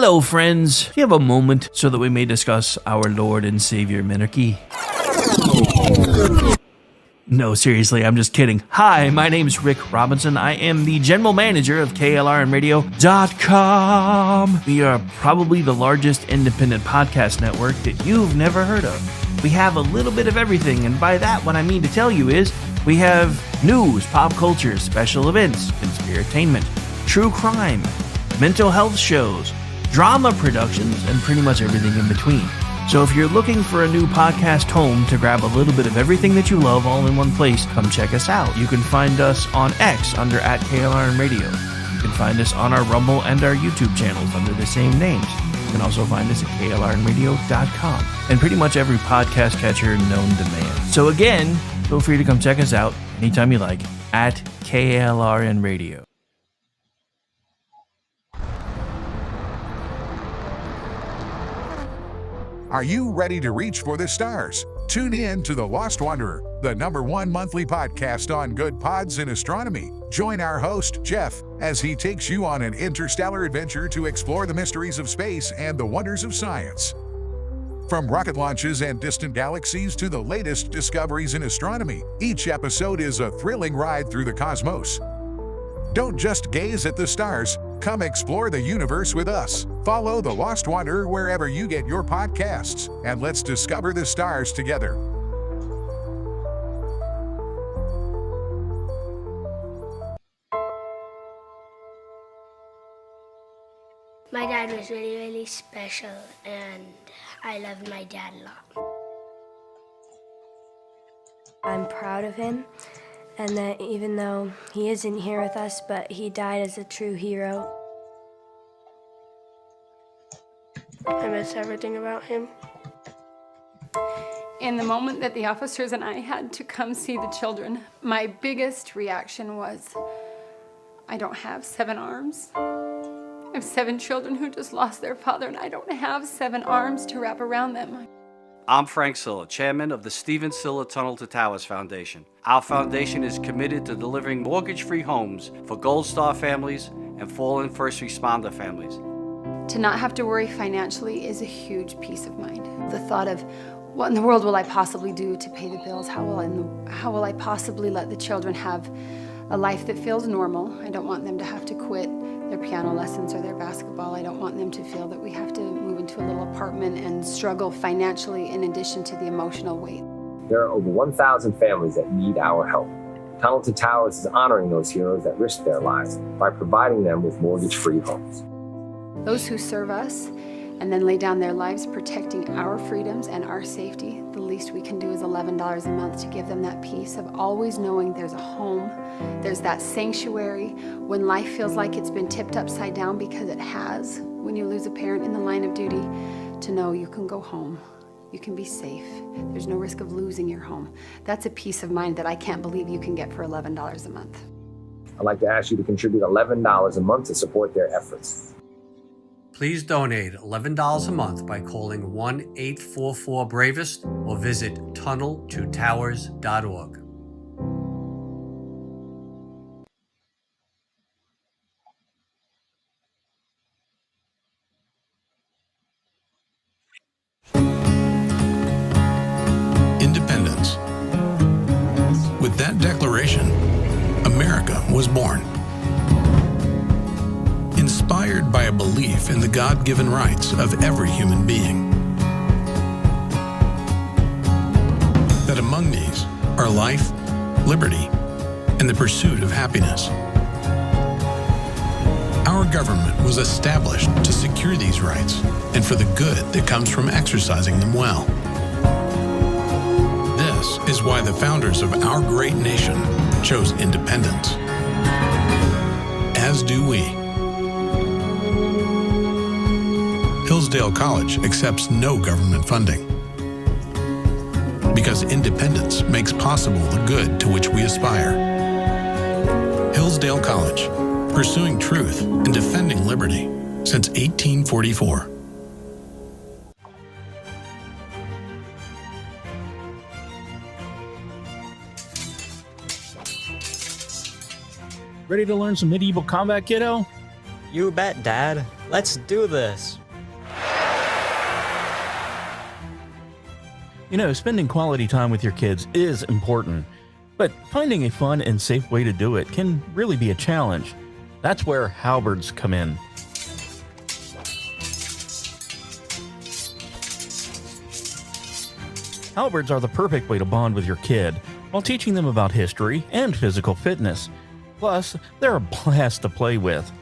Hello, friends. Do you have a moment so that we may discuss our Lord and Savior Minarchy? No, seriously, I'm just kidding. Hi, my name's Rick Robinson. I am the general manager of KLRNradio.com. We are probably the largest independent podcast network that you've never heard of. We have a little bit of everything, and by that, what I mean to tell you is we have news, pop culture, special events, conspiratainment, true crime, mental health shows, drama productions, and pretty much everything in between. So if you're looking for a new podcast home to grab a little bit of everything that you love all in one place, come check us out. You can find us on X under @KLRNradio. You can find us on our Rumble and our YouTube channels under the same names. You can also find us at KLRNradio.com and pretty much every podcast catcher known to man. So again, feel free to come check us out anytime you like at KLRNradio. Are you ready to reach for the stars? Tune in to The Lost Wanderer, the #1 monthly podcast on good pods in astronomy. Join our host, Jeff, as he takes you on an interstellar adventure to explore the mysteries of space and the wonders of science. From rocket launches and distant galaxies to the latest discoveries in astronomy, each episode is a thrilling ride through the cosmos. Don't just gaze at the stars. Come explore the universe with us. Follow The Lost Wanderer wherever you get your podcasts, and let's discover the stars together. My dad was really, really special, and I loved my dad a lot. I'm proud of him, and that even though he isn't here with us, but he died as a true hero. I miss everything about him. In the moment that the officers and I had to come see the children, my biggest reaction was, I don't have 7 arms. I have 7 children who just lost their father, and I don't have 7 arms to wrap around them. I'm Frank Silla, chairman of the Stephen Silla Tunnel to Towers Foundation. Our foundation is committed to delivering mortgage-free homes for Gold Star families and fallen first responder families. To not have to worry financially is a huge peace of mind. The thought of, what in the world will I possibly do to pay the bills? How will I possibly let the children have a life that feels normal? I don't want them to have to quit their piano lessons or their basketball. I don't want them to feel that we have to move into a little apartment and struggle financially in addition to the emotional weight. There are over 1,000 families that need our help. Tunnel to Towers is honoring those heroes that risked their lives by providing them with mortgage-free homes. Those who serve us and then lay down their lives protecting our freedoms and our safety, the least we can do is $11 a month to give them that peace of always knowing there's a home, there's that sanctuary when life feels like it's been tipped upside down, because it has, when you lose a parent in the line of duty, to know you can go home, you can be safe, there's no risk of losing your home. That's a peace of mind that I can't believe you can get for $11 a month. I'd like to ask you to contribute $11 a month to support their efforts. Please donate $11 a month by calling 1-844-BRAVEST or visit tunneltotowers.org. Independence. With that declaration, America was born. Inspired by a belief in the God-given rights of every human being. That among these are life, liberty, and the pursuit of happiness. Our government was established to secure these rights and for the good that comes from exercising them well. This is why the founders of our great nation chose independence. As do we. Hillsdale College accepts no government funding because independence makes possible the good to which we aspire. Hillsdale College, pursuing truth and defending liberty since 1844. Ready to learn some medieval combat, kiddo? You bet, Dad. Let's do this. You know, spending quality time with your kids is important, but finding a fun and safe way to do it can really be a challenge. That's where halberds come in. Halberds are the perfect way to bond with your kid while teaching them about history and physical fitness. Plus, they're a blast to play with.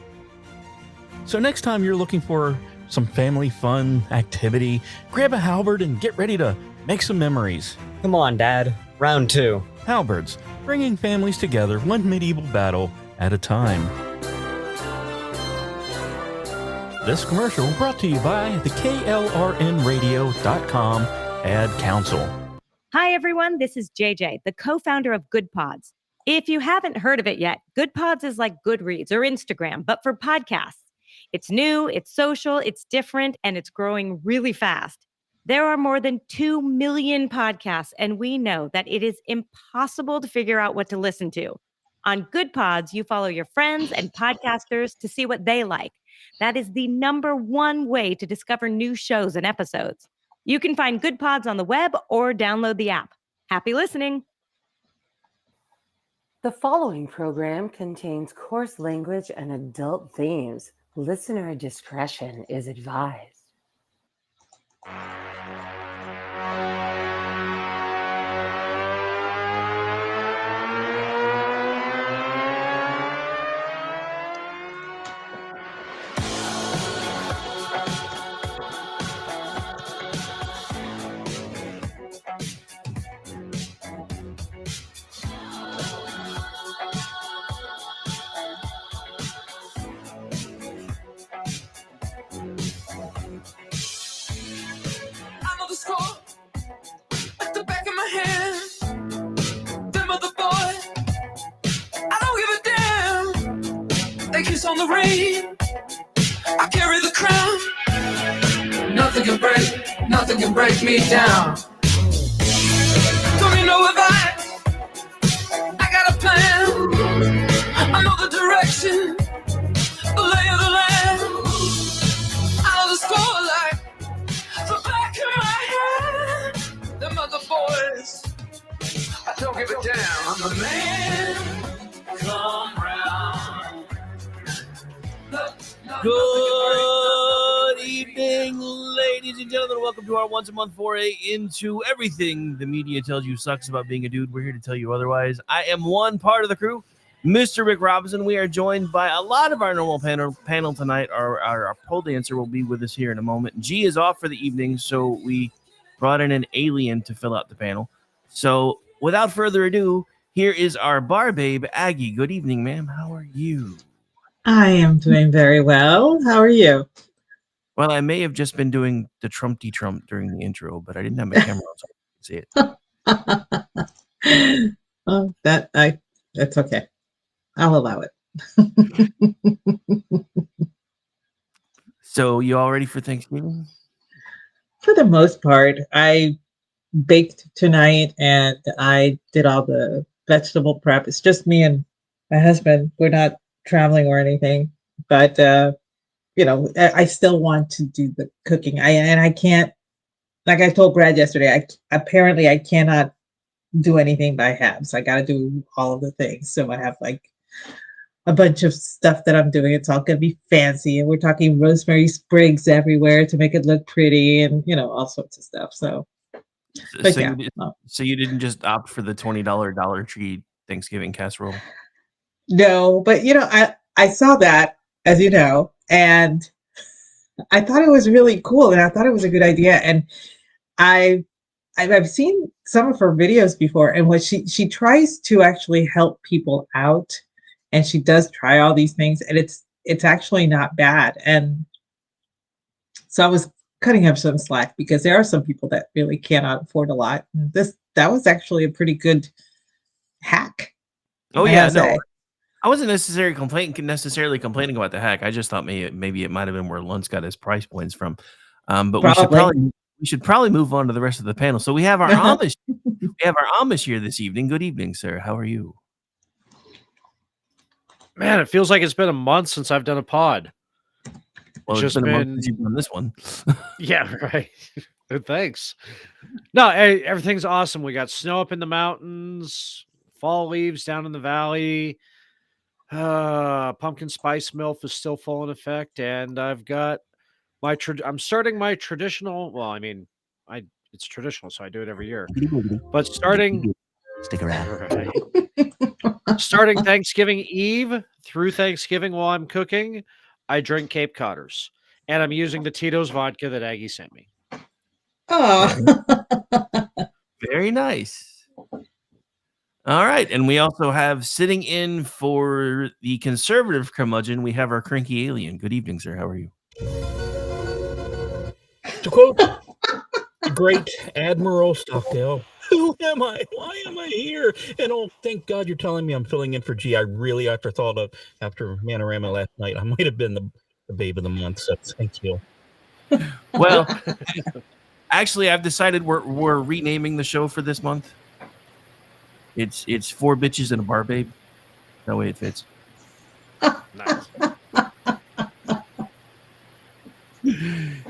So next time you're looking for some family fun activity, grab a halberd and get ready to make some memories. Come on, Dad. Round 2. Halberds, bringing families together one medieval battle at a time. This commercial brought to you by the KLRNradio.com Ad Council. Hi, everyone. This is JJ, the co-founder of Good Pods. If you haven't heard of it yet, Good Pods is like Goodreads or Instagram, but for podcasts. It's new, it's social, it's different, and it's growing really fast. There are more than 2 million podcasts, and we know that it is impossible to figure out what to listen to. On Good Pods, you follow your friends and podcasters to see what they like. That is the #1 way to discover new shows and episodes. You can find Good Pods on the web or download the app. Happy listening. The following program contains coarse language and adult themes. Listener discretion is advised. On the rain, I carry the crown. Nothing can break me down. Don't need no advice, I got a plan. I know the direction, the lay of the land. Out of the spotlight, the back of my head. Them other boys, I don't give a damn. I'm the man, come round. Good evening, ladies and gentlemen. Welcome to our once a month foray into everything the media tells you sucks about being a dude. We're here to tell you otherwise. I am one part of the crew, Mr. Rick Robinson. We are joined by a lot of our normal panel tonight. Our pole dancer will be with us here in a moment. G is off for the evening, so we brought in an alien to fill out the panel. So without further ado, here is our bar babe, Aggie. Good evening, ma'am. How are you? I am doing very well. How are you? Well, I may have just been doing the Trumpty Trump during the intro, but I didn't have my camera on so I could see it. Oh, that's okay. I'll allow it. So you all ready for Thanksgiving? For the most part, I baked tonight and I did all the vegetable prep. It's just me and my husband. We're not traveling or anything, but I still want to do the cooking. I can't, like I told Brad yesterday, I cannot do anything by halves. I got to do all of the things. So I have like a bunch of stuff that I'm doing. It's all going to be fancy, and we're talking rosemary sprigs everywhere to make it look pretty, and all sorts of stuff. So you didn't just opt for the $20 Dollar Tree Thanksgiving casserole? No, but I saw that, as you know, and I thought it was really cool, and I thought it was a good idea. And I've seen some of her videos before, and what she tries to actually help people out, and she does try all these things, and it's actually not bad. And so I was cutting up some slack because there are some people that really cannot afford a lot. And that was actually a pretty good hack. Oh yeah, no. I wasn't necessarily complaining about the hack. I just thought maybe it might have been where Luntz got his price points from. But we should probably move on to the rest of the panel. So we have our Amish. We have our Amish here this evening. Good evening, sir. How are you? Man, it feels like it's been a month since I've done a pod. Well, it's just been a month been since you've done this one. yeah, right. Thanks. No, everything's awesome. We got snow up in the mountains, fall leaves down in the valley. Pumpkin spice milk is still full in effect, and I've got I'm starting my traditional. Well, I mean, it's traditional, so I do it every year. But starting Stick around. right, starting Thanksgiving Eve through Thanksgiving while I'm cooking, I drink Cape Codders, and I'm using the Tito's vodka that Aggie sent me. Oh, Very nice. All right. And we also have sitting in for the conservative curmudgeon, we have our cranky alien. Good evening, sir. How are you? To quote the great Admiral Stockdale, who am I? Why am I here? And oh, thank God you're telling me I'm filling in for G. I really, after Manorama last night, I might have been the babe of the month. So thank you. Well, actually, I've decided we're renaming the show for this month. It's 4 bitches and a bar babe. That way it fits. Nice.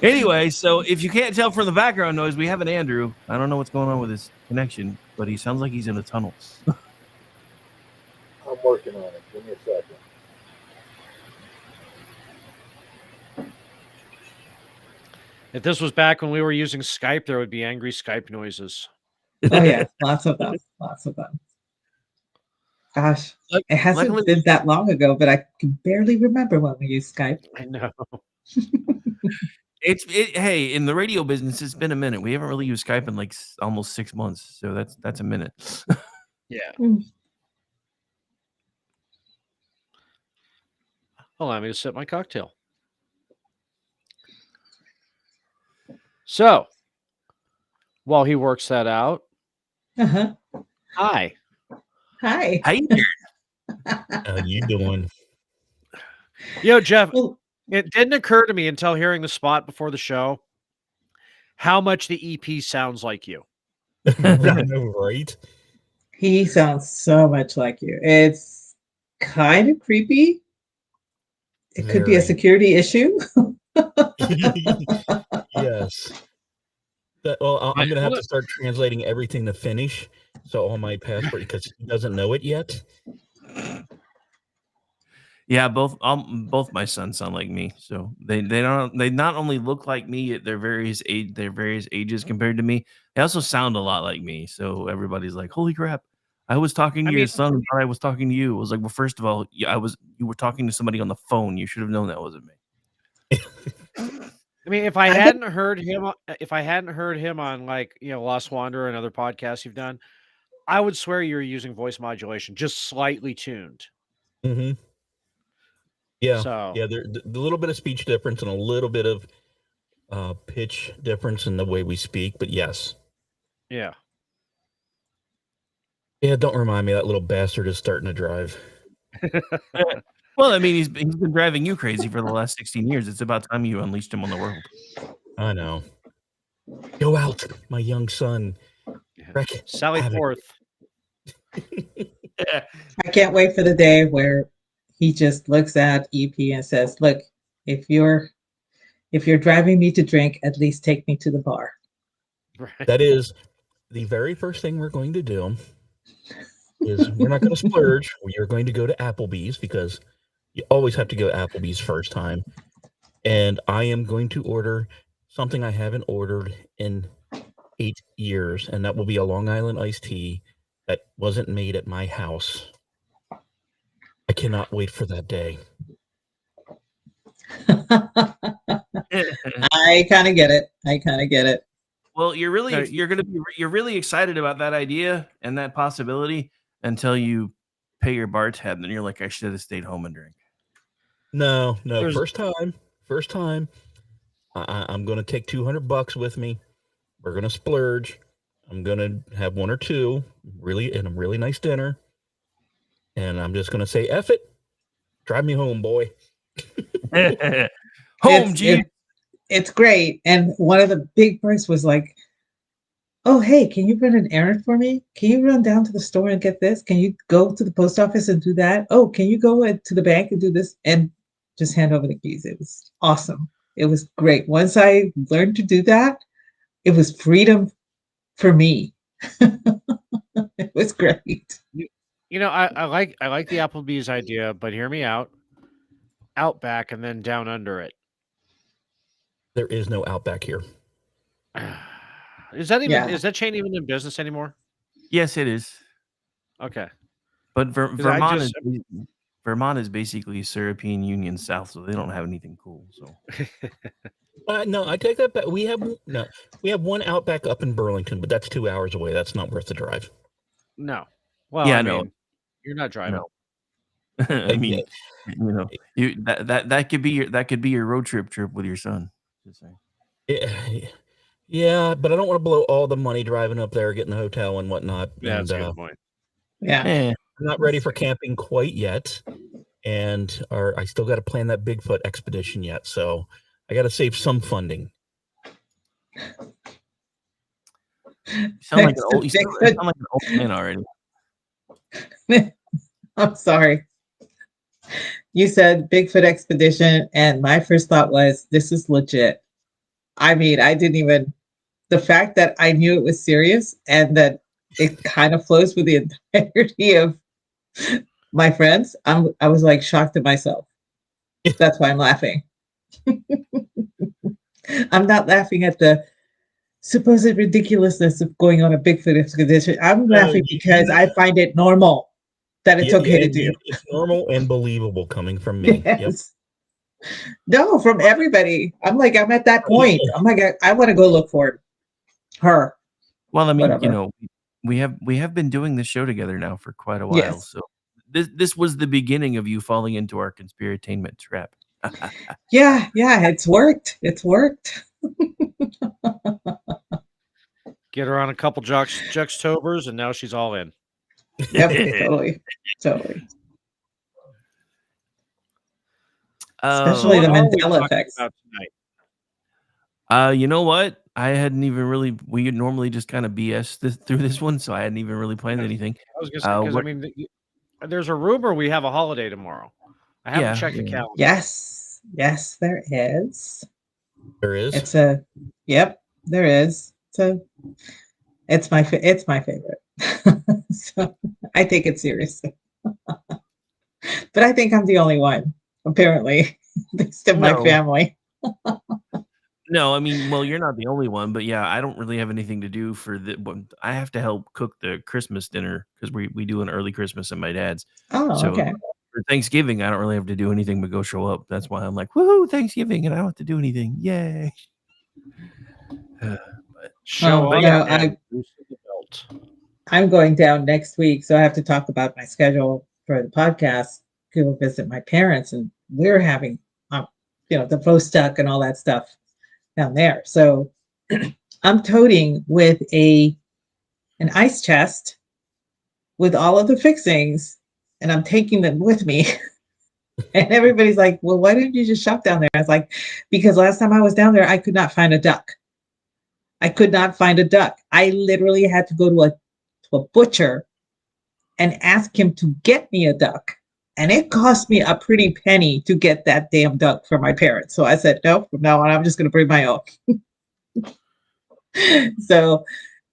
Anyway, so if you can't tell from the background noise, we have an Andrew. I don't know what's going on with his connection, but he sounds like he's in a tunnel. I'm working on it. Give me a second. If this was back when we were using Skype, there would be angry Skype noises. oh yeah, lots of them. Lots of them. Gosh, it hasn't luckily- been that long ago, but I can barely remember when we used Skype. I know. Hey, in the radio business, it's been a minute. We haven't really used Skype in like almost 6 months, so that's a minute. Yeah. Mm. Allow me to sip my cocktail. So, while he works that out, Uh-huh. hi. Hi. How you doing? How you doing? Yo, Jeff, Well, it didn't occur to me until hearing the spot before the show how much the EP sounds like you. I know, right? he sounds so much like you. It's kind of creepy. It could be a Very. security issue. Yes. I'm going to have to start translating everything to Finnish. So all my passport, because he doesn't know it yet. Yeah, both my sons sound like me. So they not only look like me at their various ages compared to me, they also sound a lot like me. So everybody's like, "Holy crap! I was talking to your son, and thought I was talking to you." I was like, "Well, first of all, you were talking to somebody on the phone. You should have known that wasn't me." I mean, if I hadn't heard him on like, Lost Wanderer and other podcasts you've done, I would swear you were using voice modulation, just slightly tuned. Mm-hmm. Yeah. So Yeah, the little bit of speech difference and a little bit of pitch difference in the way we speak, but yes. Yeah. Yeah, don't remind me that little bastard is starting to drive. Well, I mean, he's been driving you crazy for the last 16 years. It's about time you unleashed him on the world. I know. Go out, my young son. Sally forth. I can't wait for the day where he just looks at EP and says, "Look, if you're driving me to drink, at least take me to the bar." Right. That is the very first thing we're going to do. Is we're not going to splurge. We are going to go to Applebee's because you always have to go to Applebee's first time. And I am going to order something I haven't ordered in 8 years, and that will be a Long Island iced tea that wasn't made at my house. I cannot wait for that day. I kind of get it. Well, you're really excited about that idea and that possibility until you pay your bar tab, and then you're like, I should have stayed home and drink. No. First time. I'm going to take $200 with me. We're going to splurge. I'm going to have one or two in a really nice dinner. And I'm just going to say, F it. Drive me home, boy. Home, G. It's great. And one of the big parts was like, "Oh, hey, can you run an errand for me? Can you run down to the store and get this? Can you go to the post office and do that? Oh, can you go to the bank and do this?" And just hand over the keys. It was awesome. It was great. Once I learned to do that, it was freedom for me. It was great. I like the Applebee's idea, but hear me out. Outback and then down under it. There is no Outback here. Is that Yeah. is that chain even in business anymore? Yes, it is. Okay. But Vermont just- Vermont is basically European Union South, so they don't have anything cool. So No, I take that back. We have one Outback up in Burlington, but that's 2 hours away. That's not worth the drive. No. Well, Yeah, I no. mean, you're not driving. No. I mean, that could be your road trip with your son. Just saying. Yeah, but I don't want to blow all the money driving up there, getting the hotel and whatnot. Yeah, and, that's a good point. Yeah. I'm not ready for camping quite yet, and I still got to plan that Bigfoot expedition yet. So I got to save some funding. You sound like an old man already. I'm sorry. You said Bigfoot expedition, and my first thought was, this is legit. I mean, the fact that I knew it was serious and that it kind of flows with the entirety of my friends, I was like shocked at myself. That's why I'm laughing. I'm not laughing at the supposed ridiculousness of going on a Bigfoot expedition. I'm laughing because I find it normal that it's okay to do. It's normal and believable coming from me. Yes. Yep. No, from everybody. I'm at that point. I'm like, I want to go look for her. Well, I mean, Whatever. we have been doing this show together now for quite a while. Yes. So this was the beginning of you falling into our conspiratainment trap. Yeah, it's worked. It's worked. Get her on a couple Juxtobers, and now she's all in. Yep, totally. Especially the Mandela effects. You know what? I hadn't even really. We normally just kind of BS through this one, so I hadn't even really planned anything. I was gonna say, because I mean, there's a rumor we have a holiday tomorrow. I haven't checked the calendar. Yes, there is. There is. Yep, there is. It's my favorite. So I take it seriously. But I think I'm the only one, apparently, at least in my family. No, I mean, well, you're not the only one, but yeah, I don't really have anything to do I have to help cook the Christmas dinner because we do an early Christmas at my dad's. Oh, so okay. For Thanksgiving, I don't really have to do anything but go show up. That's why I'm like, woohoo, Thanksgiving, and I don't have to do anything. Yay. I'm going down next week, so I have to talk about my schedule for the podcast. Go visit my parents, and we're having, the roast duck and all that stuff down there. So I'm toting with an ice chest with all of the fixings, and I'm taking them with me. And everybody's like, well, why didn't you just shop down there? I was like, because last time I was down there, I could not find a duck. I literally had to go to a butcher and ask him to get me a duck. And it cost me a pretty penny to get that damn duck for my parents. So I said, no, from now on, I'm just going to bring my own. So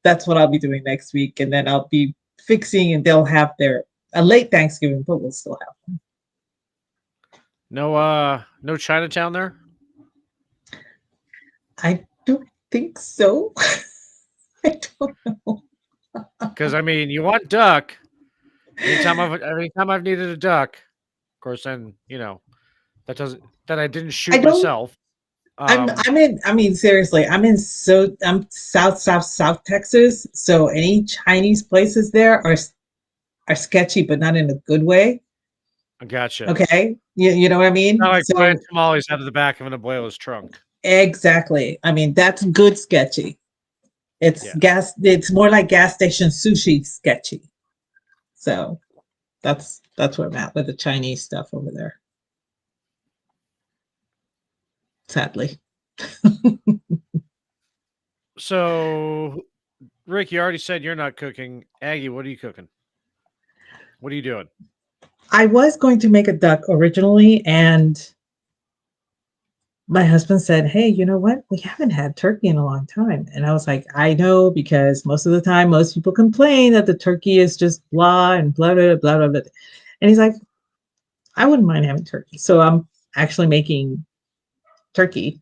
that's what I'll be doing next week. And then I'll be fixing, and they'll have a late Thanksgiving, but we'll still have them. No Chinatown there? I don't think so. I don't know. Because I mean, you want duck. Anytime I've needed a duck, of course, then that I didn't shoot myself. Seriously, I'm South Texas. So any Chinese places there are sketchy, but not in a good way. I gotcha. Okay. You know what I mean? Not like buying tamales out of the back of an abuela's trunk. Exactly. I mean, that's good sketchy. It's more like gas station sushi sketchy. So that's where I'm at with the Chinese stuff over there. Sadly. So, Rick, you already said you're not cooking. Aggie, what are you cooking? What are you doing? I was going to make a duck originally, and my husband said, "Hey, you know what? We haven't had turkey in a long time." And I was like, "I know, because most of the time, most people complain that the turkey is just blah and blah, blah, blah, blah, blah." And he's like, "I wouldn't mind having turkey." So I'm actually making turkey.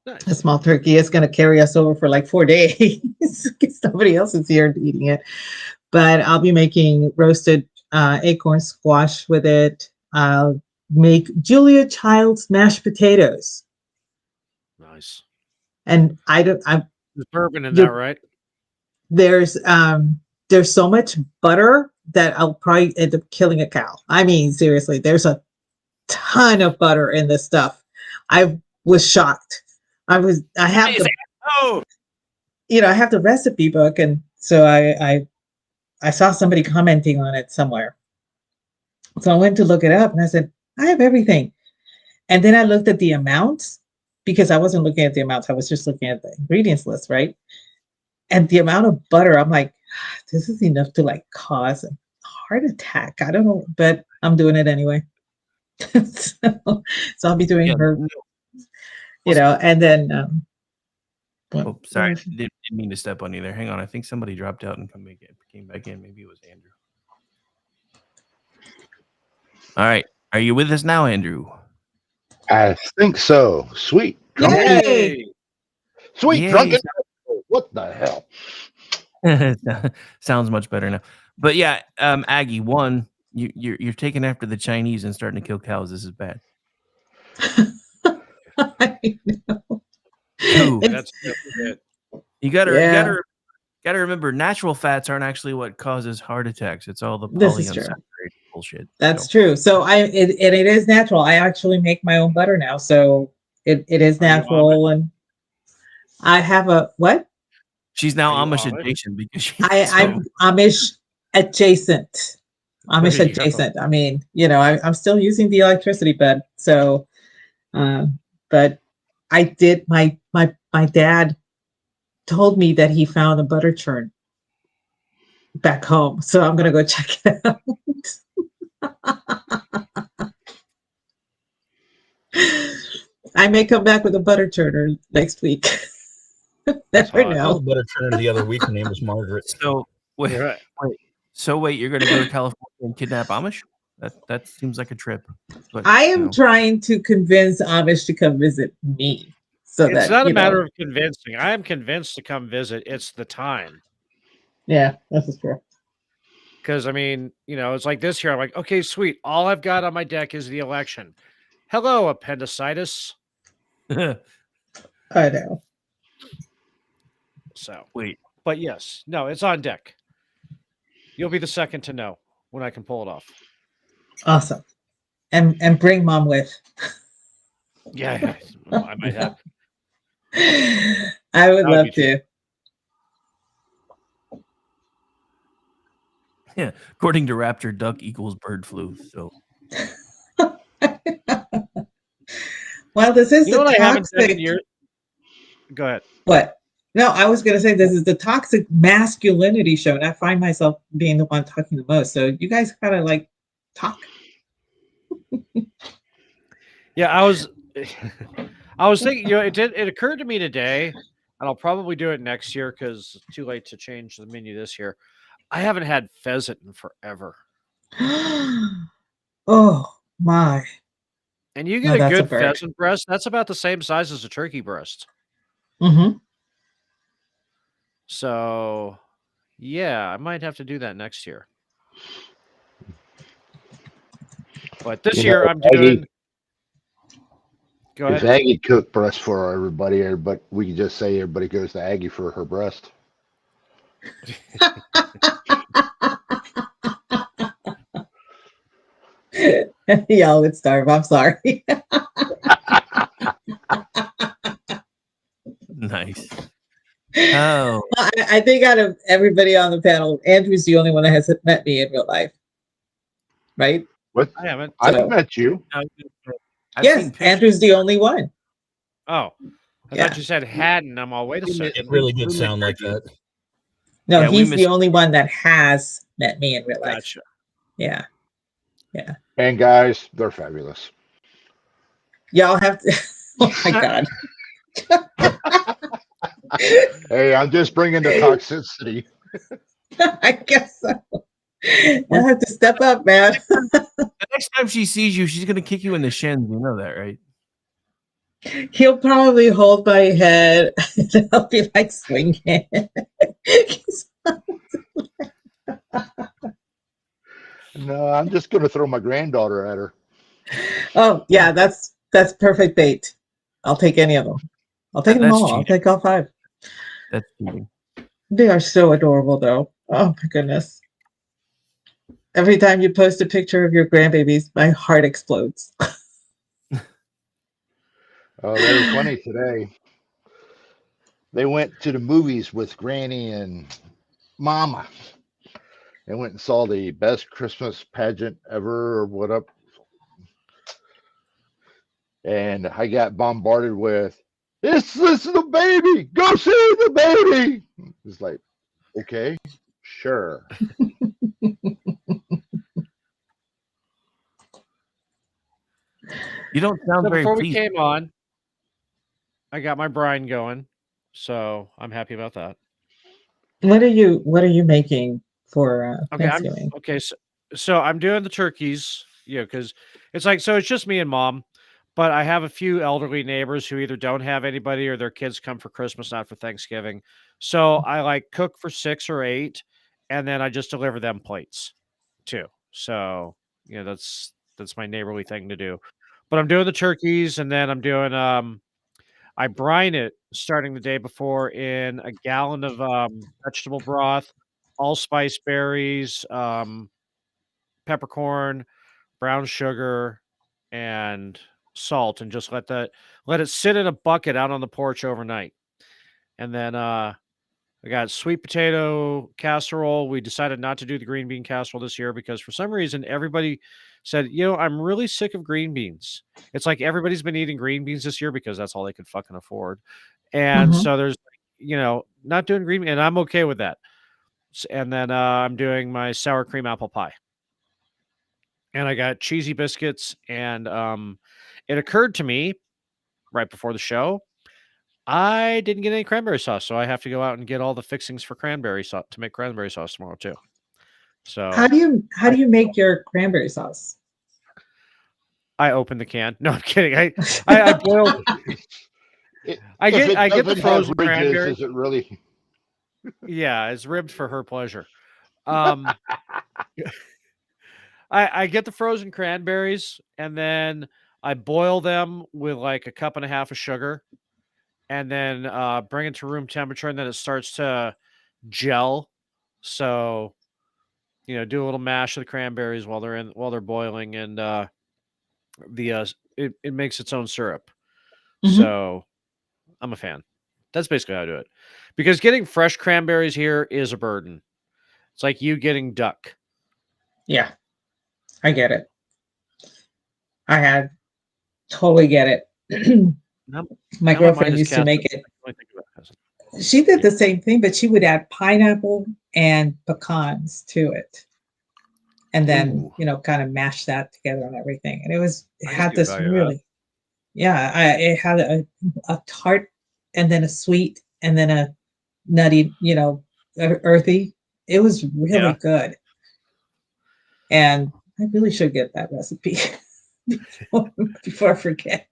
Nice. A small turkey is going to carry us over for like 4 days because somebody else is here eating it. But I'll be making roasted acorn squash with it. I'll make Julia Child's mashed potatoes. Nice. And I don't. I'm There's bourbon in that, right? there's so much butter that I'll probably end up killing a cow. I mean, seriously, there's a ton of butter in this stuff. I was shocked. I have the I have the recipe book, and so I saw somebody commenting on it somewhere. So I went to look it up, and I said, I have everything. And then I looked at the amounts, because I wasn't looking at the amounts. I was just looking at the ingredients list, right? And the amount of butter, I'm like, this is enough to like cause a heart attack. I don't know, but I'm doing it anyway. so I'll be doing her, and then Oh, sorry, didn't mean to step on you there. Hang on, I think somebody dropped out and came back in. Maybe it was Andrew. All right, are you with us now, Andrew? I think so. Sweet. Yay! Sweet Yay. drunken. What the hell? Sounds much better now. But yeah, Aggie, one, you're taking after the Chinese and starting to kill cows. This is bad. I know. Two, That's it. you gotta remember, natural fats aren't actually what causes heart attacks. It's all the This is true. polyunsaturated bullshit. That's true. So it is natural. I actually make my own butter now, so it is natural, and I have a what? She's now Amish adjacent because I'm Amish adjacent. Amish There you go. adjacent. I mean, I'm still using the electricity bed. So, but I did. My dad told me that he found a butter churn back home, so I'm gonna go check it out. I may come back with a butter churner next week. Never I know. had a butter churner the other week. Her name was Margaret. So wait, you're going to go to California and kidnap Amish? That seems like a trip. But I am trying to convince Amish to come visit me. So It's not a matter of convincing. I am convinced to come visit. It's the time. Yeah, that's true. Because, I mean, it's like this year. I'm like, okay, sweet. All I've got on my deck is the election. Hello, appendicitis. I know. So, wait. But yes, no, it's on deck. You'll be the second to know when I can pull it off. Awesome. And bring mom with. Yeah, I might have. I would love to. Yeah, according to Raptor, duck equals bird flu. So, well, this is the I haven't done toxic. in years. Go ahead. What? No, I was going to say this is the toxic masculinity show, and I find myself being the one talking the most. So you guys gotta like talk. Yeah, I was thinking. It occurred to me today, and I'll probably do it next year because it's too late to change the menu this year. I haven't had pheasant in forever. Oh my! And you get a good pheasant breast. That's about the same size as a turkey breast. Mm-hmm. So, yeah, I might have to do that next year. But this year I'm doing. Go ahead. If Aggie cooked breast for everybody, but we can just say everybody goes to Aggie for her breast. Y'all would starve. I'm sorry. Nice. Oh, I think out of everybody on the panel, Andrew's the only one that has met me in real life, right? What? I haven't. I've met you. Yes, Andrew's the only one. Oh, I thought you said hadn't. I'm all, wait a second. It really did sound like that. No, he's the only one that has met me in real life. Gotcha. Yeah. Yeah. And guys, they're fabulous. Y'all have to Oh my God. Hey, I'm just bringing the toxicity. I guess so. I have to step up, man. The next time she sees you, she's gonna kick you in the shins. You know that, right? He'll probably hold my head and I'll be like swinging. No, I'm just going to throw my granddaughter at her. Oh, yeah, that's perfect bait. I'll take any of them. I'll take them That's all. I'll cheating. take all 5. That's cheating. They are so adorable, though. Oh my goodness. Every time you post a picture of your grandbabies, my heart explodes. Oh, they were funny today. They went to the movies with Granny and Mama. They went and saw the best Christmas pageant ever or what up. And I got bombarded with, this is the baby. Go see the baby. It's like, okay, sure. You don't sound So very before we pleased. came on, I got my brine going, so I'm happy about that. What are you making for Okay, Thanksgiving? so I'm doing the turkeys, because it's like so it's just me and mom, but I have a few elderly neighbors who either don't have anybody or their kids come for Christmas, not for Thanksgiving. So I like cook for 6 or 8, and then I just deliver them plates too. So that's my neighborly thing to do. But I'm doing the turkeys, and then I'm doing I brine it starting the day before in a gallon of vegetable broth, allspice berries, peppercorn, brown sugar, and salt, and just let it sit in a bucket out on the porch overnight. And then I got sweet potato casserole. We decided not to do the green bean casserole this year because for some reason everybody said, I'm really sick of green beans. It's like everybody's been eating green beans this year because that's all they could fucking afford. And Mhm. so there's, not doing green bean, and I'm okay with that. And then I'm doing my sour cream apple pie. And I got cheesy biscuits. And it occurred to me right before the show, I didn't get any cranberry sauce, so I have to go out and get all the fixings for cranberry sauce to make cranberry sauce tomorrow too. How So do you make your cranberry sauce? I open the can. No, I'm kidding. I boiled. I If it get the doesn't have frozen ridges, cranberry. is it really? Yeah, it's ribbed for her pleasure. Um, I get the frozen cranberries and then I boil them with like a cup and a half of sugar, and then bring it to room temperature, and then it starts to gel. So do a little mash of the cranberries while they're boiling, and it makes its own syrup. Mhm. So I'm a fan. That's basically how I do it. Because getting fresh cranberries here is a burden. It's like you getting duck. Yeah, I get it. I totally get it. Now, My now my mind girlfriend is used to captive. make it. I can only think about pheasant. She did the same thing, but she would add pineapple and pecans to it, and then Ooh, kind of mash that together and everything. And it I can had see the this value of that. really, yeah, it had a tart, and then a sweet, and then a nutty, earthy. It was really Yeah. good, and I really should get that recipe before I forget.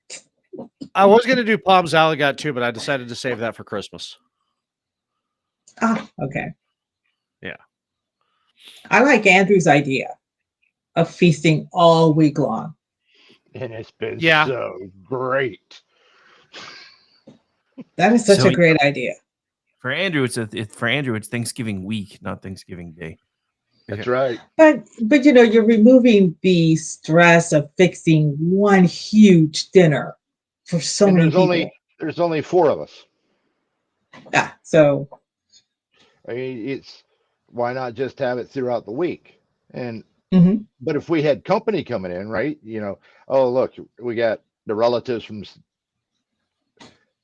I was going to do Palms Aligot too, but I decided to save that for Christmas. Ah, okay. Yeah. I like Andrew's idea of feasting all week long. And it's been Yeah. so great. That is such So a great idea. For Andrew, it's Thanksgiving week, not Thanksgiving Day. That's right. But you're removing the stress of fixing one huge dinner for so And many people. there's only 4 of us. Yeah, so I mean, it's why not just have it throughout the week? And mhm. but if we had company coming in, right? Oh look, we got the relatives from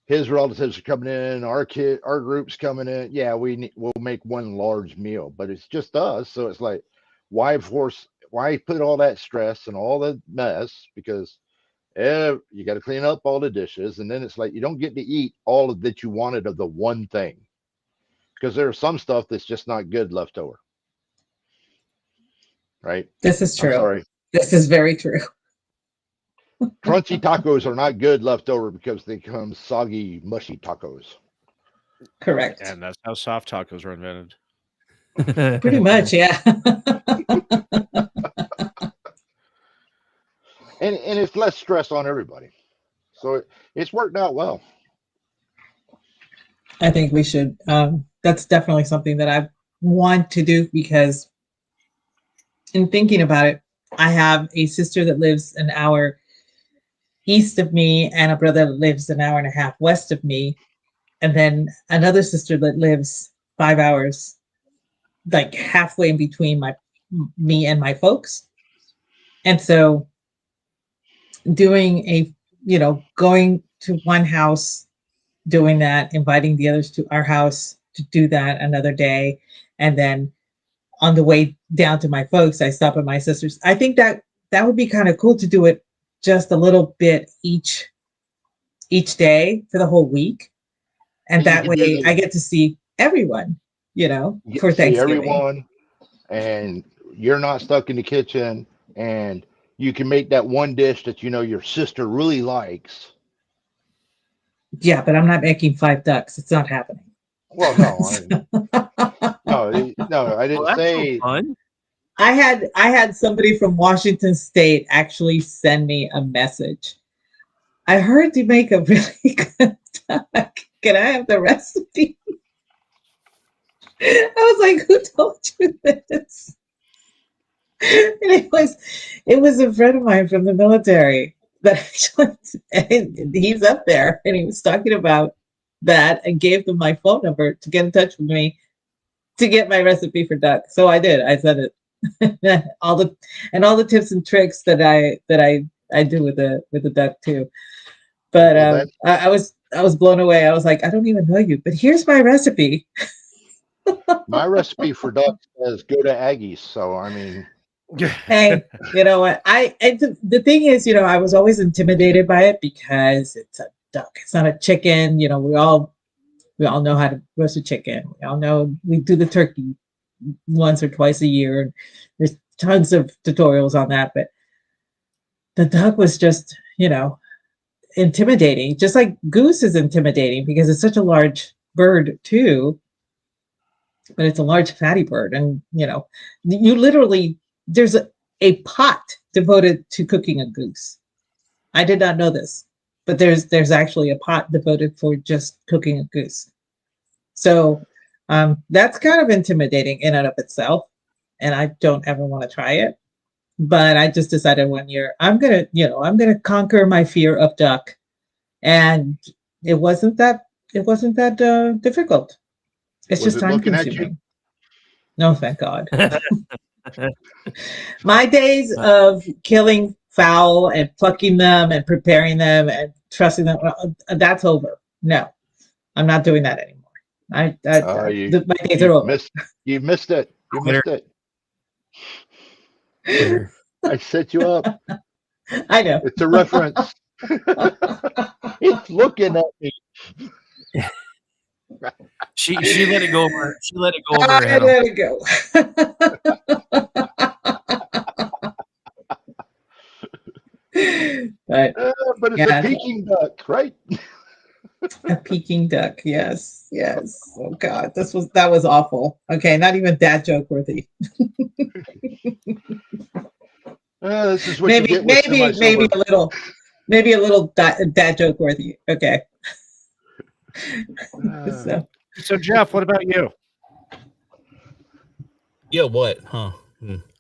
his relatives are coming in, our group's coming in. Yeah, we'll make one large meal, but it's just us, so it's like, why put all that stress and all the mess? Because You got to clean up all the dishes, and then it's like you don't get to eat all of that you wanted of the one thing, because there's some stuff that's just not good left over. Right? This is I'm true. sorry. This is very true. Crunchy tacos are not good left over because they become soggy, mushy tacos. Correct. And that's how soft tacos were invented. Pretty much, yeah. And it's less stress on everybody. So it's worked out well. I think we should. That's definitely something that I want to do, because in thinking about it, I have a sister that lives an hour east of me and a brother that lives an hour and a half west of me, and then another sister that lives 5 hours, like halfway in between me and my folks. And so doing going to one house, doing that, inviting the others to our house to do that another day, and then on the way down to my folks, I stop at my sister's. I think that would be kind of cool to do it just a little bit each day for the whole week, and that way I get to see everyone, You for get to see Thanksgiving. everyone, and you're not stuck in the kitchen, and you can make that one dish that your sister really likes. Yeah, but I'm not making 5 ducks. It's not happening. Well, no, I didn't say. Fun. I had somebody from Washington State actually send me a message. I heard you make a really good duck. Can I have the recipe? I was like, who told you this? And it was a friend of mine from the military that actually, and he's up there, and he was talking about that and gave them my phone number to get in touch with me to get my recipe for duck. So I did. I sent it. all the tips and tricks that I do with the duck too. But I was blown away. I was like, I don't even know you, but here's my recipe. My recipe for duck says go to Aggies. So I mean, hey, you know what? The thing is, I was always intimidated by it because it's a duck. It's not a chicken. We all know how to roast a chicken. We all know we do the turkey once or twice a year. And there's tons of tutorials on that, but the duck was just, intimidating. Just like goose is intimidating because it's such a large bird too. But it's a large fatty bird, and you literally there's a pot devoted to cooking a goose. I did not know this, but there's actually a pot devoted for just cooking a goose. So that's kind of intimidating in and of itself, and I don't ever want to try it. But I just decided one year I'm gonna conquer my fear of duck, and it wasn't that difficult. It's was just it time looking at you? consuming. No, thank God. My days of killing fowl and plucking them and preparing them and trusting them, that's over. No, I'm not doing that anymore. My days are over. You missed it. You missed it. I set you up. I know. It's a reference. It's looking at me. She let it go over. She let it go over her I head. let it go. But it's a Peking duck, right? A Peking duck, yes. Oh God, that was awful. Okay, not even dad joke worthy. This is what maybe you get with maybe a little dad joke worthy. Okay. So Jeff, what about you? Yeah, what? Huh?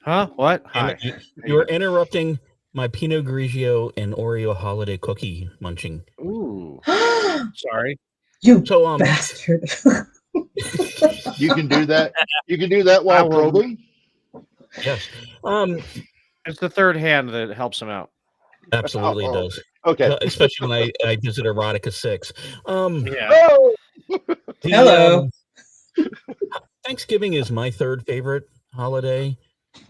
Huh? What? Hi. You were interrupting my Pinot Grigio and Oreo holiday cookie munching. Ooh. Sorry. You bastard. You can do that. You can do that while probing. Yes. It's the third hand that helps him out. Absolutely does. Okay. Especially when I visit Erotica 6. Yeah. Hello. Thanksgiving is my third favorite holiday.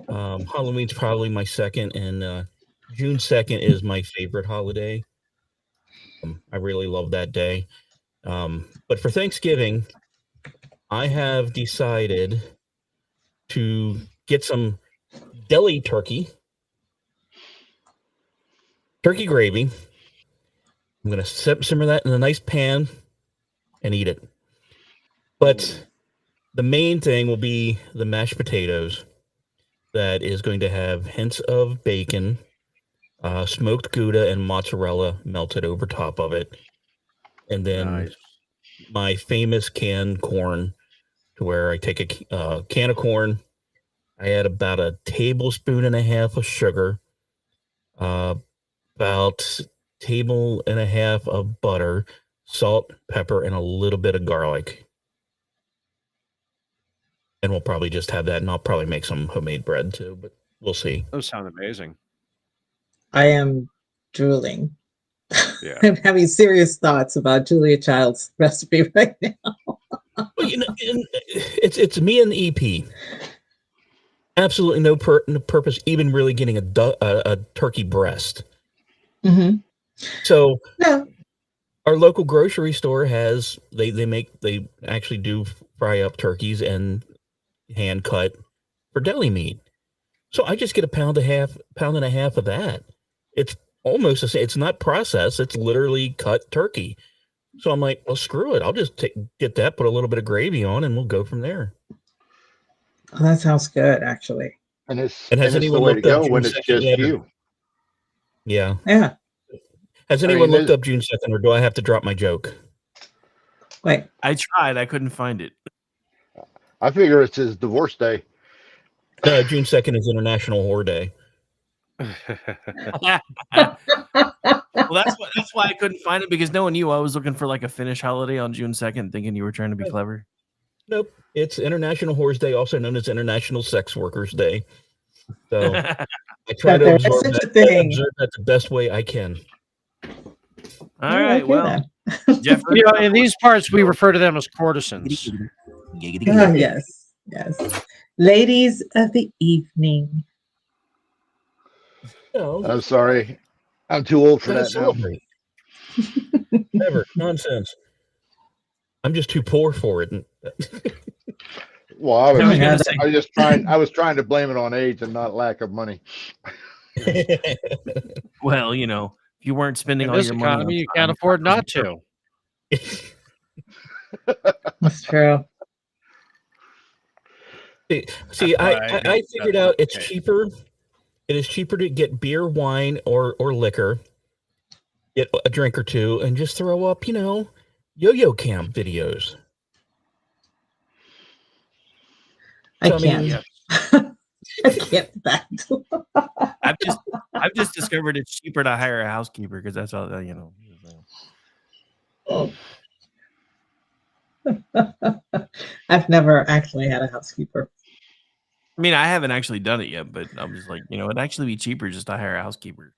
Halloween's probably my second, and June 2nd is my favorite holiday. I really love that day. But for Thanksgiving, I have decided to get some deli turkey gravy. I'm going to simmer that in a nice pan and eat it. But the main thing will be the mashed potatoes that is going to have hints of bacon, smoked Gouda, and mozzarella melted over top of it. And then my famous canned corn, to where I take a can of corn, I add about a tablespoon and a half of sugar, about table and a half of butter, salt, pepper, and a little bit of garlic. And we'll probably just have that, and I'll probably make some homemade bread too, but we'll see. Those sound amazing. I am drooling. Yeah. I'm having serious thoughts about Julia Child's recipe right now. Well, it's me and the EP. Absolutely no purpose even really getting a turkey breast. Mm-hmm. So no. Our local grocery store has they actually do fry up turkeys and hand cut for deli meat. So I just get a pound and a half of that. It's almost the same. It's not processed. It's literally cut turkey. So I'm like, well, screw it. I'll just get that, put a little bit of gravy on, and we'll go from there. Oh, that sounds good, actually. And it's anyone the way to looked up go June when it's 2nd just yet? you. Yeah. Yeah. Has anyone looked up June 2nd, or do I have to drop my joke? Wait. I tried. I couldn't find it. I figure it's his divorce day. No, June 2nd is International Whore Day. Well, that's why I couldn't find it, because no one knew I was looking for like a Finnish holiday on June 2nd, thinking you were trying to be clever. Nope. It's International Whores Day, also known as International Sex Workers Day. So I try to observe that the best way I can. All right. Well, Jeff, in these parts, we refer to them as courtesans. Yes. Ladies of the evening. I'm sorry. I'm too old for that now. Never. Nonsense. I'm just too poor for it. Well, I was trying to blame it on age and not lack of money. Well, if you weren't spending In all this your money, economy, you can't afford not to. That's true. See, I figured out it's cheaper. It is cheaper to get beer, wine, or liquor, get a drink or two, and just throw up, yo-yo camp videos. I can't. I can't that. I've just discovered it's cheaper to hire a housekeeper, because that's all I've never actually had a housekeeper. I mean, I haven't actually done it yet, but I'm just like, it'd actually be cheaper just to hire a housekeeper.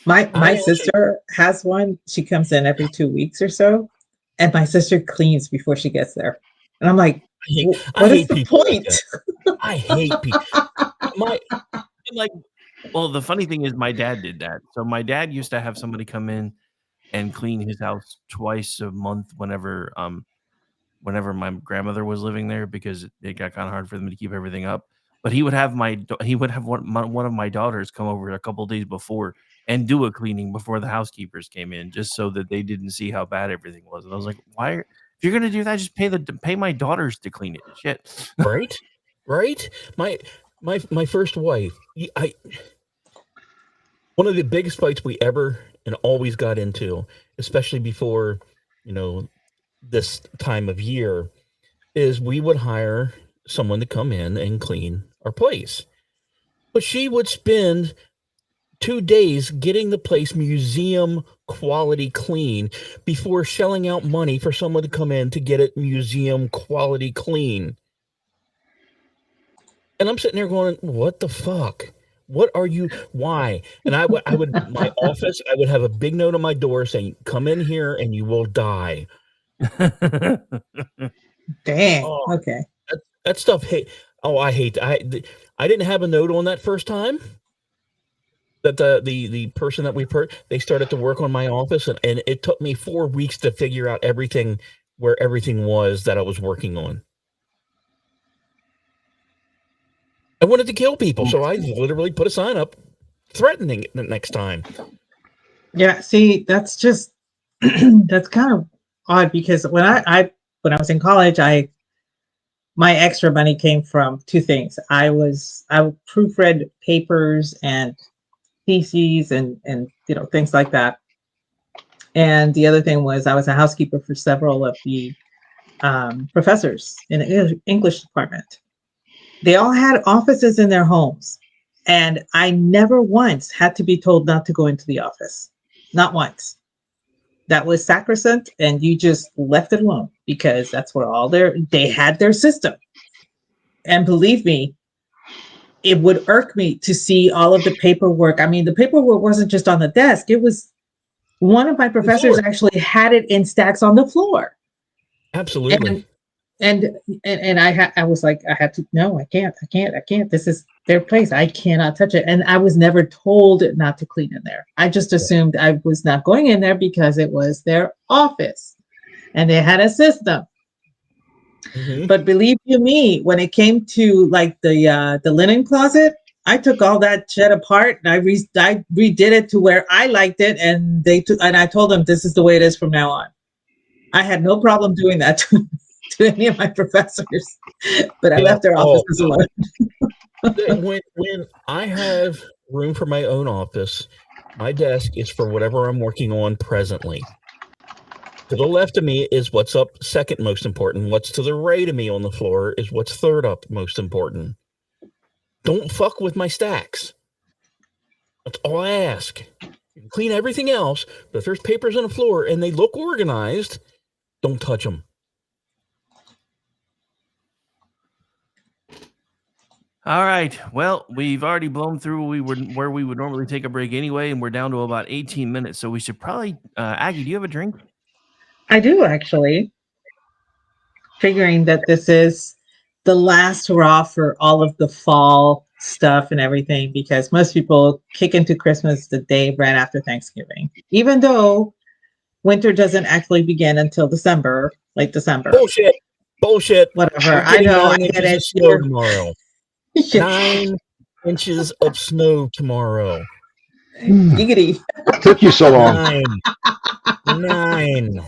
My sister has one. She comes in every 2 weeks or so, and my sister cleans before she gets there. And I'm like, what is the point? I hate people. Well, the funny thing is, my dad did that. So my dad used to have somebody come in and clean his house twice a month whenever my grandmother was living there, because it got kind of hard for them to keep everything up. But he would have one of my daughters come over a couple of days before and do a cleaning before the housekeepers came in, just so that they didn't see how bad everything was. And I was like, why? If you're gonna do that, just pay my daughters to clean it. Shit. Right? My first wife. One of the biggest fights we ever and always got into, especially before, this time of year, is we would hire someone to come in and clean our place. But she would spend 2 days getting the place museum quality clean before shelling out money for someone to come in to get it museum quality clean. And I'm sitting there going, what the fuck? What are you? Why? And I would my office, I would have a big note on my door saying, come in here and you will die. Dang. Okay. That stuff. I hate. I didn't have a note on that first time. that the person that we've heard, they started to work on my office, and it took me 4 weeks to figure out everything, where everything was that I was working on. I wanted to kill people, so I literally put a sign up threatening it the next time. Yeah, see, that's just that's kind of odd because when I when I was in college, my extra money came from two things. I proofread papers and theses and things like that. And the other thing was I was a housekeeper for several of the professors in the English department. They all had offices in their homes, and I never once had to be told not to go into the office. Not once. That was sacrosanct, and you just left it alone because that's where they had their system. And believe me, it would irk me to see all of the paperwork. I mean, the paperwork wasn't just on the desk. It was one of my professors actually had it in stacks on the floor. Absolutely. And I was like, I had to, no, I can't. This is their place. I cannot touch it. And I was never told not to clean in there. I just assumed I was not going in there because it was their office and they had a system. Mm-hmm. But believe you me, when it came to like the linen closet, I took all that shit apart and I redid it to where I liked it, and I told them this is the way it is from now on. I had no problem doing that to any of my professors, but I left their offices alone. when I have room for my own office, my desk is for whatever I'm working on presently. To the left of me is what's up second most important. What's to the right of me on the floor is what's third up most important. Don't fuck with my stacks. That's all I ask. You can clean everything else, but if there's papers on the floor and they look organized, don't touch them. All right. Well, we've already blown through where we would normally take a break anyway, and we're down to about 18 minutes. So we should probably, Aggie, do you have a drink? I do, actually. Figuring that this is the last hurrah for all of the fall stuff and everything, because most people kick into Christmas the day right after Thanksgiving, even though winter doesn't actually begin until December, late December. Bullshit. Whatever. I know. 9 inches of snow tomorrow. 9 inches of snow tomorrow. Giggity. Took you so long. 9.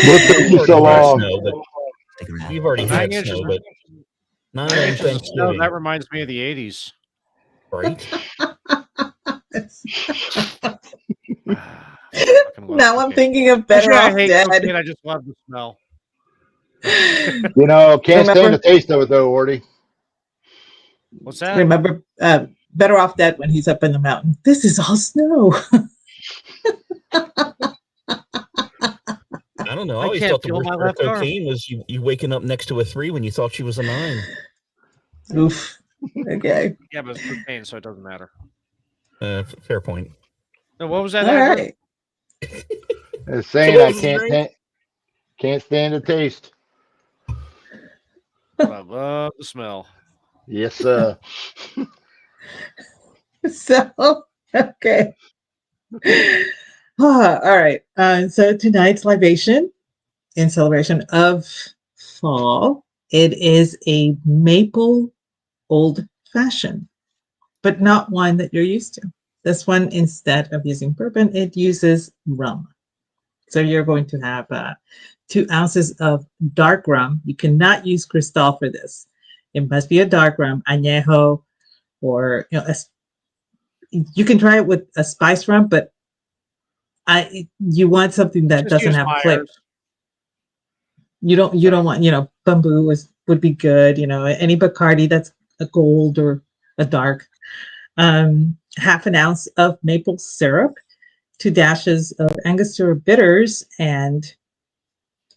What took you so long? You've already had snow, but 9 inches of snow. That reminds me of the 80s. Right? Now I'm thinking of Better Off Dead. Cocaine, I just love the smell. You know, can't stand the taste of it though, Orty. What's that? Remember Better Off Dead when he's up in the mountain. This is all snow. I don't know. I always thought the worst part of cocaine was you waking up next to a 3 when you thought she was a 9. Oof. Okay. Yeah, but it's cocaine, so it doesn't matter. Fair point. So what was that? All right. It's saying I can't stand the taste. I love the smell. Yes, sir. So, okay. All right. So tonight's libation, in celebration of fall, it is a maple old fashioned, but not one that you're used to. This one, instead of using bourbon, it uses rum. So you're going to have 2 ounces of dark rum. You cannot use Cristal for this. It must be a dark rum, añejo, or you can try it with a spice rum, but you want something that doesn't have flavor. You don't want, bamboo would be good. Any Bacardi that's a gold or a dark. Half an ounce of maple syrup, 2 dashes of Angostura bitters, and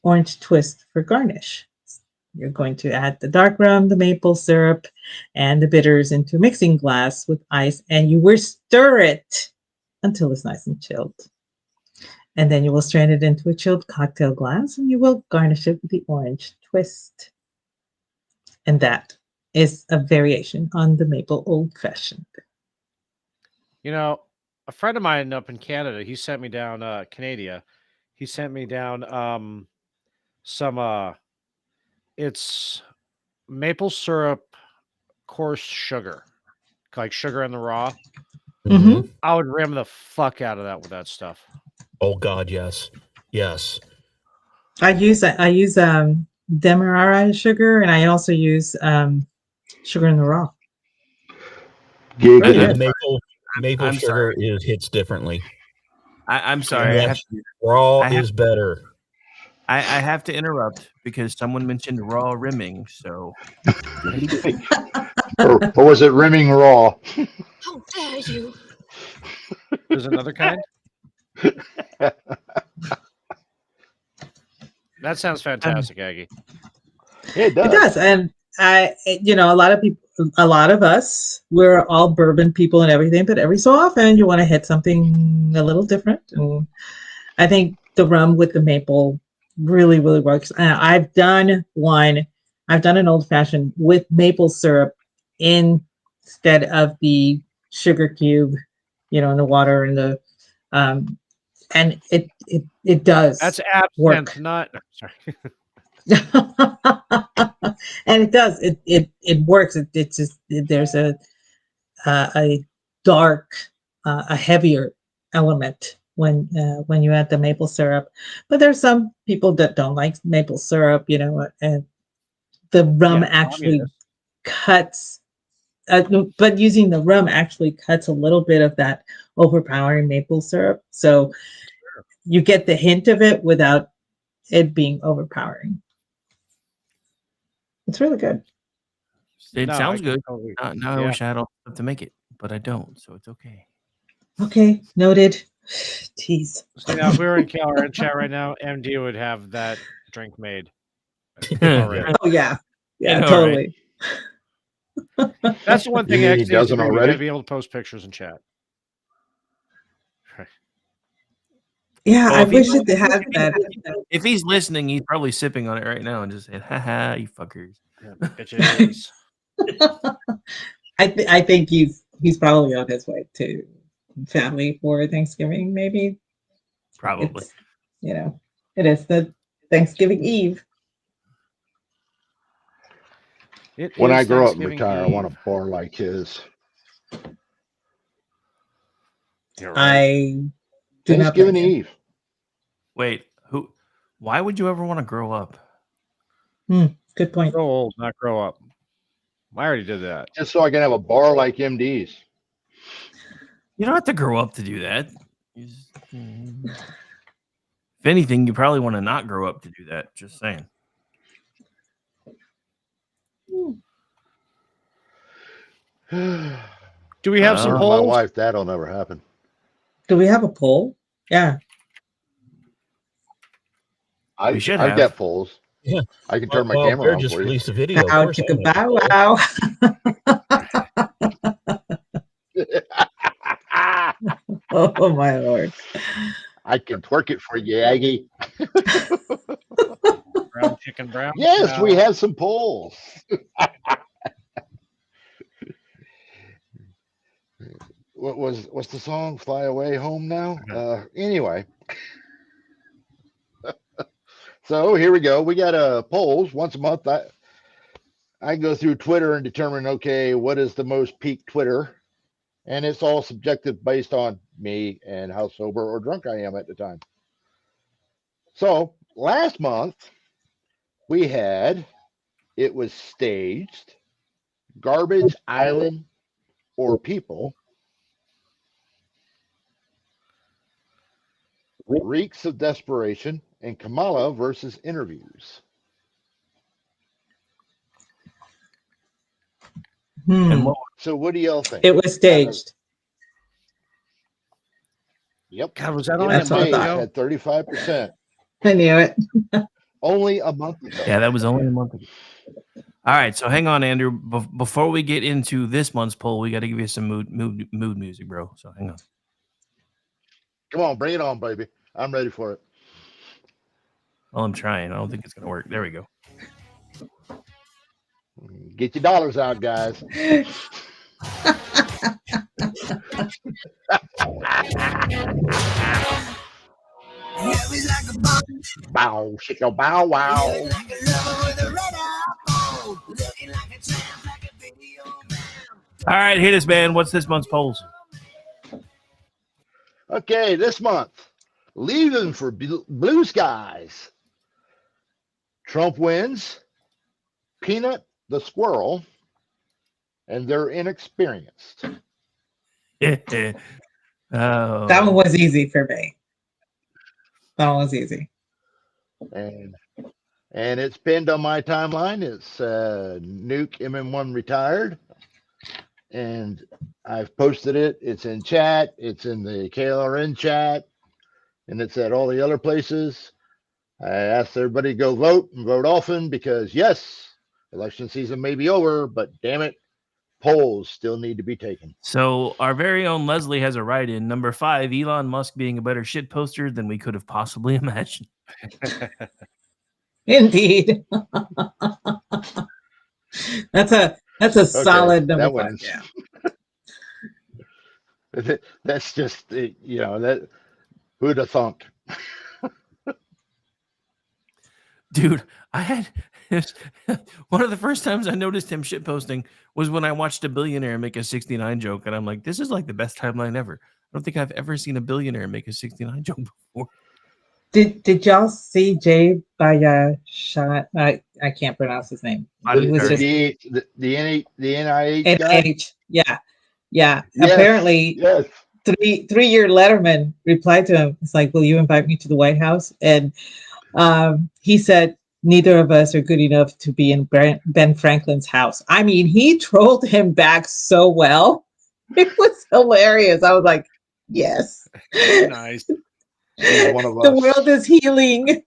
orange twist for garnish. You're going to add the dark rum, the maple syrup, and the bitters into a mixing glass with ice, and you will stir it until it's nice and chilled. And then you will strain it into a chilled cocktail glass, and you will garnish it with the orange twist. And that is a variation on the maple old fashioned. You know, a friend of mine up in Canada, he sent me down Canada. He sent me down some it's maple syrup, coarse sugar, like sugar in the raw. Mhm. I would ram the fuck out of that with that stuff. Oh God, yes, yes. I use demerara sugar, and I also use sugar in the raw. Yeah, Really The good. maple I'm sugar sorry. hits differently. I'm sorry. Yes, raw is better. I have to interrupt because someone mentioned raw rimming. So, or was it rimming raw? How dare you? There's another kind. That sounds fantastic, Aggie. It does. It does, and a lot of people, a lot of us, we're all bourbon people and everything, but every so often you want to hit something a little different, and I think the rum with the maple really, really works. I've done an old fashioned with maple syrup instead of the sugar cube, in the water and and it does That's work. absinthe, not sorry. And it does. It works. It's just there's a dark, a heavier element when you add the maple syrup. But there's some people that don't like maple syrup, and the rum actually cuts. But using the rum actually cuts a little bit of that overpowering maple syrup, so you get the hint of it without it being overpowering. It's really good. it No, sounds I good. totally Now I wish I had all the stuff to make it, but I don't, so it's okay. Okay, noted. Jeez. See, now, if we were in Keller in chat right now, MD would have that drink made already. Oh yeah, I know, totally. That's the one You thing think he X needs to doesn't do. We already? gotta be able to post pictures in chat. Yeah, Well, I if wish he- it had that. If he's listening, he's probably sipping on it right now and just saying, "Haha, you fuckers." Bitches. I think he's probably on his way to family for Thanksgiving. Maybe Probably. it's, it is the Thanksgiving Eve. When I grow up and retire, I want a bar like his. I do not Thanksgiving blame you. Eve. Wait, who? Why would you ever want to grow up? Good point. Grow old, not grow up. I already did that. Just so I can have a bar like MD's. You don't have to grow up to do that. If anything, you probably want to not grow up to do that. Just saying. Do we have some My polls? wife, that'll never happen. Do we have a poll? Yeah. We should I've have. got polls. Yeah. I can turn my Well, camera Bear on just for you. released a video. Of Bow, course, chicka, I'll make bow, wow. Oh my Lord. I can twerk it for you, Aggie. Brown chicken, brown. Yes, we have some polls. What's the song? Fly Away Home Now? Anyway. So here we go. We got polls once a month. I go through Twitter and determine, okay, what is the most peak Twitter? And it's all subjective based on me and how sober or drunk I am at the time. So last month it was staged, Garbage Island or People, Reeks of Desperation, and Kamala versus Interviews. And So what do y'all think? It was staged. Yep. God, was that It only a was month staged ago? at 35%. I knew it. Only a month ago. Yeah, that was only a month ago. All right, so hang on, Andrew. Before we get into this month's poll, we got to give you some mood music, bro. So hang on. Come on, bring it on, baby. I'm ready for it. Well, I'm trying. I don't think it's gonna work. There we go. Get your dollars out, guys. bow, shake bow, wow. All right, hit us, man. What's this month's polls? Okay, this month, leaving for blue skies. Trump wins, Peanut the squirrel, and they're inexperienced. That one was easy for me. That one was easy. And it's pinned on my timeline. It's Nuke MM1 retired. And I've posted it. It's in chat. It's in the KLRN chat. And it's at all the other places. I asked everybody to go vote and vote often because, yes, election season may be over, but damn it, polls still need to be taken. So our very own Leslie has a write-in. Number 5, Elon Musk being a better shit poster than we could have possibly imagined. Indeed. That's a solid number 5. Yeah. That's just, that who'd have thunk? Dude, I had one of the first times I noticed him shitposting was when I watched a billionaire make a 69 joke, and I'm like, this is like the best timeline ever. I don't think I've ever seen a billionaire make a 69 joke before. Did y'all see Jay Bayashat? I can't pronounce his name. The NIH guy? Yeah. Yes, apparently, yes. 3-year Letterman replied to him. It's like, will you invite me to the White House? And he said, neither of us are good enough to be in Ben Franklin's house. I mean, he trolled him back so well. It was hilarious. I was like, yes. Nice. One of us. The world is healing.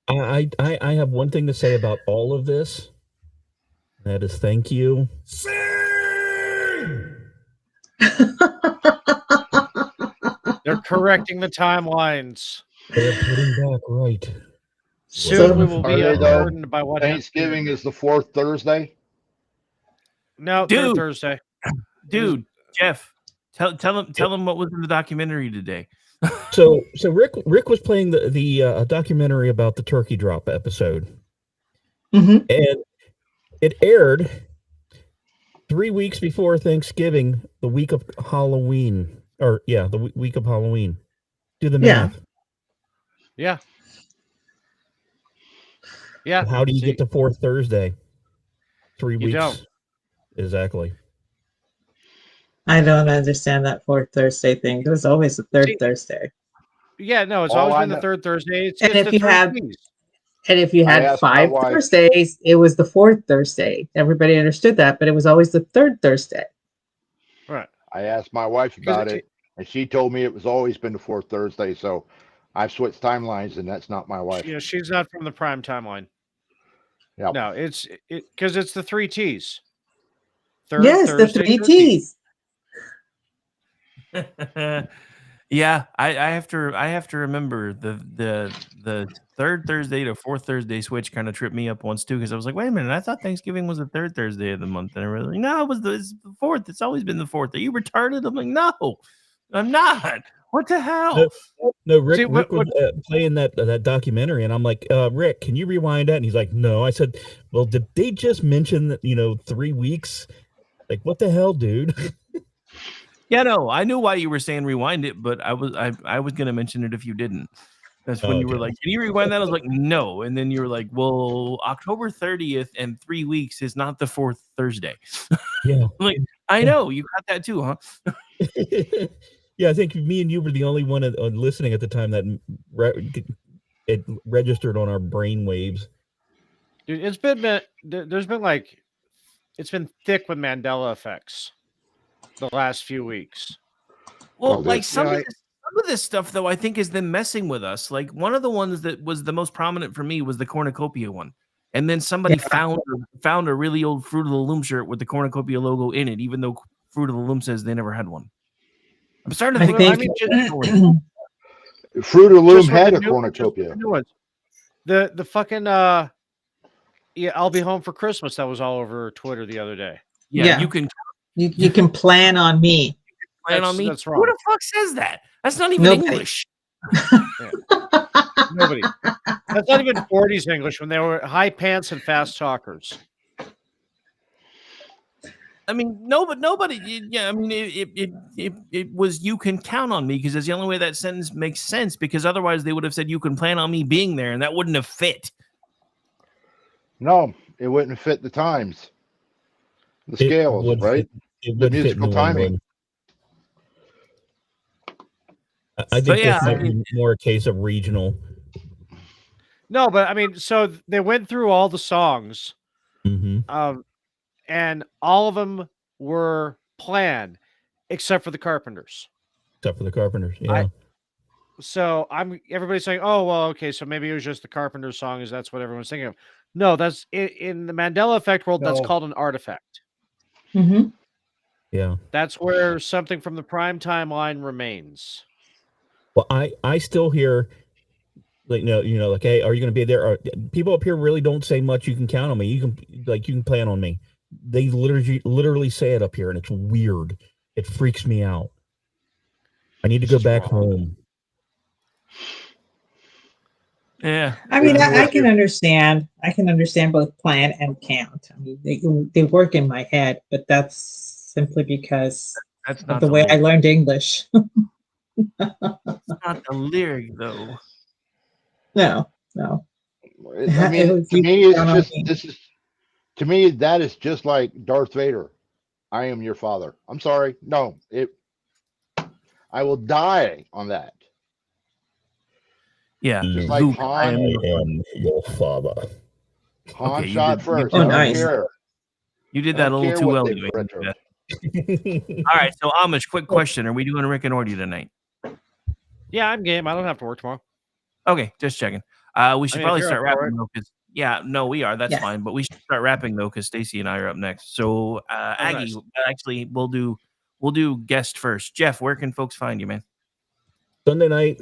I have one thing to say about all of this. That is thank you. They're correcting the timelines. They're putting back right. Soon we will be unburdened by what Thanksgiving is the 4th Thursday. No, Dude. 3rd Thursday. Dude, Jeff, tell him what was in the documentary today. So Rick was playing the documentary about the turkey drop episode, and it aired 3 weeks before Thanksgiving, the week of Halloween, the week of Halloween. Do the math. Yeah. Yeah. How do you get to 4th Thursday? 3 weeks. Don't. Exactly. I don't understand that 4th Thursday thing. It was always the 3rd Thursday. Yeah, no, it's always been the 3rd Thursday. And if you had 5 Thursdays, it was the 4th Thursday. Everybody understood that, but it was always the 3rd Thursday. Right. I asked my wife about it, and she told me it was always been the 4th Thursday. So I've switched timelines, and that's not my wife. Yeah, she's not from the prime timeline. Yeah. No, it's because it's the 3 T's. Yes, Thursday, the 3 T's. Yeah, I have to remember the 3rd Thursday to 4th Thursday switch kind of tripped me up once too, because I was like, wait a minute, I thought Thanksgiving was the 3rd Thursday of the month, and I was like, no, it's the 4th. It's always been the 4th. Are you retarded? I'm like, no, I'm not. What the hell? No, Rick was playing that documentary, and I'm like, Rick, can you rewind that? And he's like, no. I said, well, did they just mention that 3 weeks? Like, what the hell, dude? Yeah, no, I knew why you were saying rewind it, but I was going to mention it if you didn't. That's when you were like, can you rewind that? I was like, no. And then you were like, well, October 30th and 3 weeks is not the 4th Thursday. Yeah. Like, I know. You got that too, huh? Yeah, I think me and you were the only one listening at the time that it registered on our brain waves. Dude, it's been thick with Mandela effects the last few weeks. Well, like some of this stuff, though, I think is them messing with us. Like one of the ones that was the most prominent for me was the cornucopia one. And then somebody found a really old Fruit of the Loom shirt with the cornucopia logo in it, even though Fruit of the Loom says they never had one. I'm starting to think. Fruit of the Loom had a cornucopia. The fucking I'll be home for Christmas. That was all over Twitter the other day. Yeah. You can plan on me. Plan on me. That's wrong. Who the fuck says that? That's not even English. Yeah. Nobody. That's not even 40s English when they were high pants and fast talkers. I mean, no, but nobody. Yeah, I mean, it was you can count on me because that's the only way that sentence makes sense. Because otherwise, they would have said you can plan on me being there, and that wouldn't have fit. No, it wouldn't fit the times, the scales, right? It The would fit in musical the one timing. word. I think this might be more a case of regional. No, but I mean, so they went through all the songs, Mm-hmm. and all of them were planned, except for the Carpenters. Except for the Carpenters, yeah. So everybody's saying, "Oh, well, okay, so maybe it was just the Carpenters song, is that's what everyone's thinking of." No, that's in the Mandela Effect world. That's No. called an artifact. Mm-hmm. Yeah. That's where something from the prime timeline remains. Well, I still hear, like, like, hey, are you going to be there? People up here really don't say much. You can count on me. You can plan on me. They literally say it up here, and it's weird. It freaks me out. I need to go back home. Yeah. I mean, I can understand. I can understand both plan and count. I mean, they work in my head, but that's simply because That's of not the the way I lyric. learned English. It's not the lyric, though. No. I mean, to me, to me, that is just like Darth Vader. I am your father. I'm sorry. No, I will die on that. Yeah. Just like Luke, Han. I am your father. Han Okay, shot first. Oh, I don't nice. care. You did I that don't a little care too what well. they Anyway. retro. All right, so Amish, quick question: are we doing Rick and Morty tonight? Yeah, I'm game. I don't have to work tomorrow. Okay, just checking. We should I mean, if probably you're start up for wrapping it. though, because we are. That's Yes. fine. But we should start wrapping though, because Stacy and I are up next. So Aggie, nice. actually, we'll do guest first. Jeff, where can folks find you, man? Sunday night,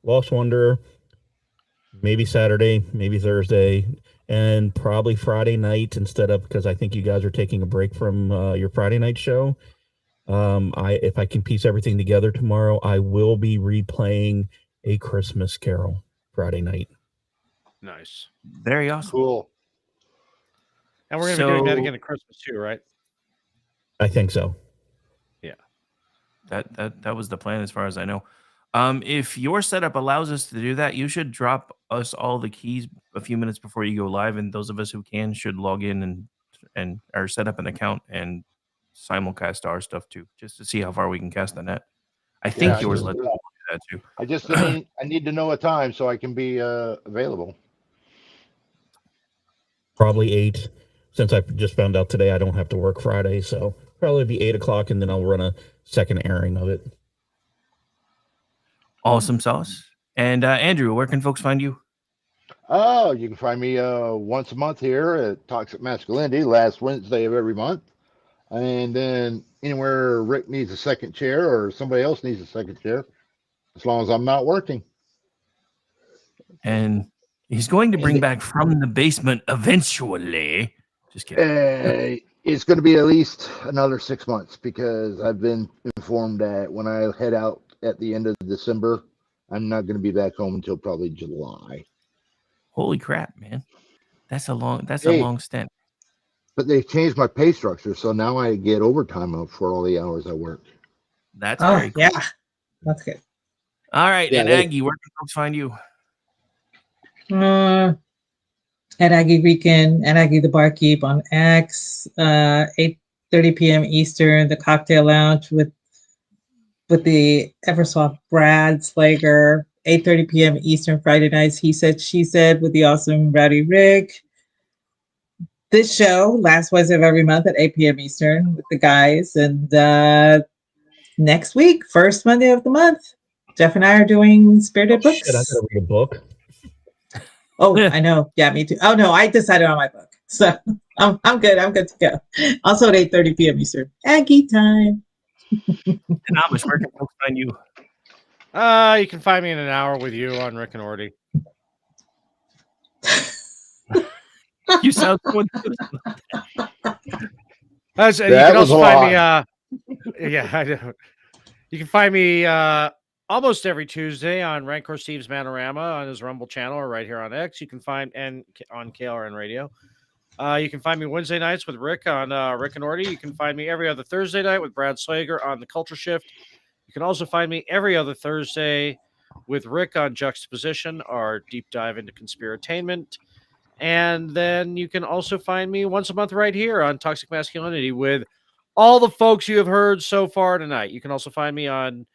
Lost Wanderer. Maybe Saturday, maybe Thursday, and probably Friday night instead of, because I think you guys are taking a break from your Friday night show. If I can piece everything together tomorrow, I will be replaying A Christmas Carol Friday night. Nice. Very awesome. Cool. And we're going to be doing that again at Christmas too, right? I think so. Yeah. That was the plan as far as I know. If your setup allows us to do that, you should drop us all the keys a few minutes before you go live, and those of us who can should log in and or set up an account and simulcast our stuff too, just to see how far we can cast the net. I think yours lets us do that too. I just need to know a time so I can be available. Probably 8. Since I just found out today I don't have to work Friday, so probably be 8 o'clock, and then I'll run a second airing of it. Awesome sauce. And Andrew, where can folks find you? Oh, you can find me once a month here at Toxic Masculinity, last Wednesday of every month. And then anywhere Rick needs a second chair or somebody else needs a second chair, as long as I'm not working. And he's going to bring back From the Basement eventually. Just kidding. It's going to be at least another 6 months, because I've been informed that when I head out at the end of December, I'm not going to be back home until probably July. Holy crap, man. That's a long stint. But they changed my pay structure, so now I get overtime for all the hours I work. That's very cool. Yeah. That's good. All right. Yeah, and Aggie, where can folks find you? At Aggie Weekend, at Aggie the Barkeep on X, 8:30 p.m. Eastern, the Cocktail Lounge with the Eversoft Brad Slager, 8:30 p.m. Eastern Friday nights. He Said, She Said with the awesome Rowdy Rick. This show, last Wednesday of every month at 8 p.m. Eastern with the guys. And next week, first Monday of the month, Jeff and I are doing Spirited Books. Shit, I gotta read a book. Oh, I know. Yeah, me too. Oh no, I decided on my book, so I'm good. I'm good to go. Also at 8:30 p.m. Eastern, Aggie time. And Amish, where can folks find you? You can find me in an hour with you on Rick and Morty. You sound so enthused. You can also find me. Yeah, I know. You can find me almost every Tuesday on Rancor Steve's Manorama on his Rumble channel or right here on X. You can find and on KLRN Radio. You can find me Wednesday nights with Rick on Rick and Orty. You can find me every other Thursday night with Brad Slager on The Culture Shift. You can also find me every other Thursday with Rick on Juxtaposition, our deep dive into conspiratainment. And then you can also find me once a month right here on Toxic Masculinity with all the folks you have heard so far tonight. You can also find me on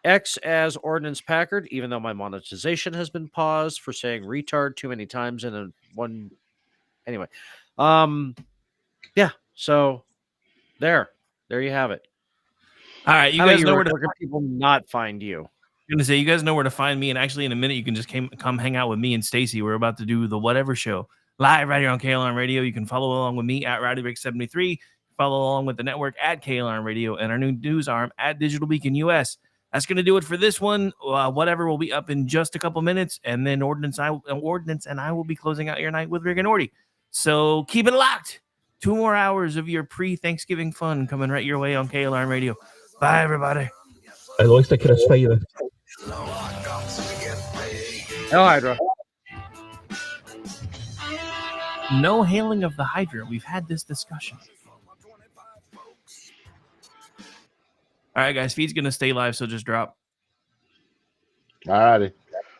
X as Ordnance Packard, even though my monetization has been paused for saying retard too many times in a one. Anyway, yeah. So there you have it. All right, you How about guys know where Rick? to Where can people not find you? I'm gonna say you guys know where to find me, and actually in a minute you can just come hang out with me and Stacy. We're about to do the Whatever Show live right here on KLRN Radio. You can follow along with me at RowdyRick73, follow along with the network at KLRN Radio, and our new news arm at Digital Beacon US. That's gonna do it for this one. Whatever will be up in just a couple minutes, and then Ordnance and I will be closing out your night with Rick and Orty. So keep it locked. 2 more hours of your pre-Thanksgiving fun coming right your way on KLRN Radio. Bye, everybody. I like the Crusader. Hell Hydra. No hailing of the Hydra. We've had this discussion. All right, guys. Feed's going to stay live, so just drop. All righty.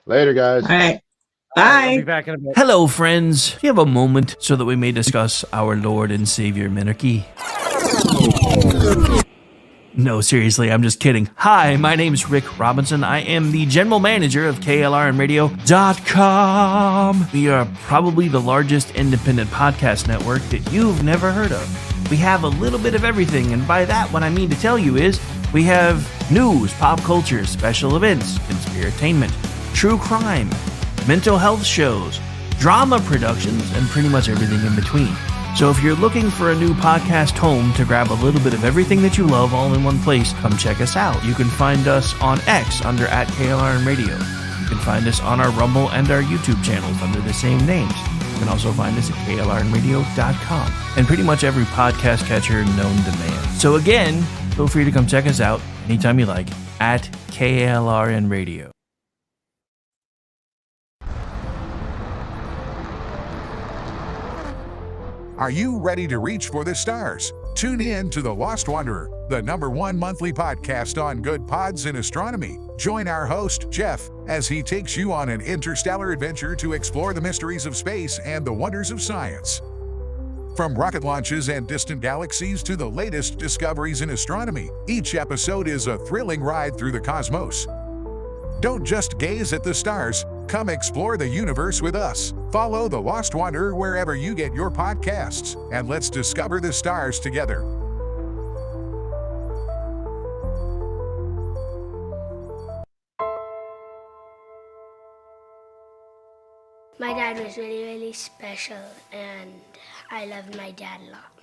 Later, guys. All right. I'll be Bye. back in a bit. Hello, friends. Do you have a moment so that we may discuss our Lord and Savior Minarchy? No, seriously, I'm just kidding. Hi, my name is Rick Robinson. I am the general manager of KLRNradio.com. We are probably the largest independent podcast network that you've never heard of. We have a little bit of everything, and by that, what I mean to tell you is we have news, pop culture, special events, conspiratainment, true crime, mental health shows, drama productions, and pretty much everything in between. So if you're looking for a new podcast home to grab a little bit of everything that you love all in one place, come check us out. You can find us on X under @KLRN Radio. You can find us on our Rumble and our YouTube channels under the same names. You can also find us at KLRNradio.com and pretty much every podcast catcher known to man. So again, feel free to come check us out anytime you like at KLRN Radio. Are you ready to reach for the stars? Tune in to The Lost Wanderer, the #1 monthly podcast on good pods in astronomy. Join our host, Jeff, as he takes you on an interstellar adventure to explore the mysteries of space and the wonders of science. From rocket launches and distant galaxies to the latest discoveries in astronomy, each episode is a thrilling ride through the cosmos. Don't just gaze at the stars, come explore the universe with us. Follow The Lost Wanderer wherever you get your podcasts, and let's discover the stars together. My dad was really, really special, and I loved my dad a lot.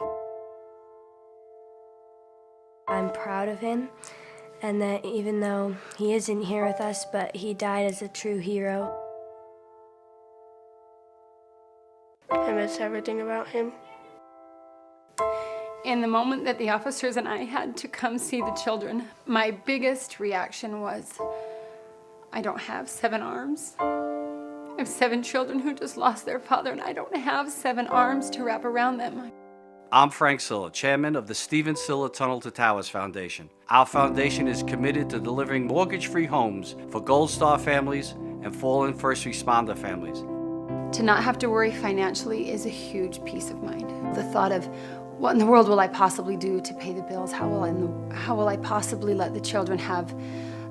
I'm proud of him, and that even though he isn't here with us, but he died as a true hero. I miss everything about him. In the moment that the officers and I had to come see the children, my biggest reaction was, I don't have 7 arms. I have 7 children who just lost their father, and I don't have 7 arms to wrap around them. I'm Frank Silla, chairman of the Stephen Silla Tunnel to Towers Foundation. Our foundation is committed to delivering mortgage-free homes for Gold Star families and fallen first responder families. To not have to worry financially is a huge peace of mind. The thought of, what in the world will I possibly do to pay the bills? How will I possibly let the children have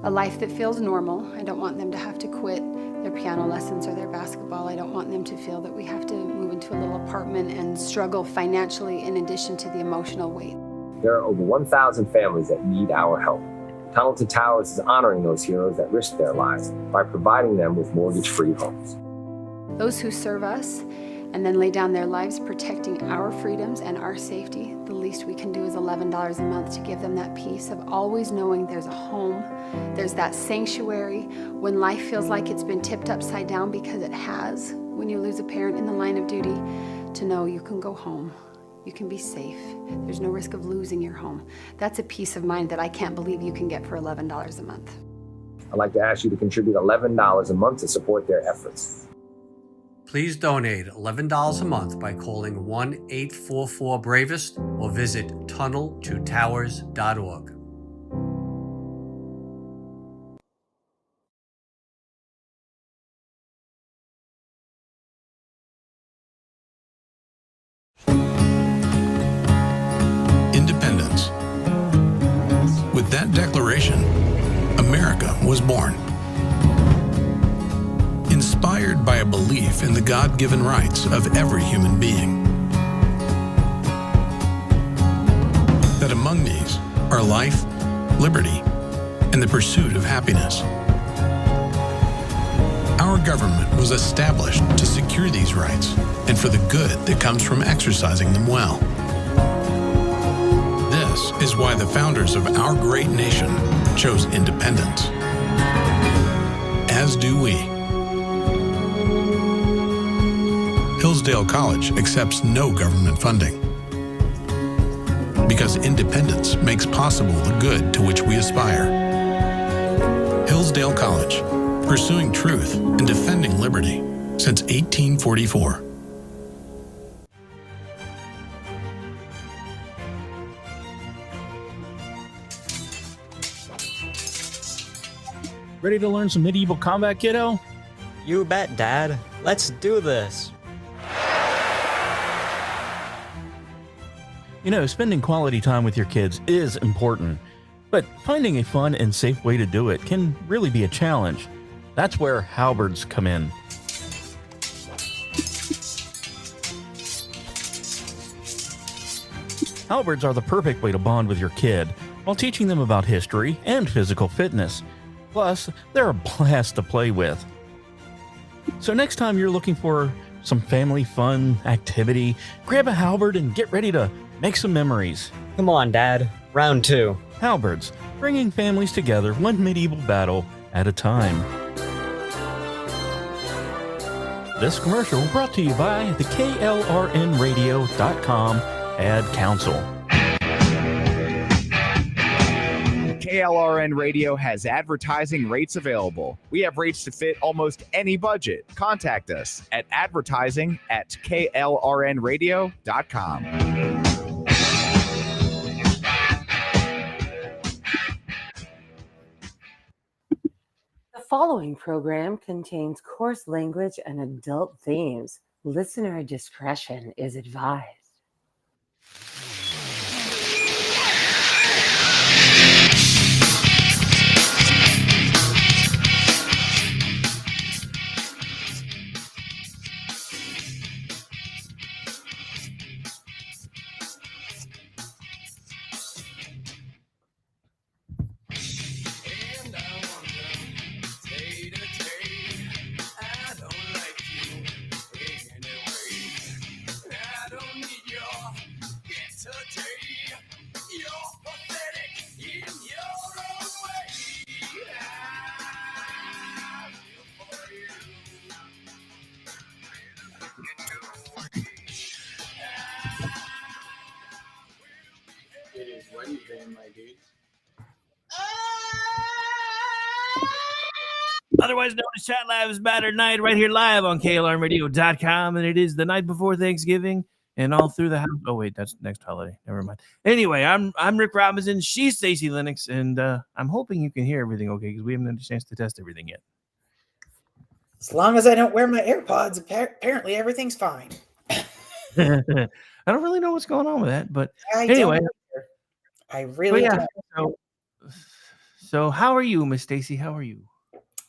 a life that feels normal? I don't want them to have to quit their piano lessons or their basketball. I don't want them to feel that we have to move into a little apartment and struggle financially in addition to the emotional weight. There are over 1,000 families that need our help. Tunnel to Towers is honoring those heroes that risk their lives by providing them with mortgage-free homes. Those who serve us and then lay down their lives protecting our freedoms and our safety, the least we can do is $11 a month to give them that peace of always knowing there's a home, there's that sanctuary when life feels like it's been tipped upside down, because it has, when you lose a parent in the line of duty, to know you can go home, you can be safe, there's no risk of losing your home. That's a peace of mind that I can't believe you can get for $11 a month. I'd like to ask you to contribute $11 a month to support their efforts. Please donate $11 a month by calling 1-844-BRAVEST or visit tunneltotowers.org. Independence. With that declaration, America was born. Inspired by a belief in the God-given rights of every human being. That among these are life, liberty, and the pursuit of happiness. Our government was established to secure these rights and for the good that comes from exercising them well. This is why the founders of our great nation chose independence. As do we. Hillsdale College accepts no government funding. Because independence makes possible the good to which we aspire. Hillsdale College, pursuing truth and defending liberty since 1844. Ready to learn some medieval combat, kiddo? You bet, Dad. Let's do this. You know, spending quality time with your kids is important, but finding a fun and safe way to do it can really be a challenge. That's where halberds come in. Halberds are the perfect way to bond with your kid while teaching them about history and physical fitness. Plus, they're a blast to play with. So next time you're looking for some family fun activity, grab a halberd and get ready to make some memories. Come on, Dad. Round 2. Halberds, bringing families together one medieval battle at a time. This commercial brought to you by the KLRNradio.com Ad Council. KLRN Radio has advertising rates available. We have rates to fit almost any budget. Contact us at advertising@klrnradio.com. The following program contains coarse language and adult themes. Listener discretion is advised. Otherwise known as ChatLivesMatter Night, right here live on KLRNradio.com. And it is the night before Thanksgiving and all through the house. Oh, wait, that's next holiday. Never mind. Anyway, I'm Rick Robinson. She's Stacy Lennox. And I'm hoping you can hear everything okay because we haven't had a chance to test everything yet. As long as I don't wear my AirPods, apparently everything's fine. I don't really know what's going on with that. But I anyway. I really don't. So how are you, Miss Stacy? How are you?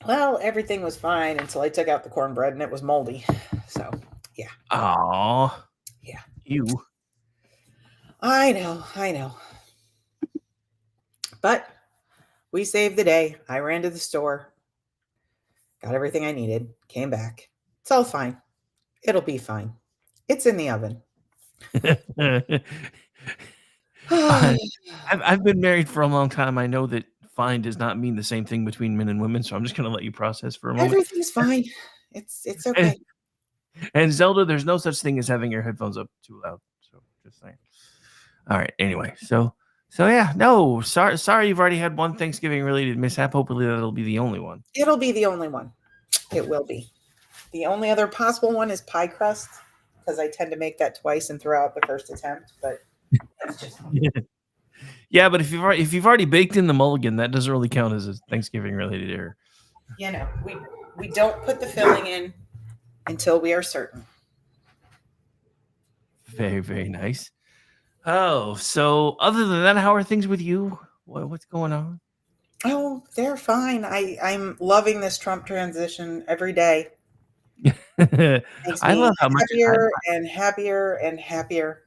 Well, everything was fine until I took out the cornbread and it was moldy. So, yeah. Oh, yeah. You. I know. But we saved the day. I ran to the store, got everything I needed, came back. It's all fine. It'll be fine. It's in the oven. I've been married for a long time. I know that fine does not mean the same thing between men and women, so I'm just going to let you process for a moment. Everything's fine. It's okay. And Zelda, there's no such thing as having your headphones up too loud. So just saying. All right. Anyway, so So yeah, no, sorry you've already had one Thanksgiving related mishap. Hopefully that'll be the only one. It'll be the only one. It will be. The only other possible one is pie crust, because I tend to make that twice and throw out the first attempt. But that's just Yeah, but if you've already baked in the mulligan, that doesn't really count as a Thanksgiving related error. we don't put the filling in until we are certain. Very, very nice. Oh, so other than that, how are things with you? What's going on? Oh, they're fine. I'm loving this Trump transition every day. Makes I me love how much happier and happier and happier.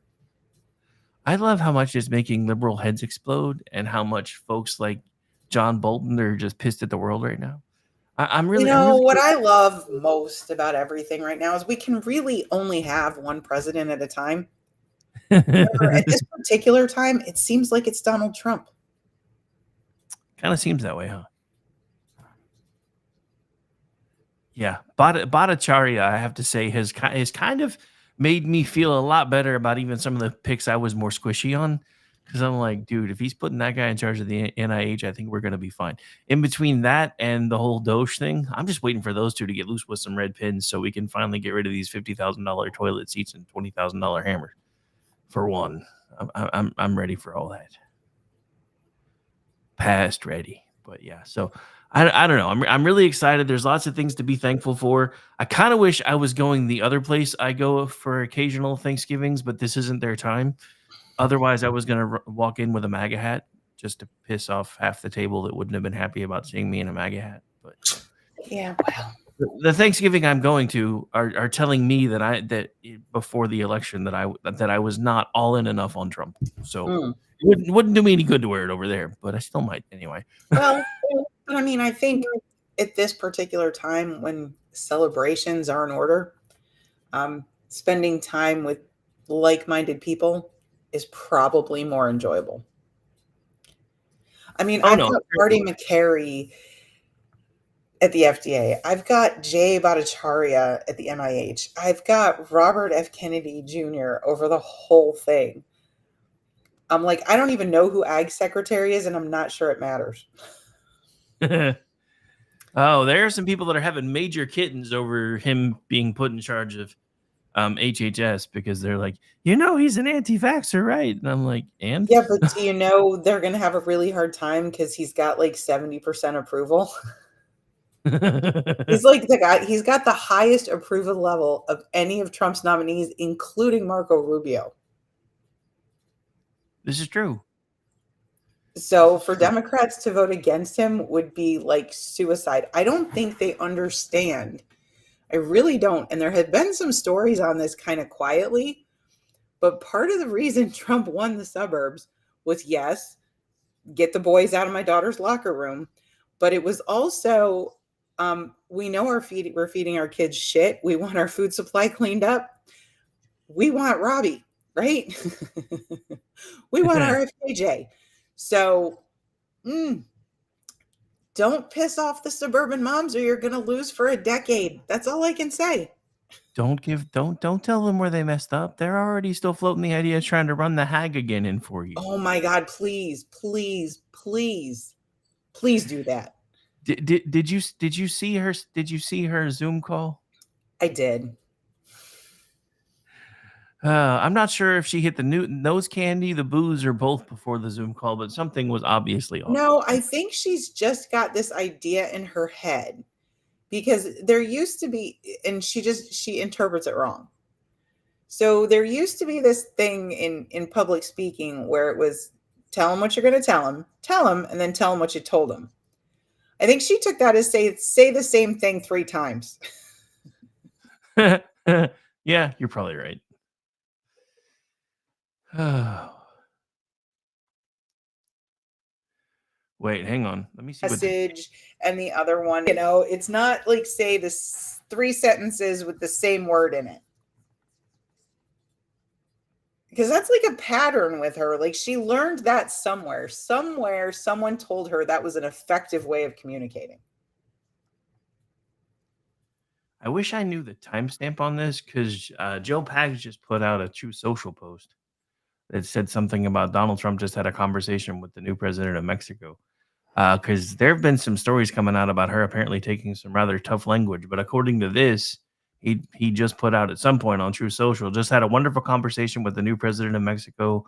I love how much it's making liberal heads explode, and how much folks like John Bolton are just pissed at the world right now. I'm really, What I love most about everything right now is we can really only have one president at a time. However, at this particular time, it seems like it's Donald Trump. Kind of seems that way, huh? Yeah, Bhattacharya, I have to say, has kind of made me feel a lot better about even some of the picks I was more squishy on. Because I'm like, dude, if he's putting that guy in charge of the NIH, I think we're going to be fine. In between that and the whole Doge thing, I'm just waiting for those two to get loose with some red pins so we can finally get rid of these $50,000 toilet seats and $20,000 hammer. For one, I'm ready for all that. Past ready, but yeah. So I don't know. I'm really excited. There's lots of things to be thankful for. I kind of wish I was going the other place I go for occasional Thanksgivings, but this isn't their time. Otherwise, I was gonna walk in with a MAGA hat just to piss off half the table that wouldn't have been happy about seeing me in a MAGA hat. But yeah, well, the Thanksgiving I'm going to are telling me that before the election that I was not all in enough on Trump. So it wouldn't do me any good to wear it over there, but I still might anyway. Well, but I mean, I think at this particular time when celebrations are in order, spending time with like-minded people is probably more enjoyable. I mean, I've got Marty McCary at the FDA. I've got Jay Bhattacharya at the NIH. I've got Robert F. Kennedy Jr. over the whole thing. I'm like, I don't even know who Ag Secretary is, and I'm not sure it matters. Oh, there are some people that are having major kittens over him being put in charge of HHS because they're like, he's an anti-vaxxer, right? And I'm like, and? Yeah, but do you know they're going to have a really hard time because he's got like 70% approval? He's like the guy, he's got the highest approval level of any of Trump's nominees, including Marco Rubio. This is true. So for Democrats to vote against him would be like suicide. I don't think they understand. I really don't. And there have been some stories on this kind of quietly, but part of the reason Trump won the suburbs was, yes, get the boys out of my daughter's locker room, but it was also, we know we're feeding our kids shit. We want our food supply cleaned up. We want Robbie, right? We want our FKJ. So don't piss off the suburban moms or you're going to lose for a decade. That's all I can say. Don't tell them where they messed up. They're already still floating the idea of trying to run the hag again in for you. Oh my God, please, please, please, please do that. Did you see her Zoom call? I did. I'm not sure if she hit the nose candy, the booze, or both before the Zoom call, but something was obviously off. No, I think she's just got this idea in her head because there used to be, and she interprets it wrong. So there used to be this thing in public speaking where it was tell them what you're going to tell them, and then tell them what you told them. I think she took that as say the same thing 3 times. Yeah, you're probably right. Wait, hang on. Let me see. Message and the other one, it's not like say this 3 sentences with the same word in it. Because that's like a pattern with her. Like she learned that somewhere. Somewhere someone told her that was an effective way of communicating. I wish I knew the timestamp on this because Joe Pags just put out a True Social post that said something about Donald Trump just had a conversation with the new president of Mexico. Because there have been some stories coming out about her apparently taking some rather tough language. But according to this, he just put out at some point on True Social, just had a wonderful conversation with the new president of Mexico,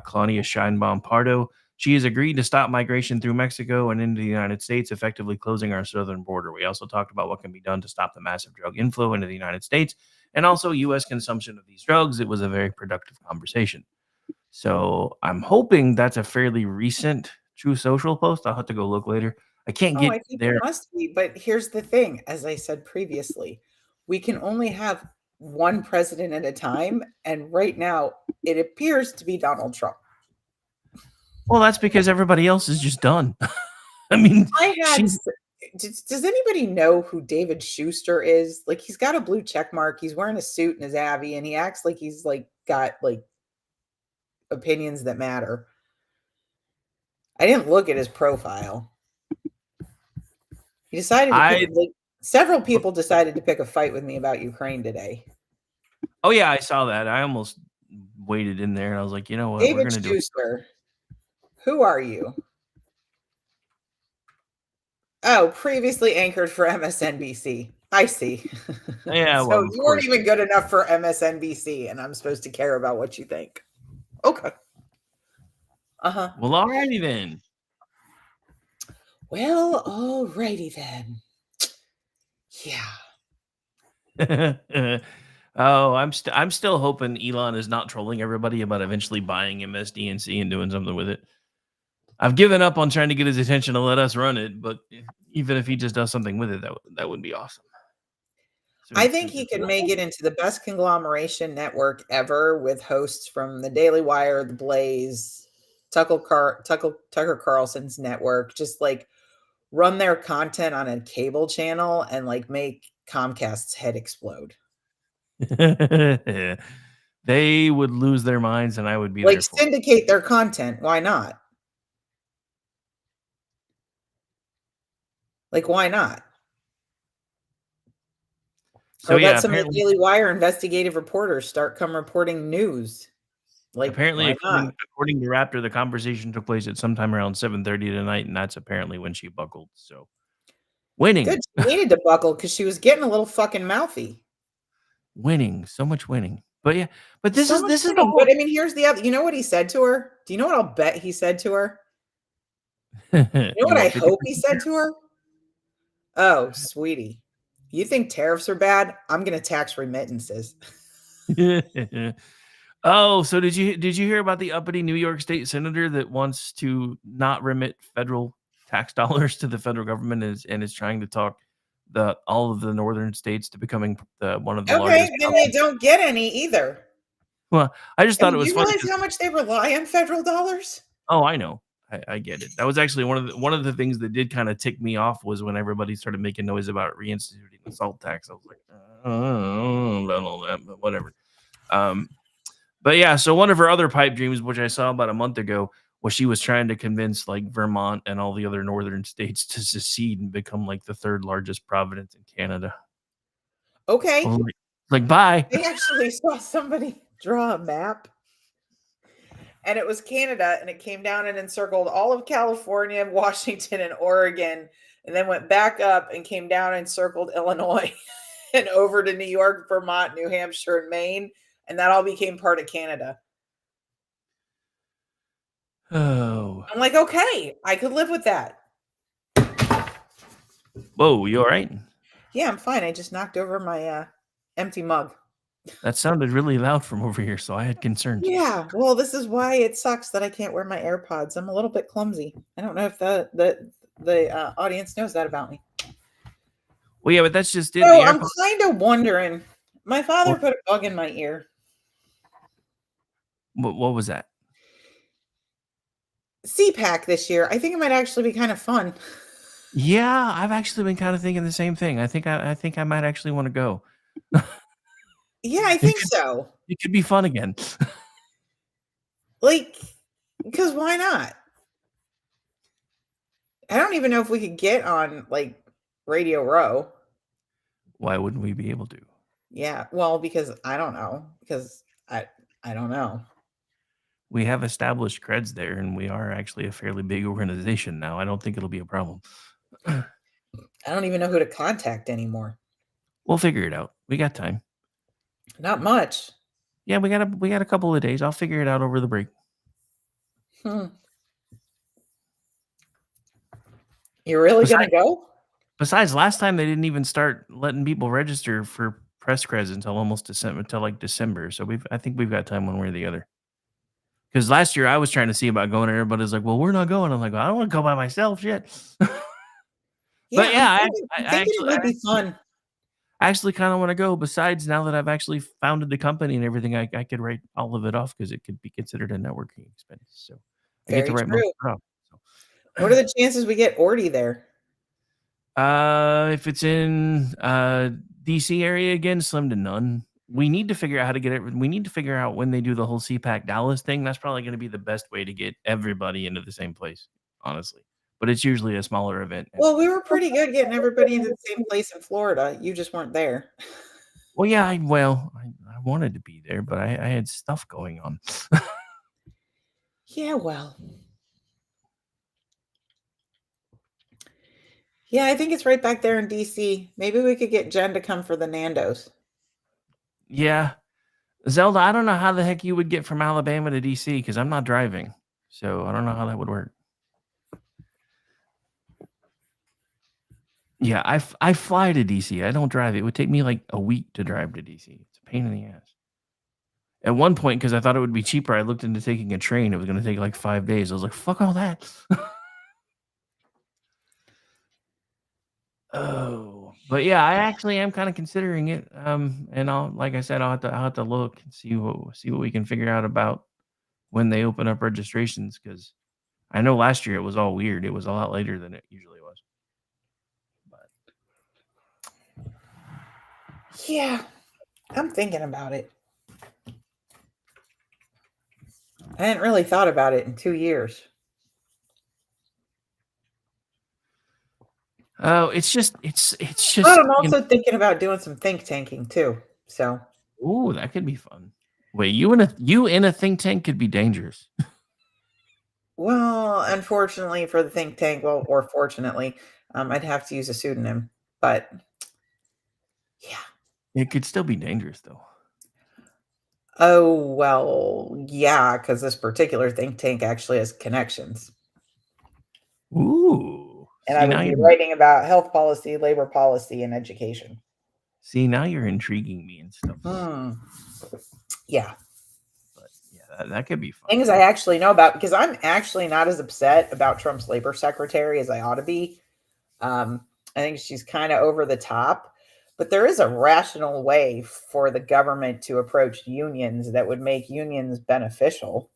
Claudia Sheinbaum Pardo. She has agreed to stop migration through Mexico and into the United States, effectively closing our southern border. We also talked about what can be done to stop the massive drug inflow into the United States and also U.S. consumption of these drugs. It was a very productive conversation. So I'm hoping that's a fairly recent True Social post. I'll have to go look later. I can't Oh, get I think it there. must be. But here's the thing, as I said previously, we can only have one president at a time. And right now, it appears to be Donald Trump. Well, that's because everybody else is just done. I mean, Does anybody know who David Schuster is? Like, he's got a blue check mark. He's wearing a suit and his Avi, and he acts like he's like got like opinions that matter. I didn't look at his profile. He decided to pick, like, several people decided to pick a fight with me about Ukraine today. Oh yeah, I saw that. I almost waited in there and I was like, you know what, we're David gonna do it. Schuster, who are you? Oh, previously anchored for MSNBC. I see. Yeah, So well, of you weren't course. even good enough for MSNBC, and I'm supposed to care about what you think. Okay. Uh-huh. Well, alrighty then. Well, alrighty then. Yeah. Oh, I'm still hoping Elon is not trolling everybody about eventually buying MSDNC and doing something with it. I've given up on trying to get his attention to let us run it, but even if he just does something with it, that would be awesome. I think he could make it into the best conglomeration network ever, with hosts from the Daily Wire, the Blaze, Tucker Carlson's network, just like run their content on a cable channel and like make Comcast's head explode. They would lose their minds and I would be Like, there for it. syndicate their content. Why not? Like, why not? So Or yeah, let some of the apparently, Daily Wire investigative reporters start reporting news. Like, apparently why not? according to Raptor, the conversation took place at sometime around 7:30 tonight, and that's apparently when she buckled. So winning. Good. She needed to buckle because she was getting a little fucking mouthy. Winning. So much winning. But yeah, but this So is much the winning. whole But I mean, here's the other. You know what he said to her? Do you know what I'll bet he said to her? You know You what I want 50% hope he said to her? Oh, sweetie, you think tariffs are bad? I'm going to tax remittances. Oh, so did you hear about the uppity New York State senator that wants to not remit federal tax dollars to the federal government and is trying to talk all of the northern states to becoming one of the Okay, largest? then they don't get any either. Well, I just I thought mean, it do was you funny. realize how much they rely on federal dollars? Oh, I know. I get it. That was actually one of the things that did kind of tick me off was when everybody started making noise about reinstituting the salt tax. I was like, I don't know about all that, but whatever. But yeah, so one of her other pipe dreams, which I saw about a month ago, was she was trying to convince like Vermont and all the other northern states to secede and become like the third largest province in Canada. Okay. Oh, like bye. I actually saw somebody draw a map, and it was Canada, and it came down and encircled all of California, Washington, and Oregon, and then went back up and came down and circled Illinois and over to New York, Vermont, New Hampshire, and Maine, and that all became part of Canada. Oh. I'm like, okay, I could live with that. Whoa, you all right? Yeah, I'm fine. I just knocked over my empty mug. That sounded really loud from over here, so I had concerns. Yeah, well, this is why it sucks that I can't wear my AirPods. I'm a little bit clumsy. I don't know if the audience knows that about me. Well, yeah, but that's just it. Oh, I'm kind of wondering. My father put a bug in my ear. What was that? CPAC this year. I think it might actually be kind of fun. Yeah, I've actually been kind of thinking the same thing. I think I might actually want to go. Yeah, I think so. It could be fun again. Like, because why not? I don't even know if we could get on like Radio Row. Why wouldn't we be able to? Yeah, well, because I don't know. Because I don't know. we have established creds there, and we are actually a fairly big organization now. I don't think it'll be a problem. I don't even know who to contact anymore. We'll figure it out. We got time. Not much. Yeah, we got a couple of days. I'll figure it out over the break. You're really gonna go? Besides, last time they didn't even start letting people register for press creds until almost December, until like December. So I think we've got time one way or the other. Because last year I was trying to see about going, and everybody's like, "Well, we're not going." I'm like, well, "I don't want to go by myself, shit." Yeah, But yeah, I'm thinking it might be fun. I actually kind of want to go. Besides, now that I've actually founded the company and everything, I could write all of it off because it could be considered a networking expense. So I get to Very write most true. of it off. What are the chances we get Orty there? If it's in DC area again, slim to none. We need to figure out how to get it. We need to figure out when they do the whole CPAC Dallas thing. That's probably going to be the best way to get everybody into the same place, honestly. But it's usually a smaller event. Well, we were pretty good getting everybody into the same place in Florida. You just weren't there. Well, yeah, I wanted to be there, but I had stuff going on. Yeah, well. Yeah, I think it's right back there in DC. Maybe we could get Jen to come for the Nando's. Yeah. Zelda, I don't know how the heck you would get from Alabama to DC because I'm not driving. So I don't know how that would work. Yeah, I fly to DC. I don't drive. It would take me like a week to drive to DC. It's a pain in the ass. At one point, because I thought it would be cheaper, I looked into taking a train. It was going to take like 5 days. I was like, fuck all that. Oh, but yeah, I actually am kind of considering it. And like I said, I'll have to look and see what we can figure out about when they open up registrations. Because I know last year it was all weird. It was a lot later than it usually was. Yeah, I'm thinking about it. I hadn't really thought about it in 2 years. Oh, it's just. But I'm also thinking about doing some think tanking too. So. Ooh, that could be fun. Wait, you in a think tank could be dangerous. Well, unfortunately for the think tank, well, or fortunately, I'd have to use a pseudonym. But yeah, it could still be dangerous though. Oh well, yeah, because this particular think tank actually has connections. Ooh, and I would be writing about health policy, labor policy, and education. See, now you're intriguing me and stuff. Yeah. But yeah, that could be fun. Things I actually know about, because I'm actually not as upset about Trump's labor secretary as I ought to be. I think she's kind of over the top, but there is a rational way for the government to approach unions that would make unions beneficial.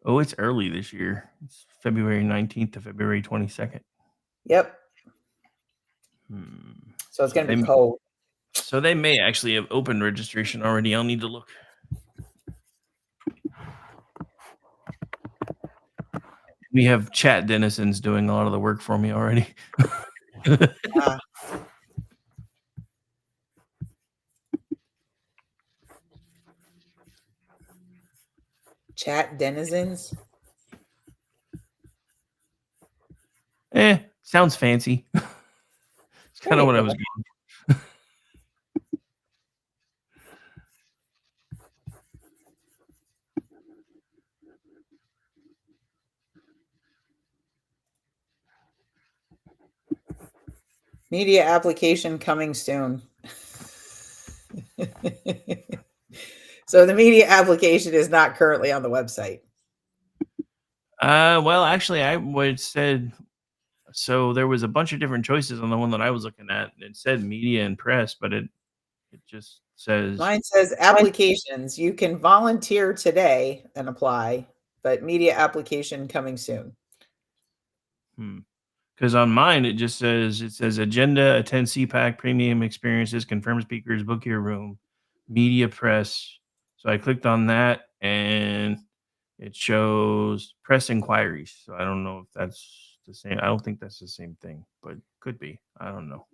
Oh, it's early this year. It's February 19th to February 22nd. Yep. So it's going to be cold. So they may actually have opened registration already. I'll need to look. We have chat denizens doing a lot of the work for me already. Chat denizens? Sounds fancy. It's kind of what I was going. Media application coming soon. So the media application is not currently on the website. Well, actually, I would said so. There was a bunch of different choices on the one that I was looking at. It said media and press, but it just says Mine says applications. You can volunteer today and apply, but media application coming soon. Because on mine it says agenda, attend CPAC, premium experiences, confirm speakers, book your room, media press. So I clicked on that and it shows press inquiries. So I don't know if that's the same. I don't think that's the same thing, but could be. I don't know.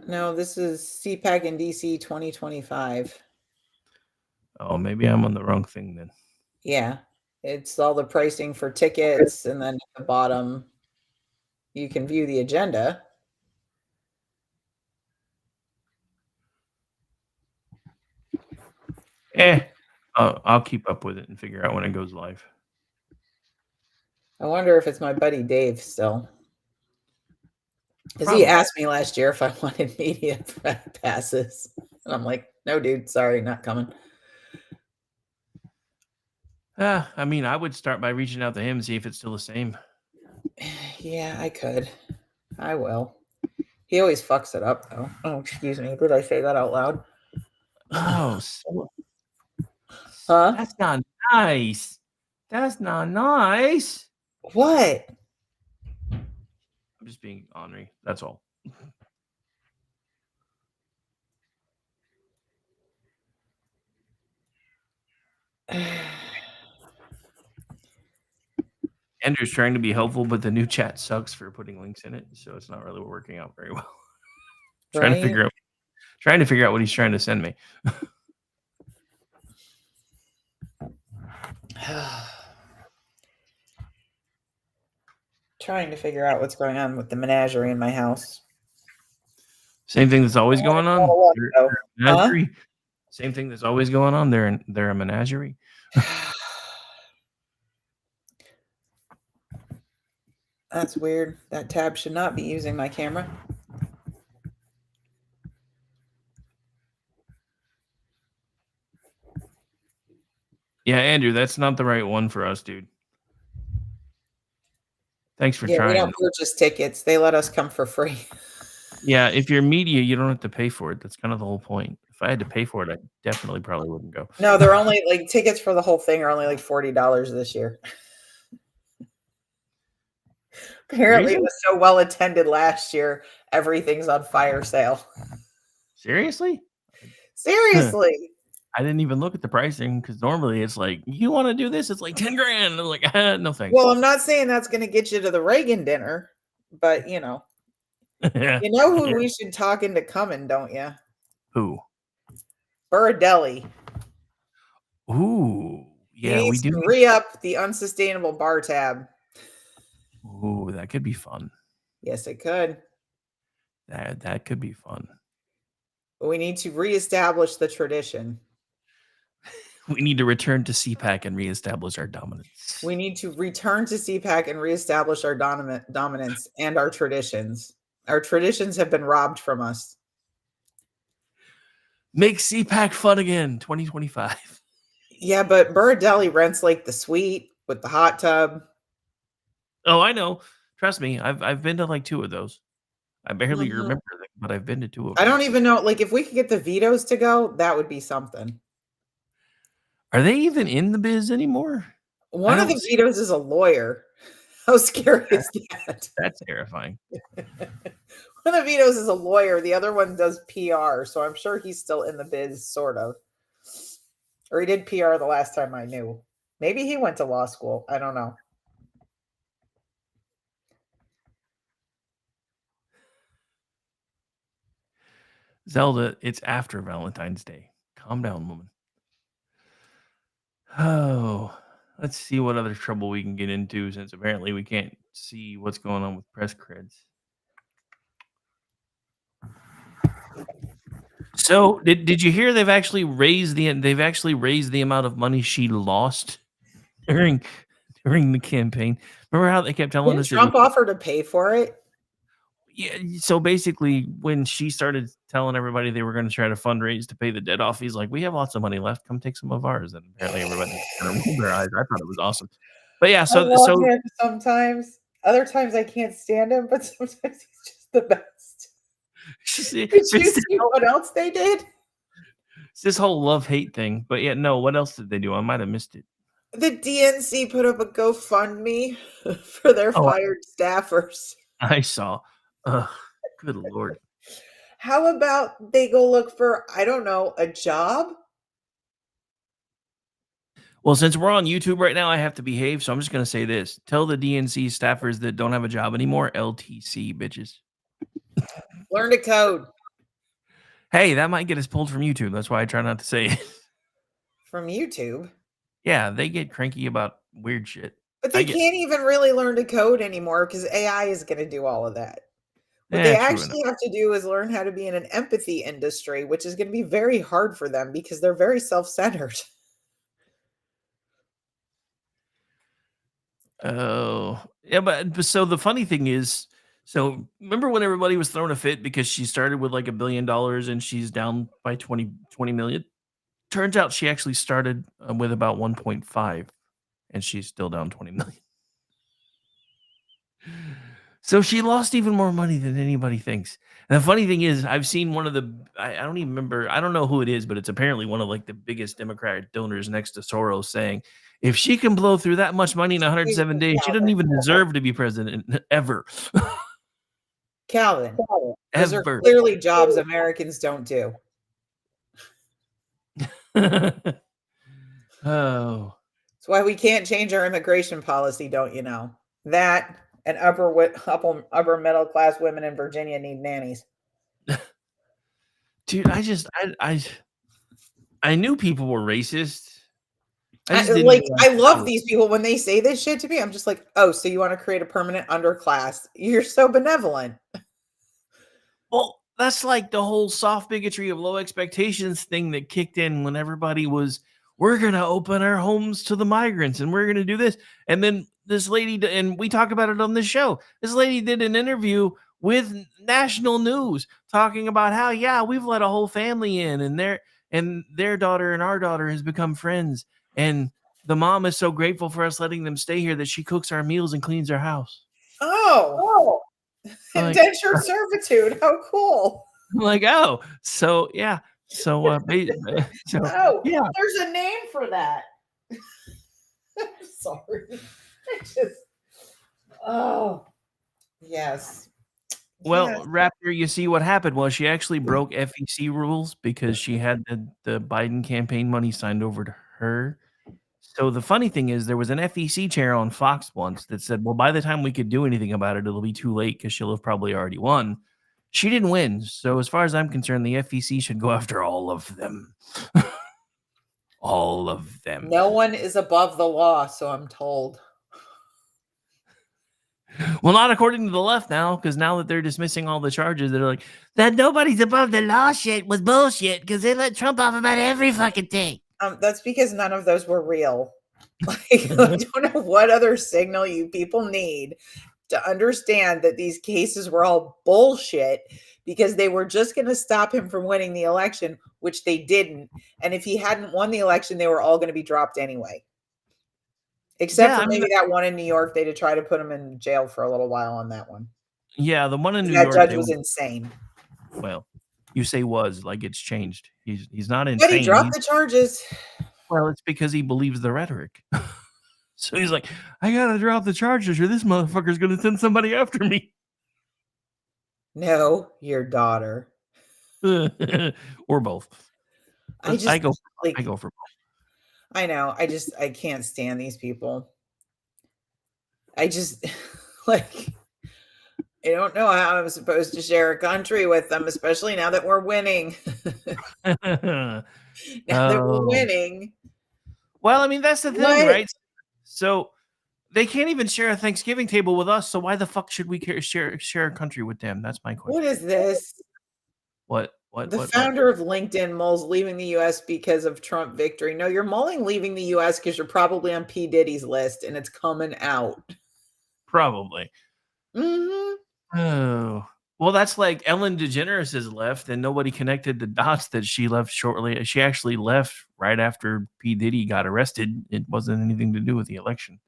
No, this is CPAC in DC 2025. Oh, maybe I'm on the wrong thing then. Yeah. It's all the pricing for tickets, and then at the bottom, you can view the agenda. I'll keep up with it and figure out when it goes live. I wonder if it's my buddy Dave still. Because he Probably. asked me last year if I wanted media passes. And I'm like, no, dude, sorry, not coming. I mean, I would start by reaching out to him and see if it's still the same. Yeah, I could. I will. He always fucks it up, though. Oh, excuse me. Did I say that out loud? Oh, Huh? That's not nice. That's not nice. What? I'm just being ornery. That's all. Andrew's trying to be helpful, but the new chat sucks for putting links in it, so it's not really working out very well. Trying to figure out what he's trying to send me. Trying to figure out what's going on with the menagerie in my house. Same thing that's always going on. Huh? Menagerie. Same thing that's always going on. They're a menagerie. That's weird. That tab should not be using my camera. Yeah, Andrew, that's not the right one for us, dude. Thanks for trying. We don't purchase tickets. They let us come for free. Yeah, if you're media, you don't have to pay for it. That's kind of the whole point. If I had to pay for it, I definitely probably wouldn't go. No, they're only like tickets for the whole thing are only like $40 this year. Apparently, it was so well attended last year. Everything's on fire sale. Seriously? Seriously. I didn't even look at the pricing because normally it's like, you want to do this? It's like 10 grand. I'm like, no thanks. Well, I'm not saying that's going to get you to the Reagan dinner, but you know. You know who we should talk into coming, don't you? Who? Baradelli. Ooh, yeah, we do. Re-up the unsustainable bar tab. Ooh, that could be fun. Yes, it could. That could be fun. But we need to reestablish the tradition. We need to return to CPAC and reestablish our dominance. We need to return to CPAC and reestablish our dominance and our traditions. Our traditions have been robbed from us. Make CPAC fun again, 2025. Yeah, but Baradelli rents like the suite with the hot tub. Oh, I know. Trust me, I've been to like 2 of those. I barely remember them, but I've been to 2 of them. I don't even know. Like, if we could get the Vitos to go, that would be something. Are they even in the biz anymore? One of the Vitos is a lawyer. How scary is that? That's terrifying. One of the Vitos is a lawyer. The other one does PR, so I'm sure he's still in the biz, sort of. Or he did PR the last time I knew. Maybe he went to law school. I don't know. Zelda, it's after Valentine's Day. Calm down, woman. Oh, let's see what other trouble we can get into since apparently we can't see what's going on with press creds. So, did you hear they've actually raised the amount of money she lost during the campaign? Remember how they kept telling us Trump offered to pay for it? Yeah, so basically, when she started telling everybody they were going to try to fundraise to pay the debt off, he's like, "We have lots of money left. Come take some of ours." And apparently, everybody kind of rolled their eyes. I thought it was awesome. But yeah, I love him sometimes. Other times I can't stand him, but sometimes he's just the best. Did you see what else they did? It's this whole love-hate thing. But yeah, no. What else did they do? I might have missed it. The DNC put up a GoFundMe for their fired staffers. I saw. Good Lord. How about they go look for, I don't know, a job? Well, since we're on YouTube right now, I have to behave, so I'm just going to say this. Tell the DNC staffers that don't have a job anymore, LTC, bitches. Learn to code. Hey, that might get us pulled from YouTube. That's why I try not to say it. from YouTube. Yeah, they get cranky about weird shit. But they can't even really learn to code anymore because AI is going to do all of that. What they True enough. actually have to do is learn how to be in an empathy industry, which is going to be very hard for them because they're very self-centered. Oh, yeah, but so the funny thing is, so remember when everybody was throwing a fit because she started with like $1 billion and she's down by 20 million? Turns out she actually started with about 1.5 and she's still down 20 million. So she lost even more money than anybody thinks. And the funny thing is, I've seen one of the, I don't even remember, I don't know who it is, but it's apparently one of like the biggest Democratic donors next to Soros saying, if she can blow through that much money in 107 days, she doesn't even deserve to be president ever. Calvin, those are Ever. clearly jobs Americans don't do. Oh. That's why we can't change our immigration policy, don't you know? That and upper middle class women in Virginia need nannies. Dude, I knew people were racist. I love these people when they say this shit to me. I'm just like, oh, so you want to create a permanent underclass? You're so benevolent. Well, that's like the whole soft bigotry of low expectations thing that kicked in when everybody was, we're going to open our homes to the migrants and we're going to do this. And then this lady, and we talk about it on this show, this lady did an interview with national news talking about how, yeah, we've let a whole family in and their daughter and our daughter has become friends. And the mom is so grateful for us letting them stay here that she cooks our meals and cleans our house. Oh. Indentured servitude. How cool. I'm like, oh, so yeah. So, Oh, yeah. there's a name for that. I'm sorry. Yes. Well, Yes. Raptor, you see what happened was she actually broke FEC rules because she had the Biden campaign money signed over to her. So the funny thing is there was an FEC chair on Fox once that said, well, by the time we could do anything about it, it'll be too late because she'll have probably already won. She didn't win. So as far as I'm concerned, the FEC should go after all of them. All of them. No one is above the law, so I'm told. Well, not according to the left now, because now that they're dismissing all the charges, they're like, that nobody's above the law shit was bullshit because they let Trump off about every fucking thing. That's because none of those were real. Like, I don't know what other signal you people need to understand that these cases were all bullshit because they were just going to stop him from winning the election, which they didn't. And if he hadn't won the election, they were all going to be dropped anyway. Except for maybe that one in New York, they'd try to put him in jail for a little while on that one. Yeah, the one in New York. That judge was they, insane. Well, you say was like it's changed. He's not insane. But he dropped the charges. Well, it's because he believes the rhetoric. So he's like, I gotta drop the charges or this motherfucker's gonna send somebody after me. No, your daughter. Or both. I go for both. I know. I can't stand these people. I just like I don't know how I'm supposed to share a country with them, especially now that we're winning. Now that we're winning. Well, I mean, that's the thing, right? So they can't even share a Thanksgiving table with us. So why the fuck should we share a country with them? That's my question. What is this? What? The founder of LinkedIn mulls leaving the U.S. because of Trump victory. No, you're mulling leaving the U.S. because you're probably on P. Diddy's list and it's coming out. Probably. Mm-hmm. Oh. Well, that's like Ellen DeGeneres has left and nobody connected the dots that she left shortly. She actually left right after P. Diddy got arrested. It wasn't anything to do with the election.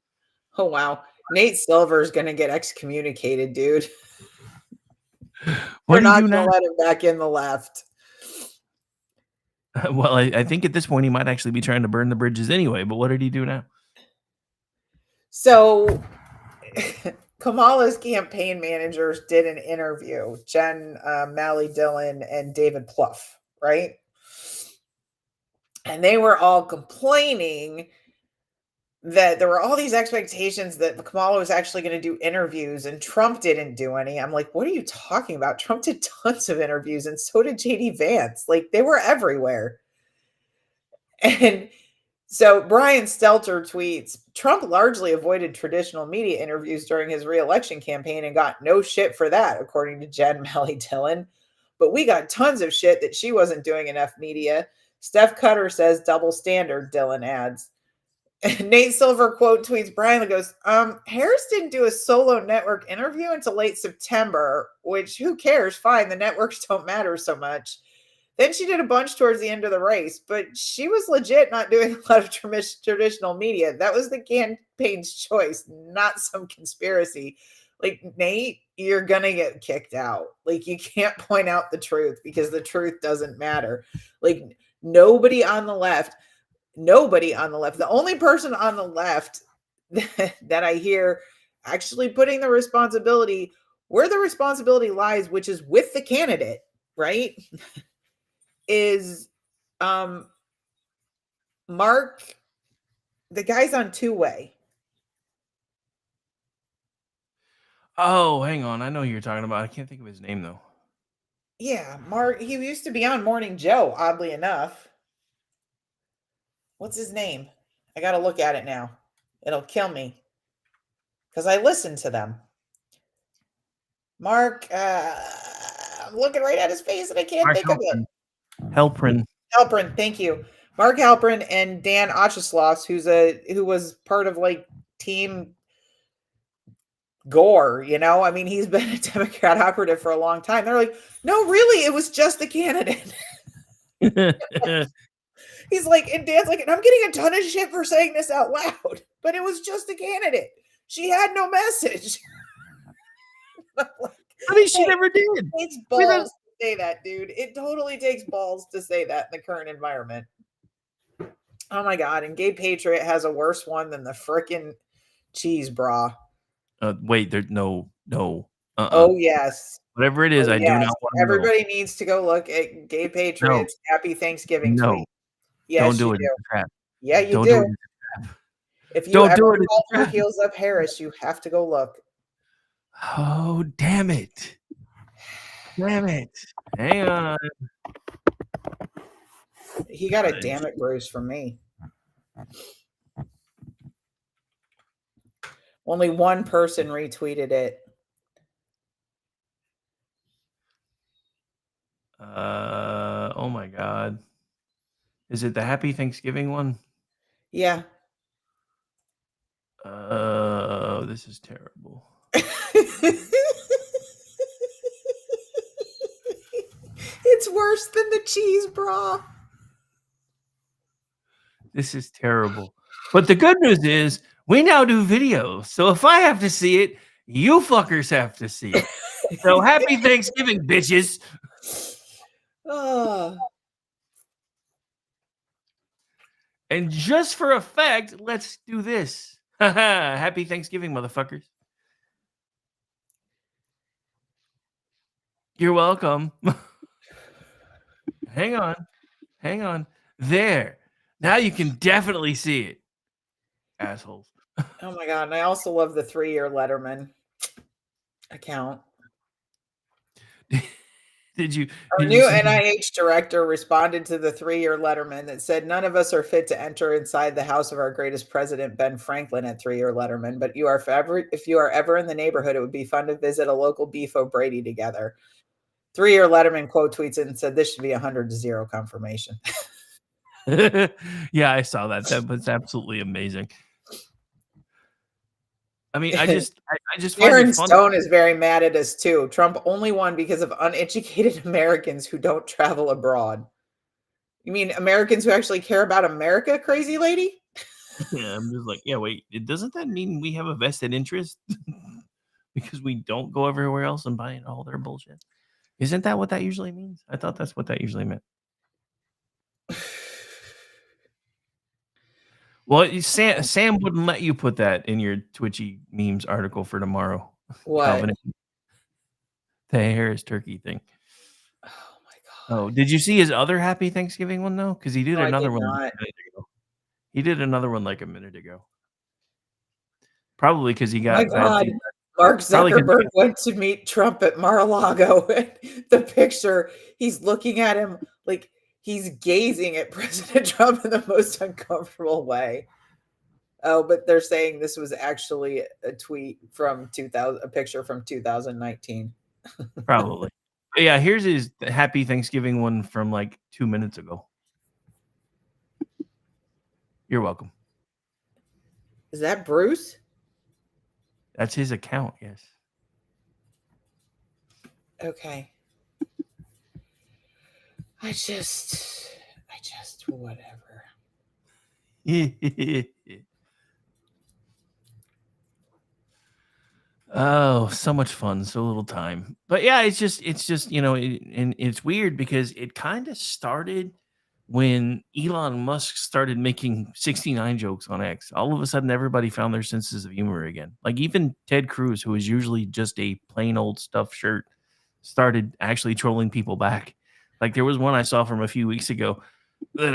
Oh, wow. Nate Silver is going to get excommunicated, dude. We're not going to let him back in the left. Well, I think at this point he might actually be trying to burn the bridges anyway. But what did he do now? So Kamala's campaign managers did an interview, Jen Malley Dillon and David Plouffe, right? And they were all complaining that there were all these expectations that Kamala was actually going to do interviews and Trump didn't do any. I'm like, what are you talking about? Trump did tons of interviews and so did JD Vance. Like they were everywhere. And So Brian Stelter tweets, Trump largely avoided traditional media interviews during his re-election campaign and got no shit for that, according to Jen Melly Dillon. But we got tons of shit that she wasn't doing enough media. Steph Cutter says double standard, Dillon adds. Nate Silver quote tweets Brian goes, Harris didn't do a solo network interview until late September, which who cares? Fine, the networks don't matter so much. Then she did a bunch towards the end of the race, but she was legit not doing a lot of traditional media. That was the campaign's choice, not some conspiracy. Like, Nate, you're going to get kicked out. Like, you can't point out the truth because the truth doesn't matter. Like, nobody on the left, the only person on the left that I hear actually putting the responsibility where the responsibility lies, which is with the candidate, right? Is Mark, the guy's on two-way. Oh, hang on. I know who you're talking about. I can't think of his name, though. Yeah, Mark. He used to be on Morning Joe, oddly enough. What's his name? I got to look at it now. It'll kill me because I listen to them. Mark, I'm looking right at his face and I can't think of it. Halprin. Halprin, thank you. Mark Halprin and Dan Ochesloss, who was part of like Team Gore, you know? I mean, he's been a Democrat operative for a long time. They're like, no, really, it was just the candidate. He's like, and Dan's like, and I'm getting a ton of shit for saying this out loud, but it was just a candidate. She had no message. I mean, she never did. It takes balls to say that, dude. It totally takes balls to say that in the current environment. Oh my God. And Gay Patriot has a worse one than the frickin' cheese bra. Wait, there's no. Oh, yes. Whatever it is, I do not want to Everybody know. needs to go look at Gay Patriots. Happy Thanksgiving tweet. Yes, don't do it. You do. Crap. Yeah, you don't do. it. If you don't ever do it. call for Heels Up Harris, you have to go look. Oh, damn it. Damn it. Hang on. He got a damn it bruise from me. Only one person retweeted it. Oh my God. Is it the Happy Thanksgiving one? Yeah. This is terrible. It's worse than the cheese bra. This is terrible. But the good news is we now do videos. So if I have to see it, you fuckers have to see it. So happy Thanksgiving, bitches. And just for effect, let's do this. Happy Thanksgiving, motherfuckers. You're welcome. Hang on. There. Now you can definitely see it. Assholes. Oh my God. And I also love the 3-year Letterman account. Our new NIH director responded to the 3-year Letterman that said, none of us are fit to enter inside the house of our greatest president, Ben Franklin, at 3-year Letterman. But if you are ever in the neighborhood, it would be fun to visit a local Beef O'Brady together. 3-year Letterman quote tweets it and said, this should be 100-0 confirmation. Yeah, I saw that. That was absolutely amazing. I mean, I just Aaron Stone is very mad at us too. Trump only won because of uneducated Americans who don't travel abroad. You mean Americans who actually care about America, crazy lady? Yeah, I'm just like, yeah, wait, doesn't that mean we have a vested interest? Because we don't go everywhere else and buy all their bullshit? Isn't that what that usually means? I thought that's what that usually meant. Well, Sam wouldn't let you put that in your Twitchy memes article for tomorrow. What? The Harris turkey thing. Oh my God. Oh, did you see his other Happy Thanksgiving one though? Because he did another one. He did another one like a minute ago. Probably because he got. Oh my God. Mark Zuckerberg went to meet Trump at Mar-a-Lago. The picture, he's looking at him like He's gazing at President Trump in the most uncomfortable way. Oh, but they're saying this was actually a tweet from 2000, a picture from 2019. Probably. But yeah, here's his Happy Thanksgiving one from like 2 minutes ago. You're welcome. Is that Bruce? That's his account, yes. Okay. I just whatever. Oh, so much fun, so little time. But yeah, it's just and it's weird because it kind of started when Elon Musk started making 69 jokes on X. All of a sudden, everybody found their senses of humor again. Like even Ted Cruz, who is usually just a plain old stuffed shirt, started actually trolling people back. Like there was one I saw from a few weeks ago that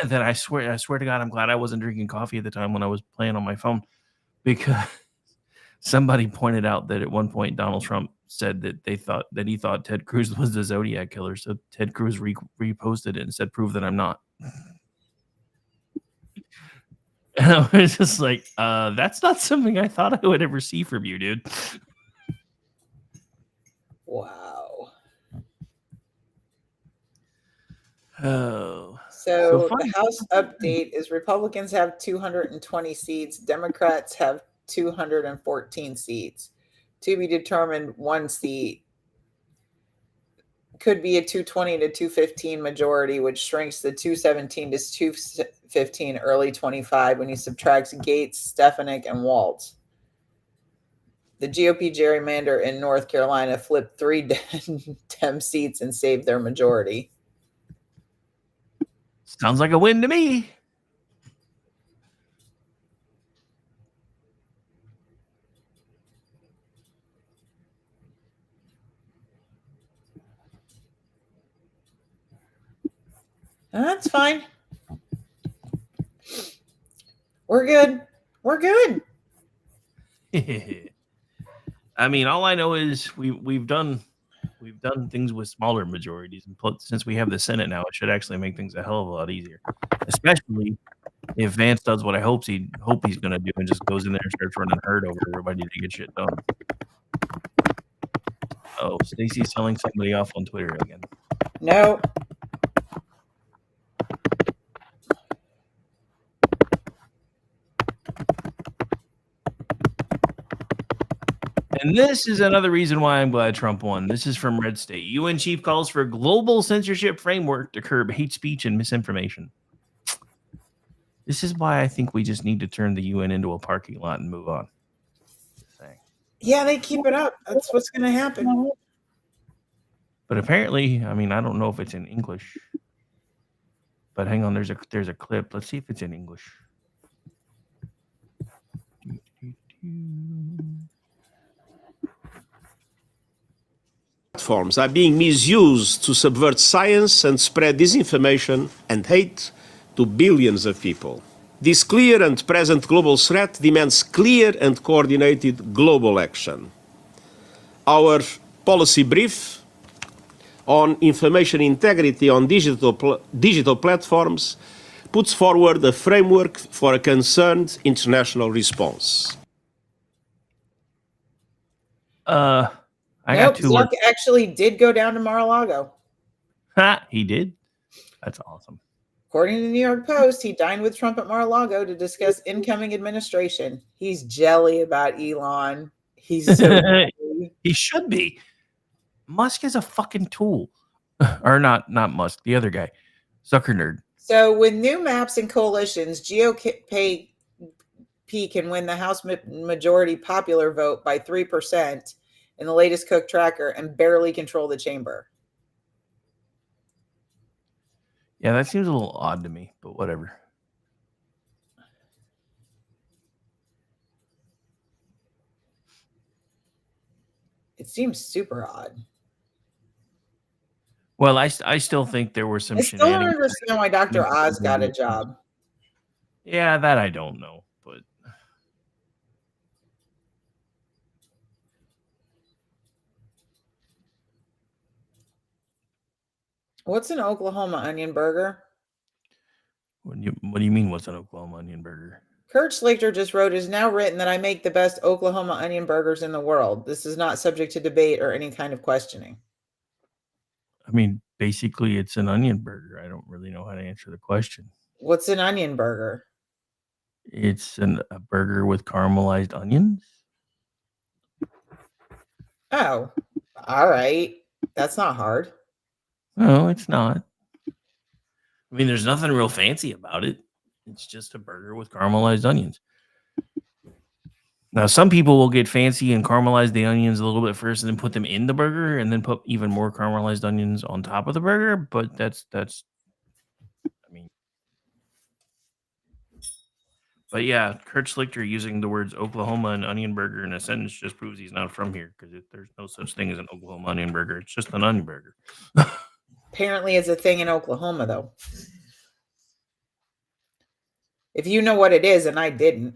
that I swear to God, I'm glad I wasn't drinking coffee at the time when I was playing on my phone because somebody pointed out that at one point Donald Trump said that he thought Ted Cruz was the Zodiac killer. So Ted Cruz reposted it and said, "Prove that I'm not." And I was just like, "That's not something I thought I would ever see from you, dude." Wow. Oh, So fun. the House update is Republicans have 220 seats, Democrats have 214 seats. To be determined, one seat could be a 220 to 215 majority, which shrinks the 217 to 215 early 25 when he subtracts Gates, Stefanik, and Waltz. The GOP gerrymander in North Carolina flipped 3 Dem seats and saved their majority. Sounds like a win to me. That's fine. We're good. We're good. I mean, all I know is we've done things with smaller majorities, and since we have the Senate now, it should actually make things a hell of a lot easier. Especially if Vance does what I hope he's going to do and just goes in there and starts running herd over everybody to get shit done. Oh, Stacey's telling somebody off on Twitter again. No. And this is another reason why I'm glad Trump won. This is from Red State. UN chief calls for global censorship framework to curb hate speech and misinformation. This is why I think we just need to turn the UN into a parking lot and move on. Yeah, they keep it up. That's what's going to happen. But apparently, I mean, I don't know if it's in English. But hang on, there's a clip. Let's see if it's in English. Platforms are being misused to subvert science and spread disinformation and hate to billions of people. This clear and present global threat demands clear and coordinated global action. Our policy brief on information integrity on digital platforms puts forward a framework for a concerned international response. Zuck actually did go down to Mar-a-Lago. Ha, he did? That's awesome. According to the New York Post, he dined with Trump at Mar-a-Lago to discuss incoming administration. He's jelly about Elon. He's so he should be. Musk is a fucking tool. Or not Musk, the other guy. Zucker nerd. So with new maps and coalitions, GOP can win the House majority popular vote by 3% in the latest Cook tracker and barely control the chamber. Yeah, that seems a little odd to me, but whatever. It seems super odd. Well, I still think there were some I still don't understand why Dr. Oz got a job. Yeah, that I don't know, but What's an Oklahoma onion burger? What do you mean? What's an Oklahoma onion burger? Kurt Schlichter just wrote, "It is now written that I make the best Oklahoma onion burgers in the world. This is not subject to debate or any kind of questioning." I mean, basically, it's an onion burger. I don't really know how to answer the question. What's an onion burger? It's a burger with caramelized onions. Oh, all right. That's not hard. No, it's not. I mean, there's nothing real fancy about it. It's just a burger with caramelized onions. Now, some people will get fancy and caramelize the onions a little bit first and then put them in the burger and then put even more caramelized onions on top of the burger, but that's I mean, but yeah, Kurt Schlichter using the words Oklahoma and onion burger in a sentence just proves he's not from here because there's no such thing as an Oklahoma onion burger. It's just an onion burger. Apparently, it's a thing in Oklahoma, though. If you know what it is, and I didn't,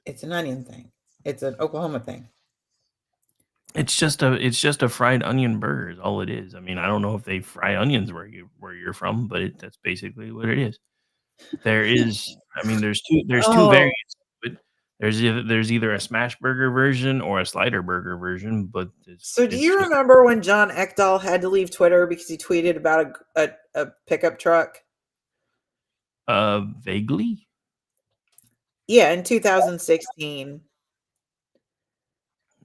it's an onion thing. It's an Oklahoma thing. It's just a fried onion burger is all it is. I mean, I don't know if they fry onions where you're from, but that's basically what it is. There is, I mean, there's two Oh. variants. But there's either a smash burger version or a slider burger version. But So, do you remember when John Ekdahl had to leave Twitter because he tweeted about a pickup truck? Vaguely. Yeah, in 2016.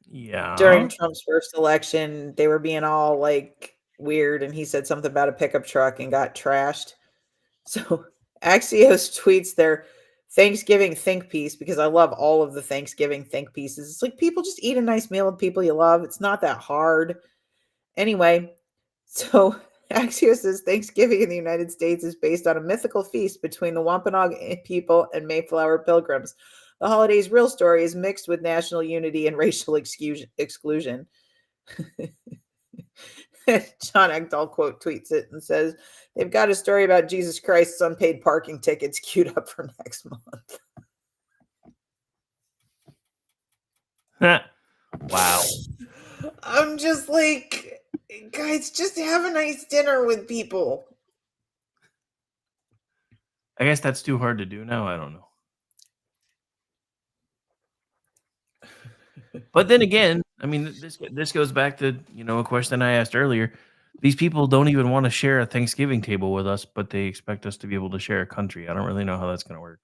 Yeah. During Trump's first election, they were being all like weird, and he said something about a pickup truck and got trashed. So Axios tweets their Thanksgiving think piece because I love all of the Thanksgiving think pieces. It's like people just eat a nice meal with people you love. It's not that hard. Anyway, so Axios says Thanksgiving in the United States is based on a mythical feast between the Wampanoag people and Mayflower pilgrims. The holiday's real story is mixed with national unity and racial exclusion. John Ekdahl quote tweets it and says, "They've got a story about Jesus Christ's unpaid parking tickets queued up for next month." Wow. I'm just like, guys, just have a nice dinner with people. I guess that's too hard to do now. I don't know. But then again, I mean, this goes back to a question I asked earlier. These people don't even want to share a Thanksgiving table with us, but they expect us to be able to share a country. I don't really know how that's going to work.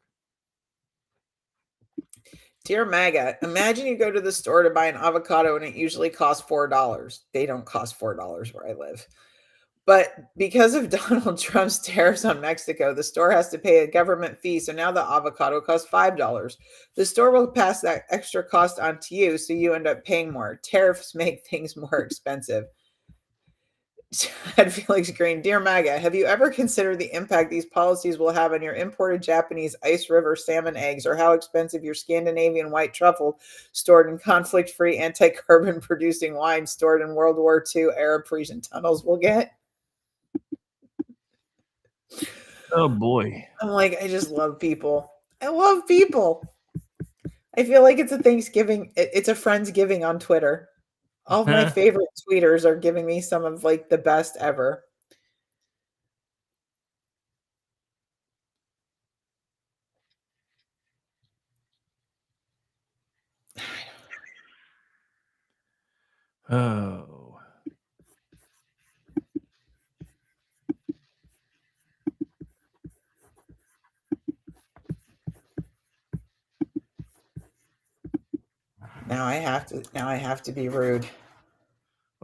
Dear MAGA, imagine you go to the store to buy an avocado and it usually costs $4. They don't cost $4 where I live. But because of Donald Trump's tariffs on Mexico, the store has to pay a government fee. So now the avocado costs $5. The store will pass that extra cost on to you, so you end up paying more. Tariffs make things more expensive. Chad Felix Green, dear MAGA, have you ever considered the impact these policies will have on your imported Japanese ice river salmon eggs, or how expensive your Scandinavian white truffle stored in conflict-free anti-carbon producing wine stored in World War II era Parisian tunnels will get? Oh boy. I'm like, I just love people. I love people. I feel like it's a Thanksgiving. It's a Friendsgiving on Twitter. All of my favorite tweeters are giving me some of like the best ever. Oh. Now I have to be rude.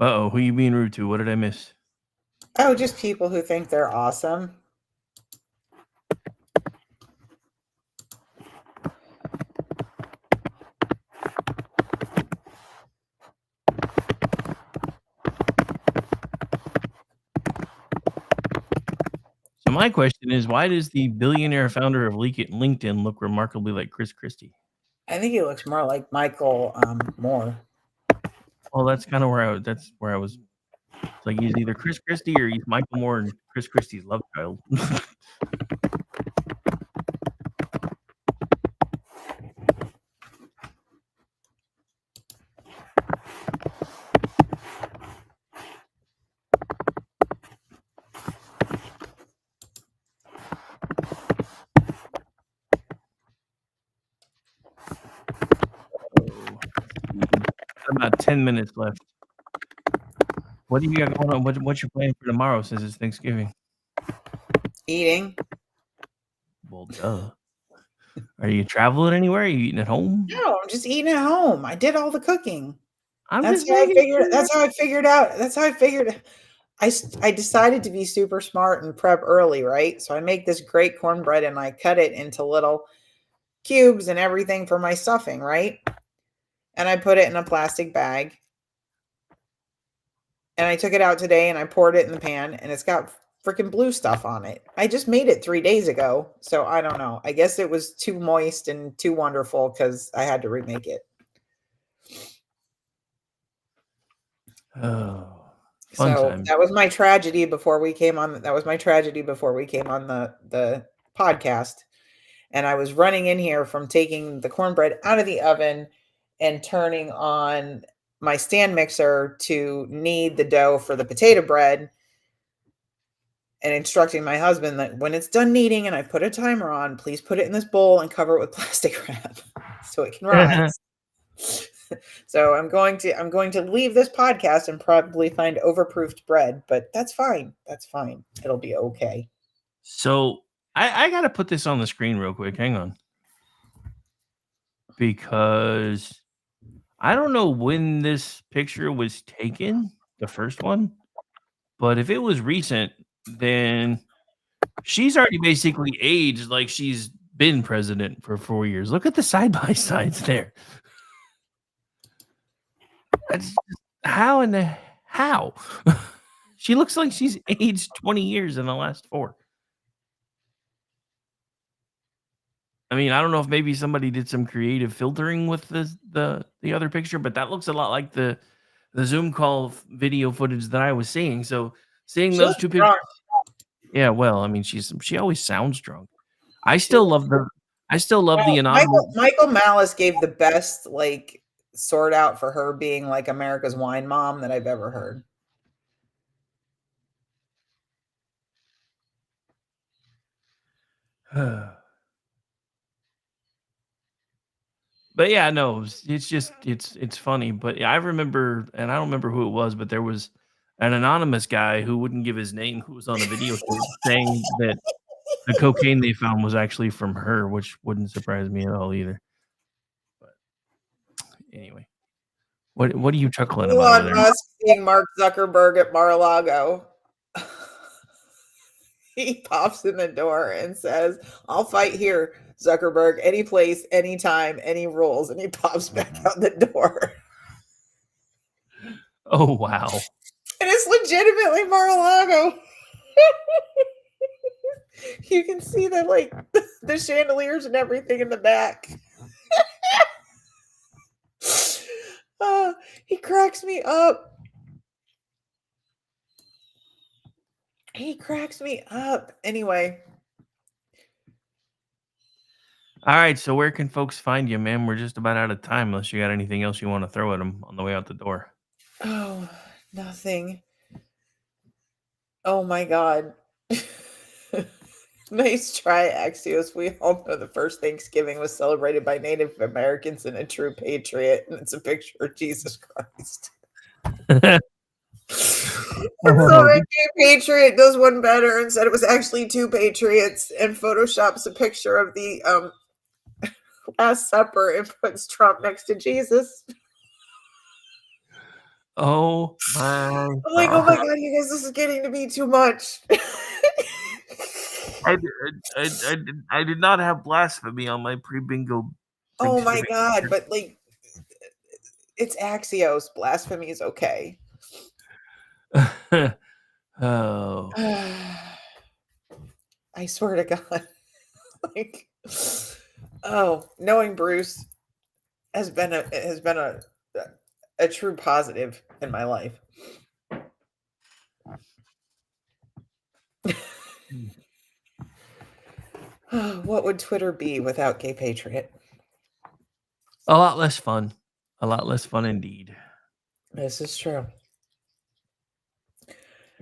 Uh-oh, who you being rude to? What did I miss? Oh, just people who think they're awesome. So my question is, why does the billionaire founder of LinkedIn look remarkably like Chris Christie? I think he looks more like Michael Moore. Well, that's kind of where I was. It's like he's either Chris Christie or he's Michael Moore and Chris Christie's love child. about 10 minutes left. What do you got going on? What's your plan for tomorrow since it's Thanksgiving? Eating. Well, duh. Are you traveling anywhere? Are you eating at home? No, I'm just eating at home. I did all the cooking. I'm That's just how I making figured. sure. That's how I figured out. That's how I figured. I decided to be super smart and prep early, right? So I make this great cornbread and I cut it into little cubes and everything for my stuffing, right? And I put it in a plastic bag. And I took it out today and I poured it in the pan and it's got freaking blue stuff on it. I just made it 3 days ago. So I don't know. I guess it was too moist and too wonderful because I had to remake it. Oh, fun So time. that was my tragedy before we came on. That was my tragedy before we came on the podcast. And I was running in here from taking the cornbread out of the oven and turning on my stand mixer to knead the dough for the potato bread and instructing my husband that when it's done kneading and I put a timer on, please put it in this bowl and cover it with plastic wrap so it can rise. So I'm going to leave this podcast and probably find overproofed bread, but that's fine. That's fine. It'll be okay. So I got to put this on the screen real quick. Hang on. Because I don't know when this picture was taken, the first one, but if it was recent, then she's already basically aged like she's been president for 4 years. Look at the side by sides there. That's how in the how? She looks like she's aged 20 years in the last 4. I mean, I don't know if maybe somebody did some creative filtering with the other picture, but that looks a lot like the Zoom call video footage that I was seeing. So seeing She those looks 2 pictures, drunk. yeah, well, I mean, she always sounds drunk. I She still looks love the Well, anonymous. Michael Malice gave the best like sort out for her being like America's wine mom that I've ever heard. But yeah, no, it's just it's funny. But yeah, I remember, and I don't remember who it was, but there was an anonymous guy who wouldn't give his name who was on a video shoot saying that the cocaine they found was actually from her, which wouldn't surprise me at all either. But anyway, what are you chuckling about over Elon there? Musk seeing Mark Zuckerberg at Mar-a-Lago. He pops in the door and says, "I'll fight here, Zuckerberg, any place, anytime, any rules." And he pops back out the door. Oh wow. And it's legitimately Mar-a-Lago. You can see the like the chandeliers and everything in the back. He cracks me up. He cracks me up. Anyway. All right, so where can folks find you, man? We're just about out of time unless you got anything else you want to throw at them on the way out the door. Oh, nothing. Oh my God. Nice try, Axios. We all know the first Thanksgiving was celebrated by Native Americans and a true patriot, and it's a picture of Jesus Christ. And so a gay patriot does one better and said it was actually 2 patriots and photoshops a picture of the Last Supper and puts Trump next to Jesus. Oh my I'm like, oh my God, you guys, this is getting to be too much. I did not have blasphemy on my pre-bingo. Oh my God, but like, it's Axios. Blasphemy is okay. Oh. I swear to God. Like, oh, knowing Bruce has been a true positive in my life. What would Twitter be without Gay Patriot? A lot less fun. A lot less fun indeed. This is true.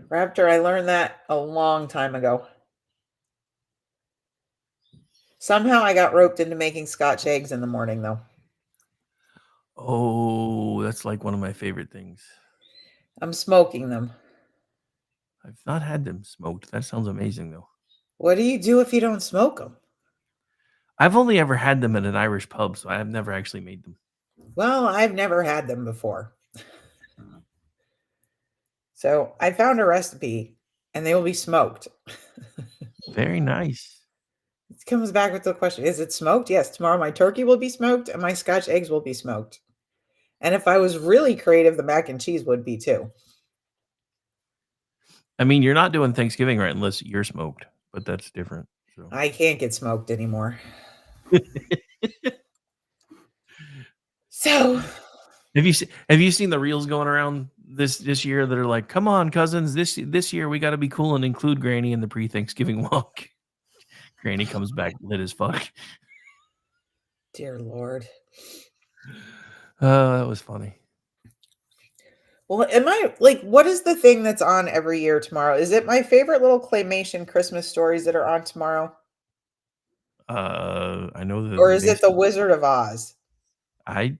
Raptor, I learned that a long time ago. Somehow I got roped into making Scotch eggs in the morning, though. Oh, that's like one of my favorite things. I'm smoking them. I've not had them smoked. That sounds amazing, though. What do you do if you don't smoke them? I've only ever had them at an Irish pub, so I have never actually made them. Well, I've never had them before. So I found a recipe, and they will be smoked. Very nice. It comes back with the question, is it smoked? Yes, tomorrow my turkey will be smoked, and my Scotch eggs will be smoked. And if I was really creative, the mac and cheese would be too. I mean, you're not doing Thanksgiving right unless you're smoked, but that's different. So. I can't get smoked anymore. So, have you seen the reels going around this year that are like, "Come on, cousins, this year we got to be cool and include Granny in the pre-Thanksgiving walk." Granny comes back lit as fuck. Dear Lord. That was funny. Well, am I like, what is the thing that's on every year tomorrow? Is it my favorite little claymation Christmas stories that are on tomorrow? I know that. Or is it the Wizard of Oz? I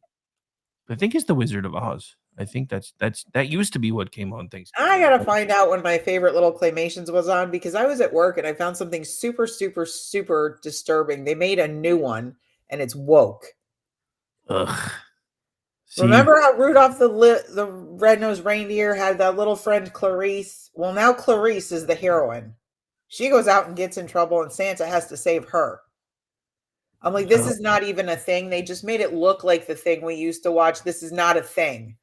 think it's the Wizard of Oz. I think that used to be what came on Thanksgiving. I gotta find out when my favorite little claymations was on because I was at work and I found something super, super, super disturbing. They made a new one and it's woke. Ugh. See, remember how Rudolph the red-nosed reindeer had that little friend Clarice? Well, now Clarice is the heroine. She goes out and gets in trouble and Santa has to save her. I'm like, this is not even a thing. They just made it look like the thing we used to watch. This is not a thing.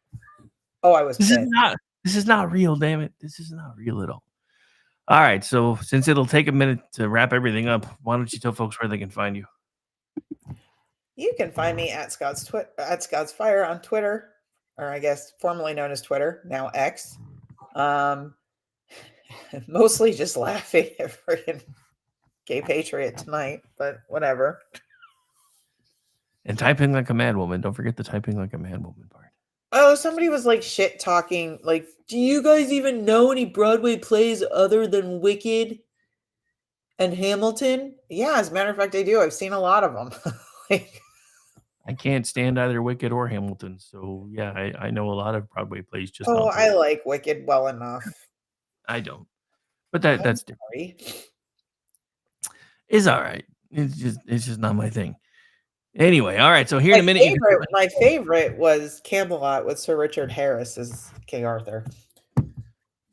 Oh, I was pissed. This is not real, damn it. This is not real at all. All right, so since it'll take a minute to wrap everything up, why don't you tell folks where they can find you? You can find me at Scott's Fire on Twitter, or I guess formerly known as Twitter, now X. Mostly just laughing at freaking Gay Patriot tonight, but whatever. And typing like a mad woman. Don't forget the typing like a mad woman part. Oh, somebody was like shit talking. Like, do you guys even know any Broadway plays other than Wicked and Hamilton? Yeah, as a matter of fact, I do. I've seen a lot of them. I can't stand either Wicked or Hamilton. So, yeah, I know a lot of Broadway plays. Just I like Wicked well enough. I don't. But that's different. It's all right. It's just not my thing. Anyway, all right. So here in a minute, my favorite was Camelot with Sir Richard Harris as King Arthur.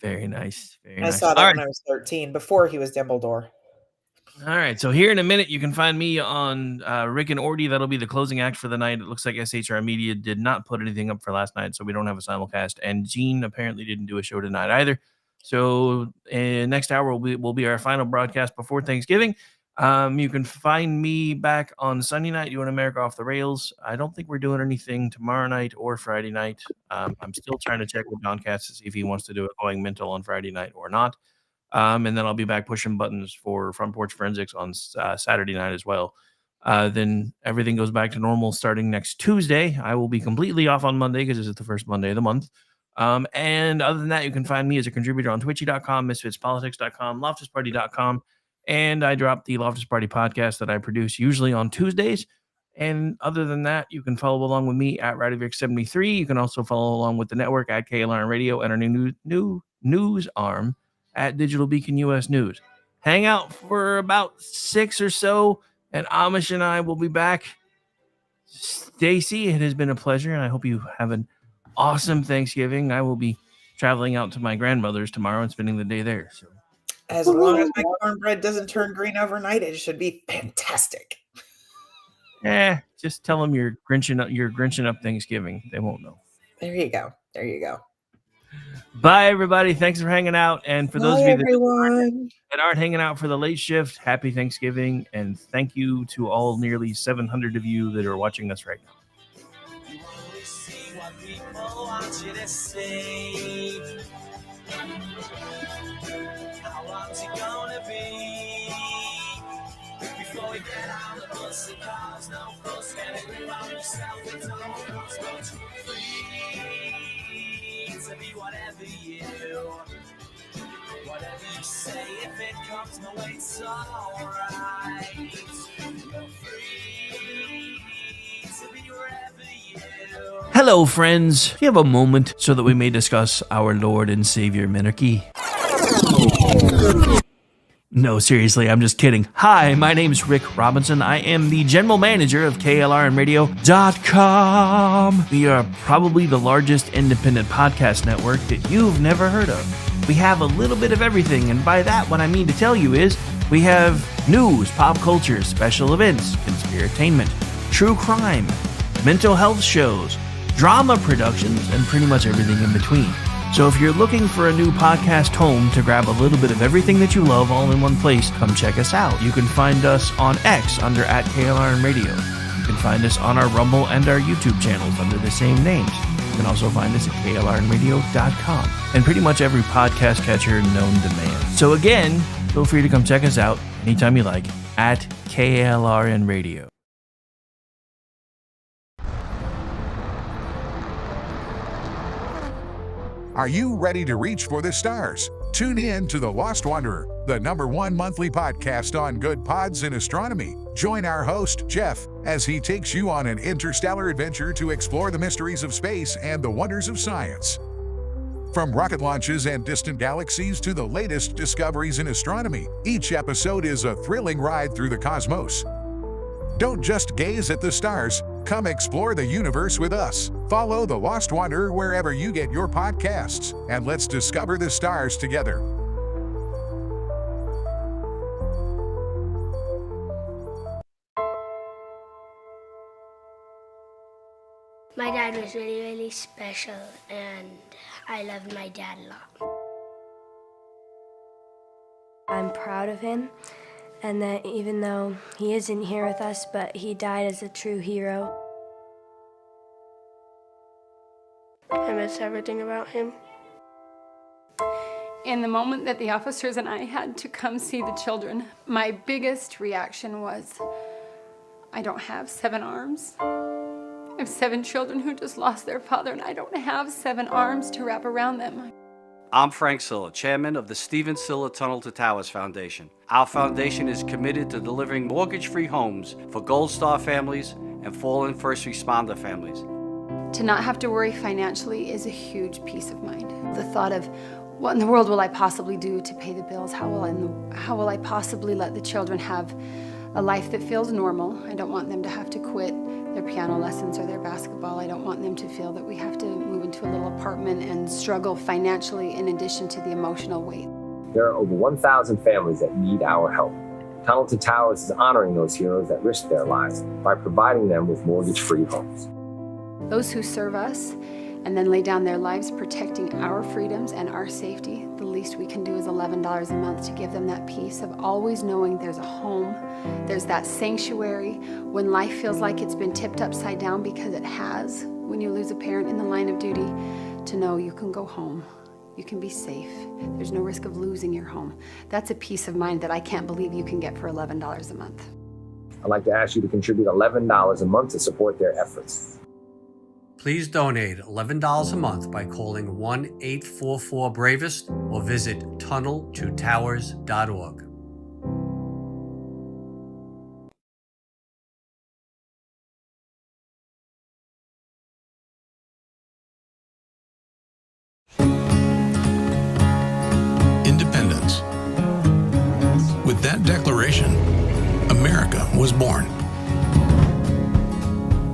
Very nice. Very I nice. saw that when I was 13, before he was Dumbledore. All right. So here in a minute, you can find me on Rick and Orty. That'll be the closing act for the night. It looks like SHR Media did not put anything up for last night, so we don't have a simulcast. And Gene apparently didn't do a show tonight either. So next hour will be our final broadcast before Thanksgiving. You can find me back on Sunday night doing America Off the Rails. I don't think we're doing anything tomorrow night or Friday night. I'm still trying to check with Don Katz to see if he wants to do it going mental on Friday night or not. And then I'll be back pushing buttons for Front Porch Forensics on Saturday night as well. Then everything goes back to normal starting next Tuesday. I will be completely off on Monday because this is the first Monday of the month. And other than that, you can find me as a contributor on twitchy.com, misfitspolitics.com, loftusparty.com. And I drop the Loftus Party podcast that I produce usually on Tuesdays. And other than that, you can follow along with me at Radovic73. You can also follow along with the network at KLRN Radio and our new news arm at Digital Beacon US News. Hang out for about 6 or so, and Amish and I will be back. Stacy, it has been a pleasure, and I hope you have an awesome Thanksgiving. I will be traveling out to my grandmother's tomorrow and spending the day there. So, as long as my cornbread doesn't turn green overnight, it should be fantastic. Just tell them you're grinching up Thanksgiving. They won't know. There you go. There you go. Bye, everybody. Thanks for hanging out. And for those of you that aren't hanging out for the late shift, happy Thanksgiving. And thank you to all nearly 700 of you that are watching us right now. You only see what people want you to see. How long's it gonna be before we get on the bus and cars no fuss? Get a grip on yourself, it's all cost, but you're free to be whatever you say. If it comes my way, it's alright. You're free to be wherever you Hello, friends. Do you have a moment so that we may discuss our Lord and Savior Minarchy? No, seriously, I'm just kidding. Hi, my name's Rick Robinson. I am the general manager of KLRNradio.com. We are probably the largest independent podcast network that you've never heard of. We have a little bit of everything, and by that, what I mean to tell you is we have news, pop culture, special events, conspiratainment, true crime, mental health shows, drama productions, and pretty much everything in between. So if you're looking for a new podcast home to grab a little bit of everything that you love all in one place, come check us out. You can find us on X under @KLRNradio. You can find us on our Rumble and our YouTube channels under the same names. You can also find us at KLRNradio.com and pretty much every podcast catcher known to man. So again, feel free to come check us out anytime you like at KLRNradio. Are you ready to reach for the stars? Tune in to The Lost Wanderer, the #1 monthly podcast on good pods in astronomy. Join our host, Jeff, as he takes you on an interstellar adventure to explore the mysteries of space and the wonders of science. From rocket launches and distant galaxies to the latest discoveries in astronomy, each episode is a thrilling ride through the cosmos. Don't just gaze at the stars, come explore the universe with us. Follow The Lost Wanderer wherever you get your podcasts, and let's discover the stars together. My dad was really, really special, and I loved my dad a lot. I'm proud of him, and that even though he isn't here with us, but he died as a true hero. I miss everything about him. In the moment that the officers and I had to come see the children, my biggest reaction was, I don't have 7 arms. I have 7 children who just lost their father, and I don't have 7 arms to wrap around them. I'm Frank Silla, chairman of the Stephen Silla Tunnel to Towers Foundation. Our foundation is committed to delivering mortgage-free homes for Gold Star families and fallen first responder families. To not have to worry financially is a huge peace of mind. The thought of, what in the world will I possibly do to pay the bills? How will I possibly let the children have a life that feels normal? I don't want them to have to quit their piano lessons or their basketball. I don't want them to feel that we have to move into a little apartment and struggle financially in addition to the emotional weight. There are over 1,000 families that need our help. Tunnel to Towers is honoring those heroes that risk their lives by providing them with mortgage-free homes. Those who serve us and then lay down their lives protecting our freedoms and our safety, the least we can do is $11 a month to give them that peace of always knowing there's a home, there's that sanctuary when life feels like it's been tipped upside down, because it has, when you lose a parent in the line of duty, to know you can go home, you can be safe, there's no risk of losing your home. That's a peace of mind that I can't believe you can get for $11 a month. I'd like to ask you to contribute $11 a month to support their efforts. Please donate $11 a month by calling 1-844-BRAVEST or visit tunneltotowers.org. Independence. With that declaration, America was born.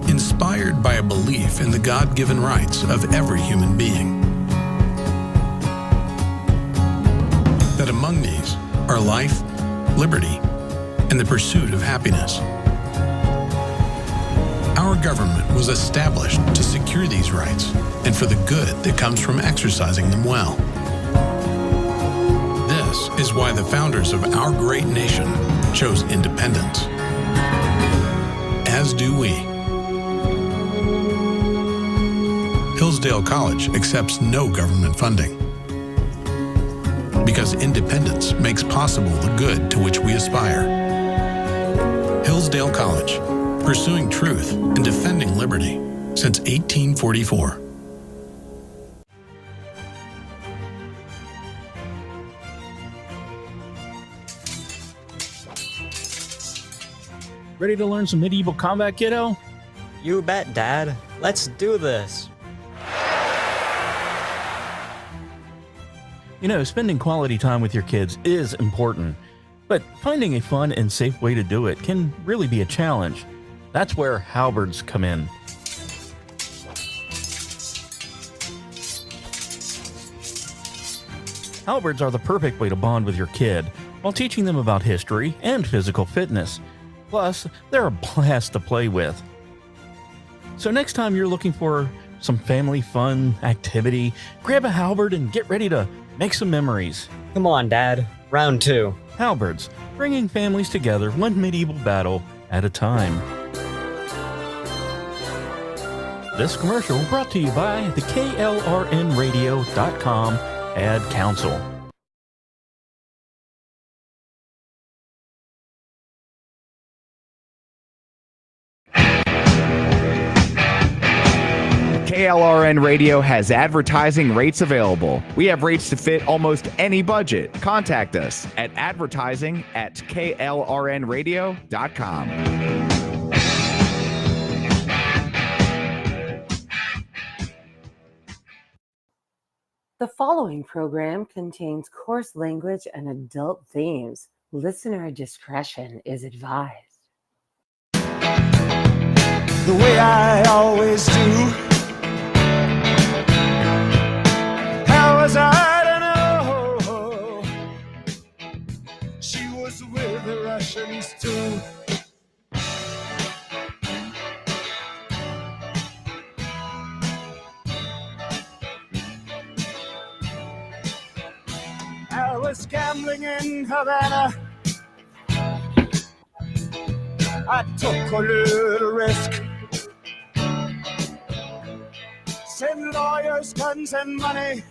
Inspired by a belief in the God-given rights of every human being. That among these are life, liberty, and the pursuit of happiness. Our government was established to secure these rights and for the good that comes from exercising them well. This is why the founders of our great nation chose independence. As do we. Hillsdale College accepts no government funding. Because independence makes possible the good to which we aspire. Hillsdale College, pursuing truth and defending liberty since 1844. Ready to learn some medieval combat, kiddo? You bet, Dad. Let's do this. You know, spending quality time with your kids is important, but finding a fun and safe way to do it can really be a challenge. That's where halberds come in. Halberds are the perfect way to bond with your kid while teaching them about history and physical fitness. Plus, they're a blast to play with. So next time you're looking for some family fun activity, grab a halberd and get ready to make some memories. Come on, Dad. Round 2. Halberds, bringing families together one medieval battle at a time. This commercial brought to you by the KLRNradio.com Ad Council. KLRN Radio has advertising rates available. We have rates to fit almost any budget. Contact us at advertising@klrnradio.com. The following program contains coarse language and adult themes. Listener discretion is advised. The way I always do. How was I to know she was with the Russians too? I was gambling in Havana. I took a little risk. Send lawyers, guns, and money.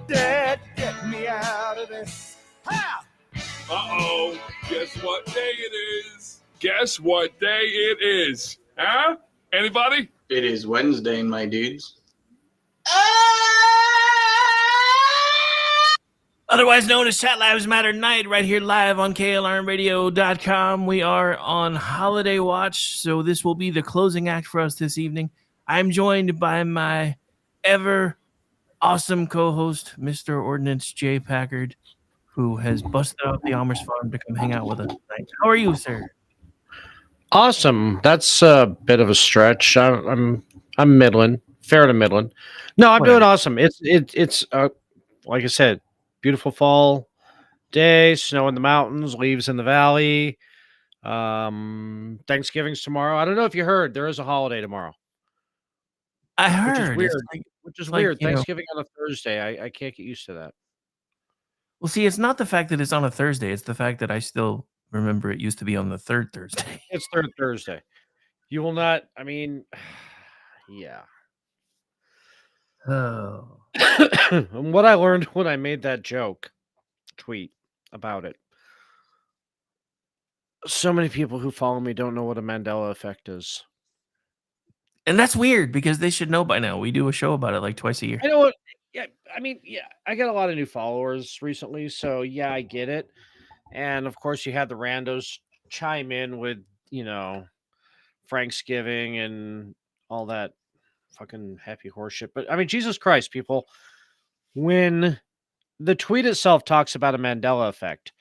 Dad, get me out of this. Ha! Uh-oh. Guess what day it is? Guess what day it is? Huh? Anybody? It is Wednesday, my dudes. Otherwise known as ChatLivesMatter Night, right here live on KLRNradio.com. We are on holiday watch, so this will be the closing act for us this evening. I'm joined by my ever awesome co-host, Mr. Ordnance J. Packard, who has busted out the Amish farm to come hang out with us tonight. How are you, sir? Awesome. That's a bit of a stretch. I'm middling, fair to middling. No, I'm doing awesome. It's like I said, beautiful fall day, snow in the mountains, leaves in the valley. Thanksgiving's tomorrow. I don't know if you heard, there is a holiday tomorrow. I heard. Which is weird. Thanksgiving on a Thursday. I can't get used to that. Well, see, it's not the fact that it's on a Thursday. It's the fact that I still remember it used to be on the third Thursday. It's third Thursday. You will not, I mean, yeah. Oh. And what I learned when I made that tweet about it. So many people who follow me don't know what a Mandela effect is. And that's weird because they should know by now. We do a show about it like twice a year. I know what. Yeah, I mean, yeah, I got a lot of new followers recently, so yeah, I get it. And of course, you had the randos chime in with, Thanksgiving and all that fucking happy horseshit. But I mean, Jesus Christ, people, when the tweet itself talks about a Mandela effect,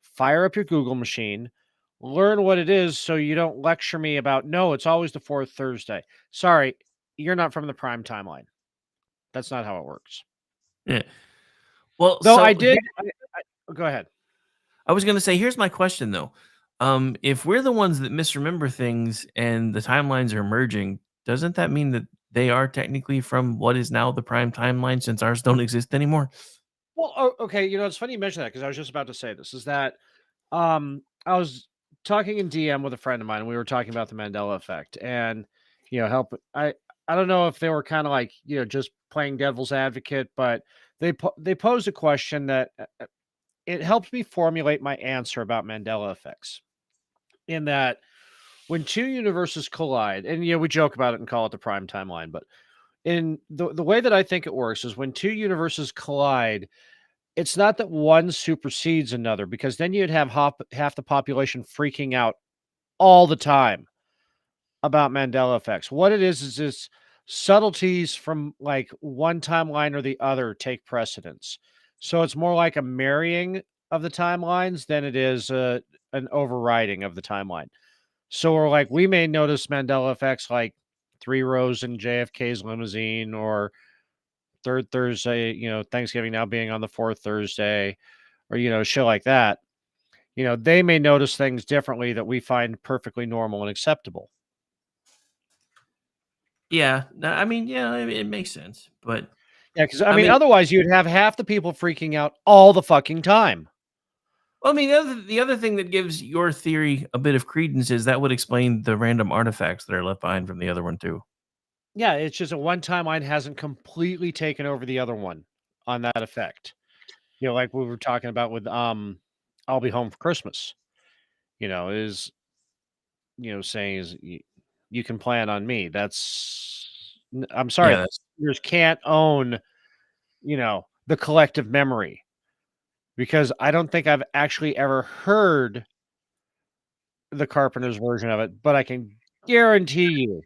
fire up your Google machine, learn what it is so you don't lecture me about, no, it's always the fourth Thursday. Sorry, you're not from the prime timeline. That's not how it works. Yeah. Well, though so I did. Go ahead. I was going to say, here's my question, though. If we're the ones that misremember things and the timelines are merging, doesn't that mean that they are technically from what is now the prime timeline since ours don't exist anymore? Well, okay. It's funny you mentioned that because I was just about to say this. Is that I was talking in DM with a friend of mine, and we were talking about the Mandela effect, and help. I don't know if they were kind of like just playing devil's advocate, but they posed a question that it helped me formulate my answer about Mandela effects. In that, when two universes collide, and we joke about it and call it the prime timeline, but in the way that I think it works is when two universes collide, it's not that one supersedes another, because then you'd have half the population freaking out all the time about Mandela effects. What it is this subtleties from like one timeline or the other take precedence. So it's more like a marrying of the timelines than it is an overriding of the timeline. So we're like, we may notice Mandela effects like 3 rows in JFK's limousine, or third Thursday, Thanksgiving now being on the fourth Thursday, or, shit like that. They may notice things differently that we find perfectly normal and acceptable. Yeah. I mean, yeah, it makes sense. But yeah, because I mean, otherwise you'd have half the people freaking out all the fucking time. Well, I mean, the other thing that gives your theory a bit of credence is that would explain the random artifacts that are left behind from the other one too. Yeah, it's just a one timeline hasn't completely taken over the other one on that effect. Like we were talking about with I'll Be Home for Christmas. Is saying is you can plan on me. I'm sorry, Yeah, you can't own, the collective memory, because I don't think I've actually ever heard the Carpenter's version of it, but I can guarantee you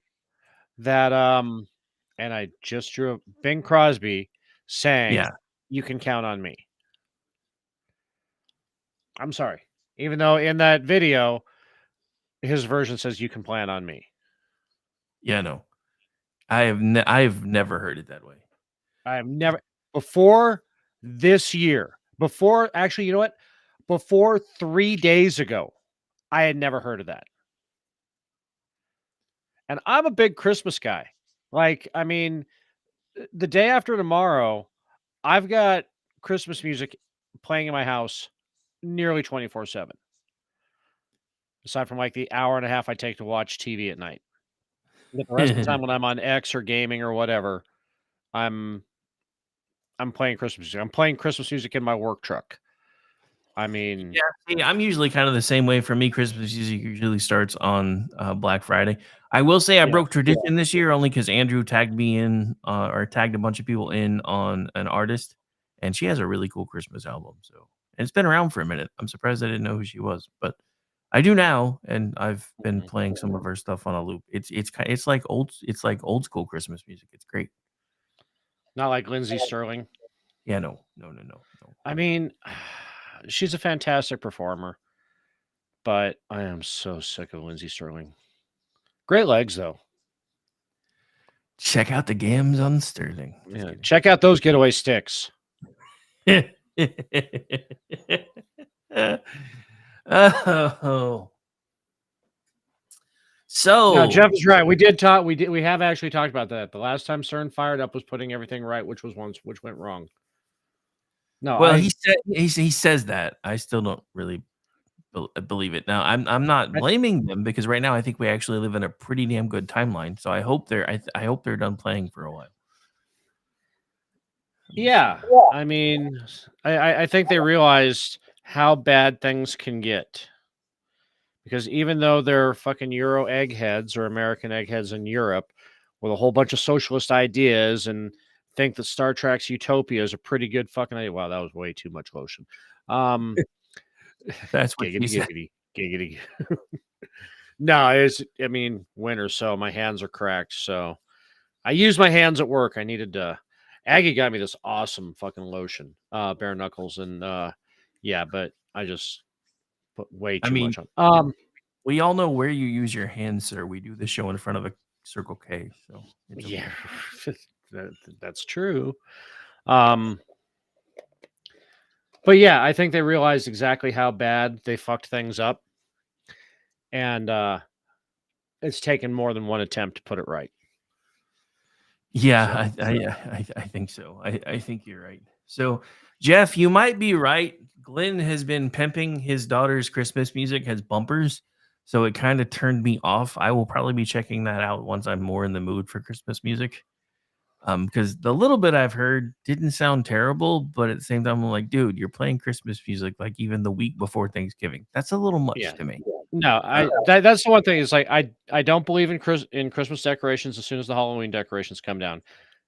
that and I just drew up Bing Crosby saying, yeah. "You can count on me." I'm sorry. Even though in that video his version says you can plan on me. Yeah, no. I've never heard it that way. I have never before this year. Before actually, you know what? Before 3 days ago, I had never heard of that. And I'm a big Christmas guy. Like, I mean, the day after tomorrow, I've got Christmas music playing in my house nearly 24/7. Aside from like the hour and a half I take to watch TV at night. But the rest of the time when I'm on X or gaming or whatever, I'm playing Christmas music. I'm playing Christmas music in my work truck. I mean, Yeah, see, I'm usually kind of the same way. For me, Christmas music usually starts on Black Friday. I will say I broke tradition this year only because Andrew tagged me in, or tagged a bunch of people in on an artist, and she has a really cool Christmas album. So, and it's been around for a minute. I'm surprised I didn't know who she was, but I do now, and I've been playing some of her stuff on a loop. It's like old school Christmas music. It's great. not like Lindsey Sterling. Yeah, no. I mean, she's a fantastic performer, but I am so sick of Lindsey Sterling. Great legs, though. Check out the gams on Sterling. Yeah, check out those getaway sticks. Oh. So no, Jeff is right. We did talk. We have actually talked about that. The last time CERN fired up was putting everything right, which went wrong. No, well, he says that. I still don't really believe it. Now, I'm not blaming them, because right now I think we actually live in a pretty damn good timeline. So I hope I hope they're done playing for a while. Yeah, I mean, I think they realized how bad things can get. Because even though they're fucking Euro eggheads or American eggheads in Europe with a whole bunch of socialist ideas and think that Star Trek's Utopia is a pretty good fucking idea. Wow, that was way too much lotion. That's what giggity. No, I mean, winter, so my hands are cracked. So I use my hands at work. I needed Aggie got me this awesome fucking lotion, bare knuckles, and yeah, but I just put way too much on. We all know where you use your hands, sir. We do the show in front of a Circle K, so yeah, that's true. But yeah, I think they realized exactly how bad they fucked things up, and it's taken more than one attempt to put it right. Yeah, I think so. I think you're right. So, Jeff, you might be right. Glenn has been pimping his daughter's Christmas music as bumpers, so it kind of turned me off. I will probably be checking that out once I'm more in the mood for Christmas music. Because the little bit I've heard didn't sound terrible, but at the same time, I'm like, dude, you're playing Christmas music like even the week before Thanksgiving. That's a little much to me. No, that's the one thing is like I don't believe in Christmas decorations as soon as the Halloween decorations come down.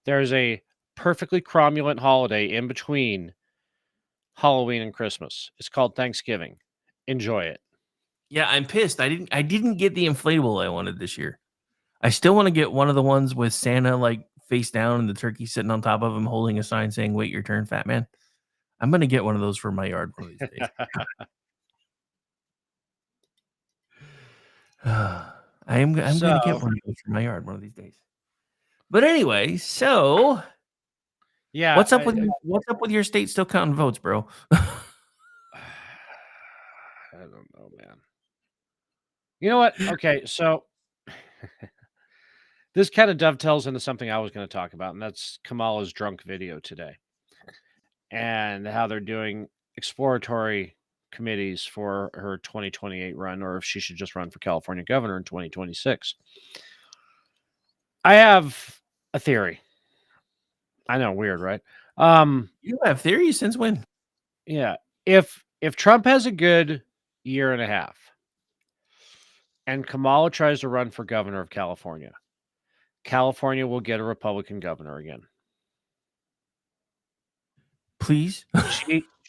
There's a perfectly cromulent holiday in between Halloween and Christmas. It's called Thanksgiving. Enjoy it. Yeah, I'm pissed. I didn't get the inflatable I wanted this year. I still want to get one of the ones with Santa like face down and the turkey sitting on top of him holding a sign saying, "Wait your turn, fat man." I'm going to get one of those for my yard one of these days. I'm going to get one of those for my yard one of these days. But anyway, so yeah, what's up with your state still counting votes, bro? I don't know, man. You know what? Okay, so this kind of dovetails into something I was going to talk about, and that's Kamala's drunk video today, and how they're doing exploratory committees for her 2028 run, or if she should just run for California governor in 2026. I have a theory. I know, weird, right? You have theories since when? Yeah. If Trump has a good year and a half and Kamala tries to run for governor of California, California will get a Republican governor again. Please?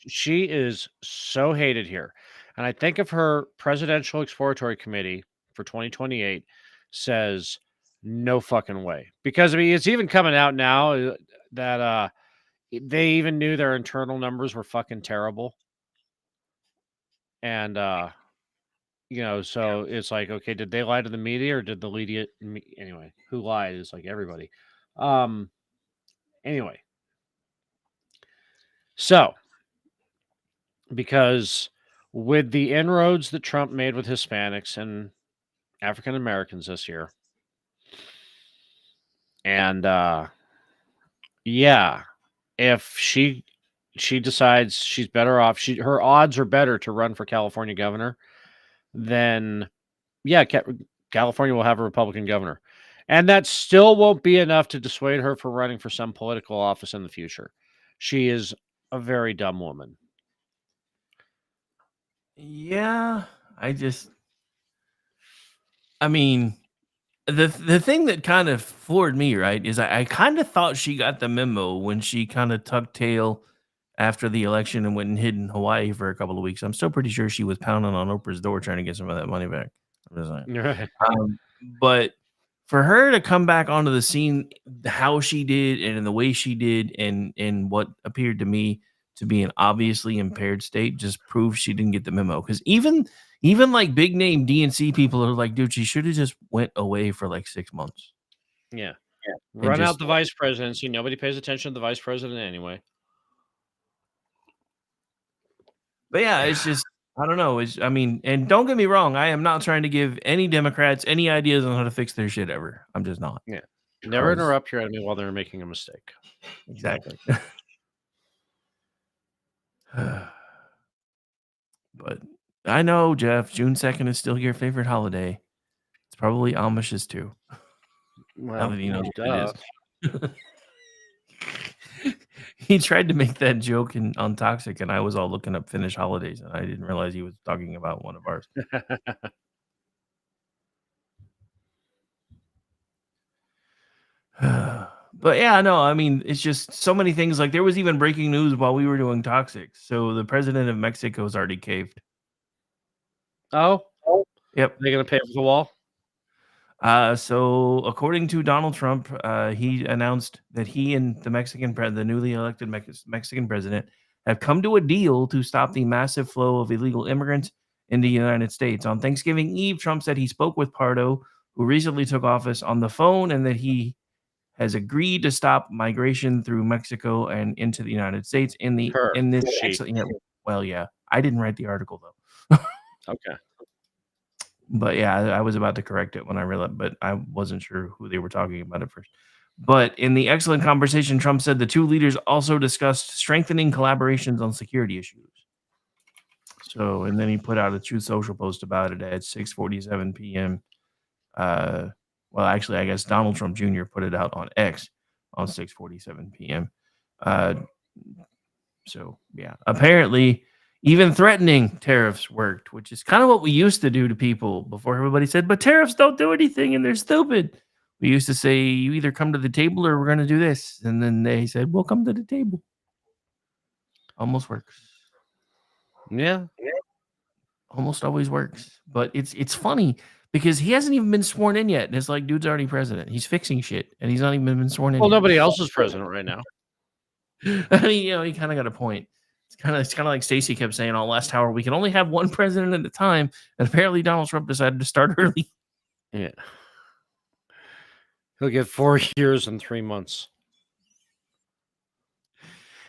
She is so hated here. And I think if her presidential exploratory committee for 2028 says no fucking way. Because I mean, it's even coming out now that they even knew their internal numbers were fucking terrible. And so it's like, okay, did they lie to the media or did the media anyway, who lied? It's like everybody. Anyway. So, because with the inroads that Trump made with Hispanics and African Americans this year, and if she decides she's better off, her odds are better to run for California governor, then California will have a Republican governor. And that still won't be enough to dissuade her from running for some political office in the future. She is a very dumb woman. Yeah, I mean, the thing that kind of floored me, right, is I kind of thought she got the memo when she kind of tucked tail after the election and went and hid in Hawaii for a couple of weeks. I'm still pretty sure she was pounding on Oprah's door trying to get some of that money back. I'm just saying. Right. But for her to come back onto the scene, how she did and in the way she did, and in what appeared to me to be an obviously impaired state, just proves she didn't get the memo. Because even like big name DNC people are like, dude, she should have just went away for like 6 months. Yeah. Run out the vice presidency. Nobody pays attention to the vice president anyway. But yeah, it's just, I don't know. And don't get me wrong, I am not trying to give any Democrats any ideas on how to fix their shit ever. I'm just not. Yeah. Never interrupt your enemy while they're making a mistake. Exactly. But I know, Jeff, June 2nd is still your favorite holiday. It's probably Amish's too. Well, what it is. He tried to make that joke on Toxic, and I was all looking up Finnish holidays, and I didn't realize he was talking about one of ours. But yeah, no, I mean, it's just so many things. Like there was even breaking news while we were doing Toxic. So the president of Mexico has already caved. Oh? Yep. They're going to pay for the wall? So according to Donald Trump, he announced that he and the newly elected Mexican president have come to a deal to stop the massive flow of illegal immigrants in the United States. On Thanksgiving Eve, Trump said he spoke with Pardo, who recently took office, on the phone, and that he has agreed to stop migration through Mexico and into the United States I didn't write the article though. Okay. But yeah, I was about to correct it when I realized, but I wasn't sure who they were talking about at first. But in the excellent conversation, Trump said the two leaders also discussed strengthening collaborations on security issues. So, and then he put out a Truth Social post about it at 6:47 p.m. Well, actually, I guess Donald Trump Jr. put it out on X on 6:47 p.m. So yeah, apparently even threatening tariffs worked, which is kind of what we used to do to people before everybody said, but tariffs don't do anything and they're stupid. We used to say, you either come to the table or we're going to do this. And then they said, we'll come to the table. Almost works. Yeah. Almost always works. But it's funny because he hasn't even been sworn in yet. And it's like, dude's already president. He's fixing shit, and he's not even been sworn in Well, yet. nobody else is president right now. I mean, he kind of got a point. It's kind of like Stacey kept saying all last hour. We can only have one president at a time, and apparently Donald Trump decided to start early. Yeah, he'll get 4 years and 3 months.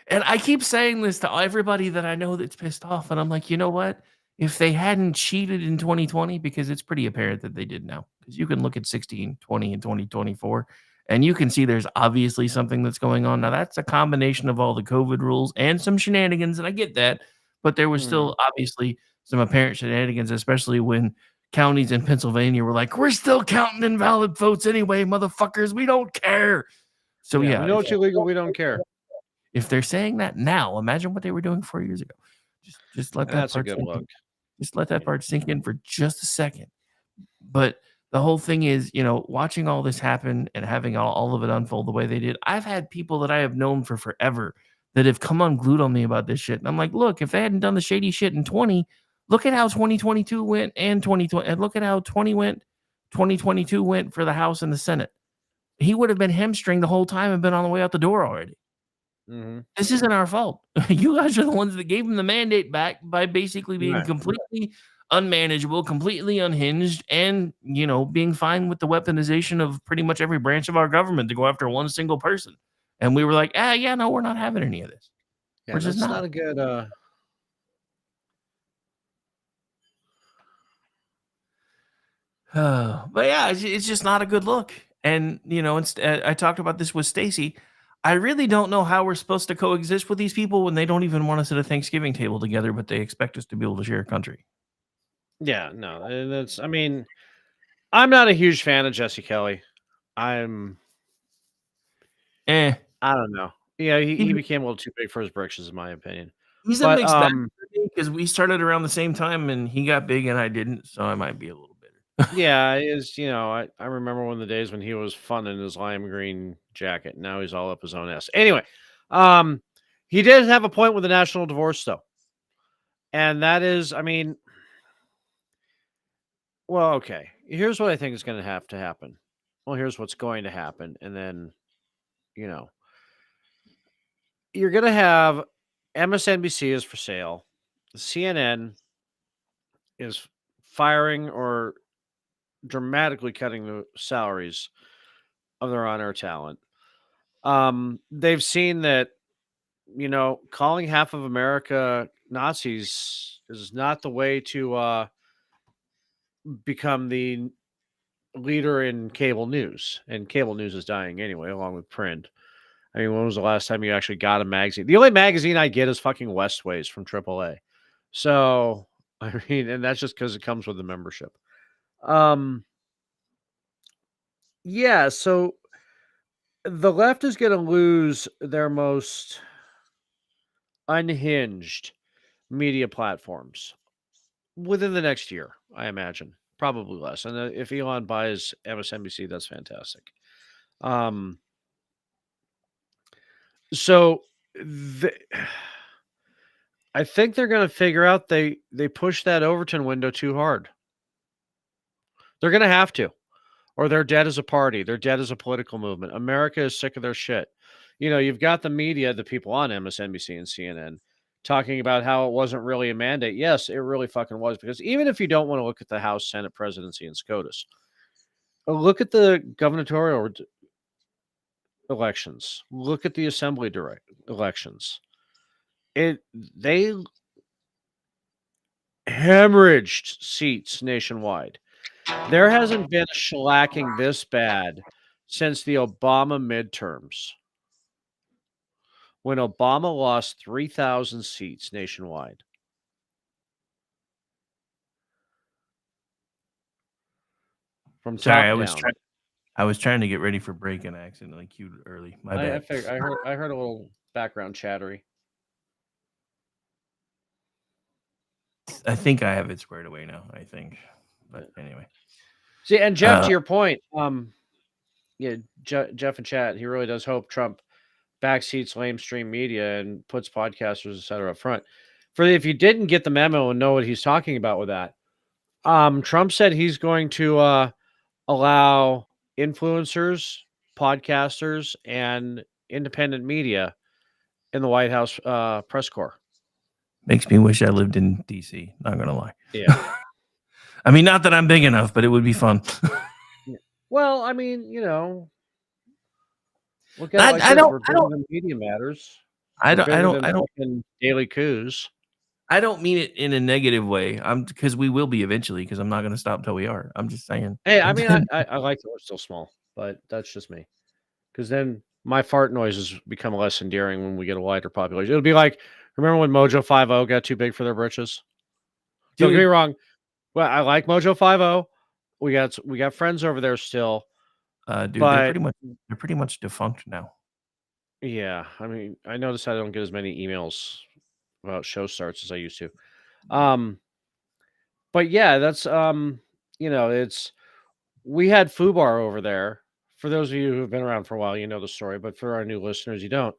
And I keep saying this to everybody that I know that's pissed off, and I'm like, you know what? If they hadn't cheated in 2020, because it's pretty apparent that they did now, because you can look at 16, 20, and 2024, and you can see there's obviously something that's going on. Now, that's a combination of all the COVID rules and some shenanigans, and I get that, but there was still obviously some apparent shenanigans, especially when counties in Pennsylvania were like, we're still counting invalid votes anyway, motherfuckers. We don't care. So, yeah. We know it's illegal. We don't care. If they're saying that now, imagine what they were doing 4 years ago. Just let that That's a part good sink look. in. Just let that part sink in for just a second. But the whole thing is, watching all this happen and having all of it unfold the way they did. I've had people that I have known for forever that have come unglued on me about this shit. And I'm like, look, if they hadn't done the shady shit in 20, look at how 2022 went and 2020, and look at how 2022 went for the House and the Senate. He would have been hamstringed the whole time and been on the way out the door already. This isn't our fault. You guys are the ones that gave him the mandate back by basically being Right. completely unmanageable, completely unhinged, and, being fine with the weaponization of pretty much every branch of our government to go after one single person. And we were like, yeah, no, we're not having any of this. Yeah, We're just that's not. not a good. But yeah, it's just not a good look. And, I talked about this with Stacy. I really don't know how we're supposed to coexist with these people when they don't even want us at a Thanksgiving table together, but they expect us to be able to share a country. Yeah, no, and that's. I mean, I'm not a huge fan of Jesse Kelly. I'm. I don't know. Yeah, he He- became a little too big for his britches, in my opinion. He's a mixed bag because we started around the same time and he got big and I didn't, so I might be a little bitter. Yeah, is I remember when the days when he was fun in his lime green jacket. Now he's all up his own ass. Anyway, he did have a point with the national divorce though, and that is, I mean, well, okay. Here's what I think is going to have to happen. Well, here's what's going to happen, and then, you're going to have MSNBC is for sale, CNN is firing or dramatically cutting the salaries of their on-air talent. They've seen that, calling half of America Nazis is not the way to become the leader in cable news. And cable news is dying anyway, along with print. I mean, when was the last time you actually got a magazine? The only magazine I get is fucking Westways from AAA. So, I mean, and that's just because it comes with the membership. Yeah, so the left is going to lose their most unhinged media platforms within the next year, I imagine. Probably less. And if Elon buys MSNBC, that's fantastic. So I think they're going to figure out they push that Overton window too hard. They're going to have to, or they're dead as a party. They're dead as a political movement. America is sick of their shit. You've got the media, the people on MSNBC and CNN talking about how it wasn't really a mandate. Yes, it really fucking was, because even if you don't want to look at the House, Senate, presidency, and SCOTUS, look at the gubernatorial elections. Look at the assembly elections. They hemorrhaged seats nationwide. There hasn't been a shellacking this bad since the Obama midterms, when Obama lost 3,000 seats nationwide. From Sorry, top down. I was trying to get ready for break and I accidentally queued it early. My bad. I heard a little background chattery. I think I have it squared away now. I think, but anyway. See, and Jeff, to your point, yeah, Jeff in chat, he really does hope Trump backseats lamestream media and puts podcasters, et cetera, up front. If you didn't get the memo and know what he's talking about with that, Trump said he's going to allow influencers, podcasters, and independent media in the White House press corps. Makes me wish I lived in DC. Not gonna lie. Yeah. I mean, not that I'm big enough, but it would be fun. Well, I mean, look at it like this: we're bigger than Media Matters. We're bigger than fucking Daily Coos. I don't mean it in a negative way. Because we will be eventually. Because I'm not going to stop till we are. I'm just saying. Hey, I mean, I like that we're still small, but that's just me. Because then my fart noises become less endearing when we get a wider population. It'll be like, remember when Mojo 50 got too big for their britches? Don't get me wrong. Well, I like Mojo 50. We got friends over there still. Dude, but they're pretty much defunct now. Yeah, I mean, I noticed I don't get as many emails about show starts as I used to. But yeah, that's it's we had Fubar over there. For those of you who've been around for a while, you know the story, but for our new listeners, you don't.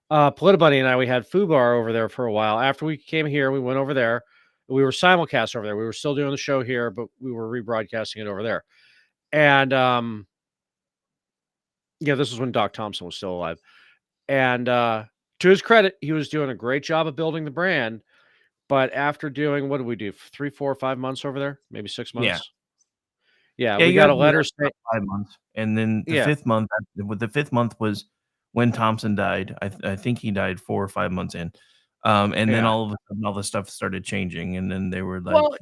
Politibuddy and I, we had Fubar over there for a while. After we came here, we went over there. We were simulcast over there. We were still doing the show here, but we were rebroadcasting it over there. And this was when Doc Thompson was still alive. And to his credit, he was doing a great job of building the brand. But after doing, what did we do? 3, 4, 5 months over there? Maybe 6 months? Yeah, we got a letter saying 5 months. And then the fifth month, the 5th month was when Thompson died. I think he died 4 or 5 months in. And then all of a sudden, all the stuff started changing. And then they were like, well,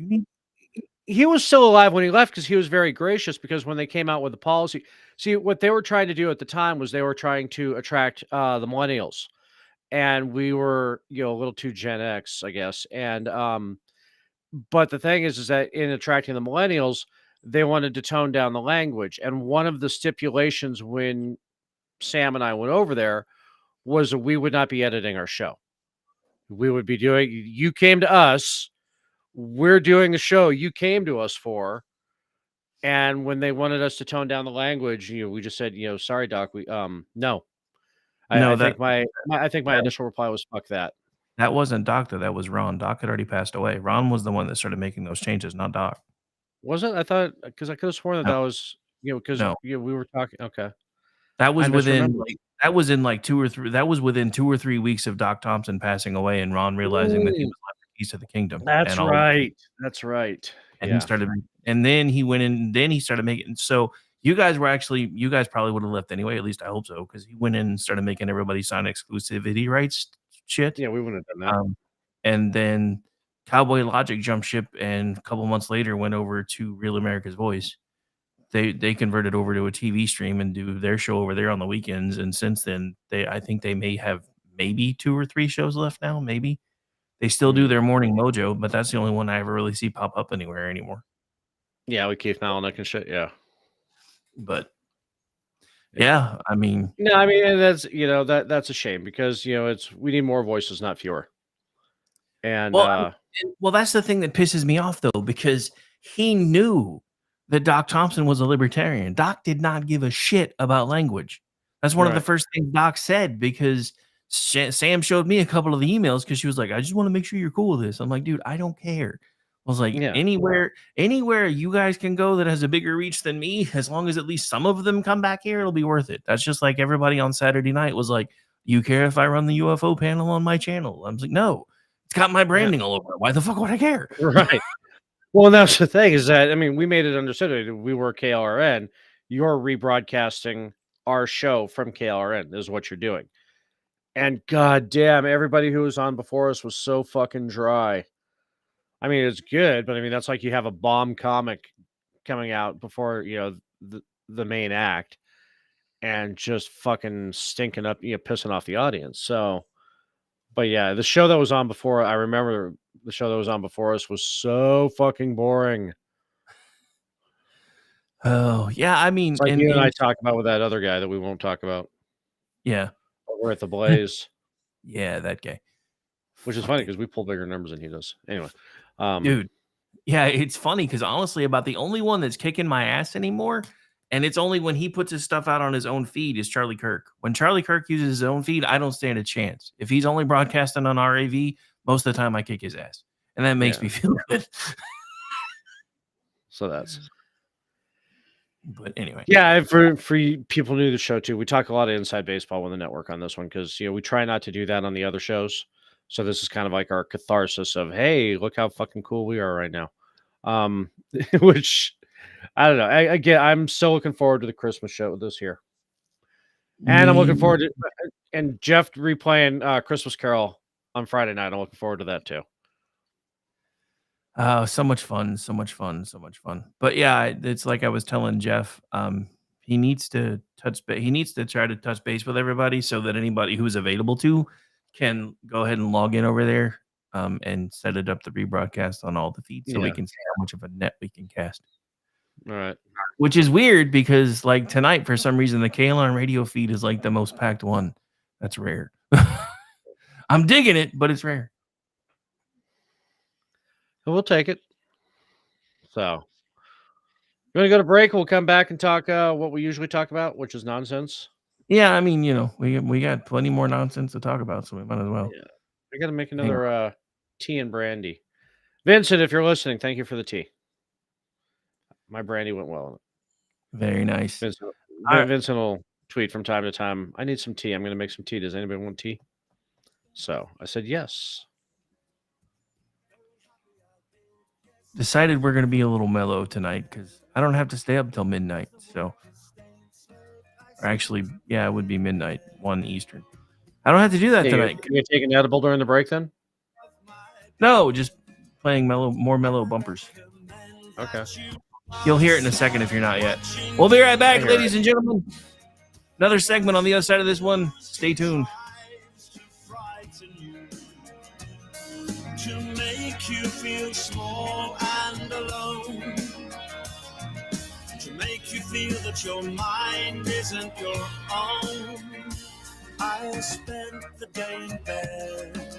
he was still alive when he left because he was very gracious, because when they came out with the policy, see, what they were trying to do at the time was they were trying to attract the millennials. And we were, a little too Gen X, I guess. And but the thing is that in attracting the millennials, they wanted to tone down the language. And one of the stipulations when Sam and I went over there was that we would not be editing our show. We would be doing, you came to us, we're doing the show you came to us for. And when they wanted us to tone down the language, we just said, sorry, Doc, we no. I think my initial reply was fuck that. That wasn't Doc, though. That was Ron. Doc had already passed away. Ron was the one that started making those changes, not Doc. Was it? I thought, because I could have sworn that that was, because we were talking. Okay. That was within 2 or 3. That was within 2 or 3 weeks of Doc Thompson passing away, and Ron realizing that he was left the keys to the kingdom. That's right. That's right. And he started, and then he went in. Then he started making. So you guys probably would have left anyway. At least I hope so, because he went in and started making everybody sign exclusivity rights shit. Yeah, we wouldn't have done that. And then Cowboy Logic jumped ship, and a couple months later went over to Real America's Voice. They converted over to a TV stream and do their show over there on the weekends. And since then, I think they may have maybe 2 or 3 shows left now. Maybe they still do their morning mojo, but that's the only one I ever really see pop up anywhere anymore. Yeah, with Keith Nowalnick and shit. Yeah, but yeah, I mean, no, I mean, and that's that's a shame, because we need more voices, not fewer. And well, that's the thing that pisses me off, though, because he knew that Doc Thompson was a libertarian. Doc did not give a shit about language. That's one of the first things Doc said, because Sam showed me a couple of the emails, because she was like, I just want to make sure you're cool with this. I'm like, dude, I don't care. I was like, anywhere you guys can go that has a bigger reach than me, as long as at least some of them come back here, it'll be worth it. That's just like everybody on Saturday night was like, you care if I run the UFO panel on my channel? I was like, no, it's got my branding all over it. Why the fuck would I care? Right. Well, and that's the thing, is that, I mean, we made it understood. We were KLRN. You're rebroadcasting our show from KLRN is what you're doing. And goddamn, everybody who was on before us was so fucking dry. I mean, it's good, but I mean, that's like you have a bomb comic coming out before, the main act, and just fucking stinking up, pissing off the audience. So, but yeah, the show that was on before, I remember the show that was on before us was so fucking boring. Oh, yeah. I mean, it's like you and I talk about with that other guy that we won't talk about. Yeah. Over at the Blaze. Yeah, that guy. Which is funny, because we pull bigger numbers than he does. Anyway. Dude. Yeah, it's funny, because honestly, about the only one that's kicking my ass anymore, and it's only when he puts his stuff out on his own feed, is Charlie Kirk. When Charlie Kirk uses his own feed, I don't stand a chance. If he's only broadcasting on RAV, most of the time I kick his ass. And that makes me feel good. So that's. But anyway, yeah. For people new to the show too, we talk a lot of inside baseball with the network on this one because we try not to do that on the other shows. So this is kind of like our catharsis of, hey, look how fucking cool we are right now. Which I don't know. Again, I'm still looking forward to the Christmas show this year, and I'm looking forward to and Jeff replaying Christmas Carol on Friday night. I'm looking forward to that too. So much fun. But yeah, it's like I was telling Jeff. He needs to he needs to try to touch base with everybody so that anybody who's available to can go ahead and log in over there and set it up the rebroadcast on all the feeds so we can see how much of a net we can cast. All right. Which is weird because like tonight, for some reason, the KLR radio feed is like the most packed one. That's rare. I'm digging it, but it's rare. We'll take it. So, you want to go to break? We'll come back and talk what we usually talk about, which is nonsense. Yeah, I mean, we got plenty more nonsense to talk about, so we might as well. Yeah, I got to make another tea and brandy. Vincent, if you're listening, thank you for the tea. My brandy went well. Very nice. Vincent will tweet from time to time. I need some tea. I'm going to make some tea. Does anybody want tea? So I said yes. Decided we're going to be a little mellow tonight because I don't have to stay up till midnight. So, or actually, yeah, it would be midnight, 1 Eastern. I don't have to do that tonight. You take an edible during the break then? No, just playing more mellow bumpers. Okay. You'll hear it in a second if you're not yet. We'll be right back, ladies and gentlemen. Another segment on the other side of this one. Stay tuned. To make you feel small and alone, to make you feel that your mind isn't your own. I spent the day in bed.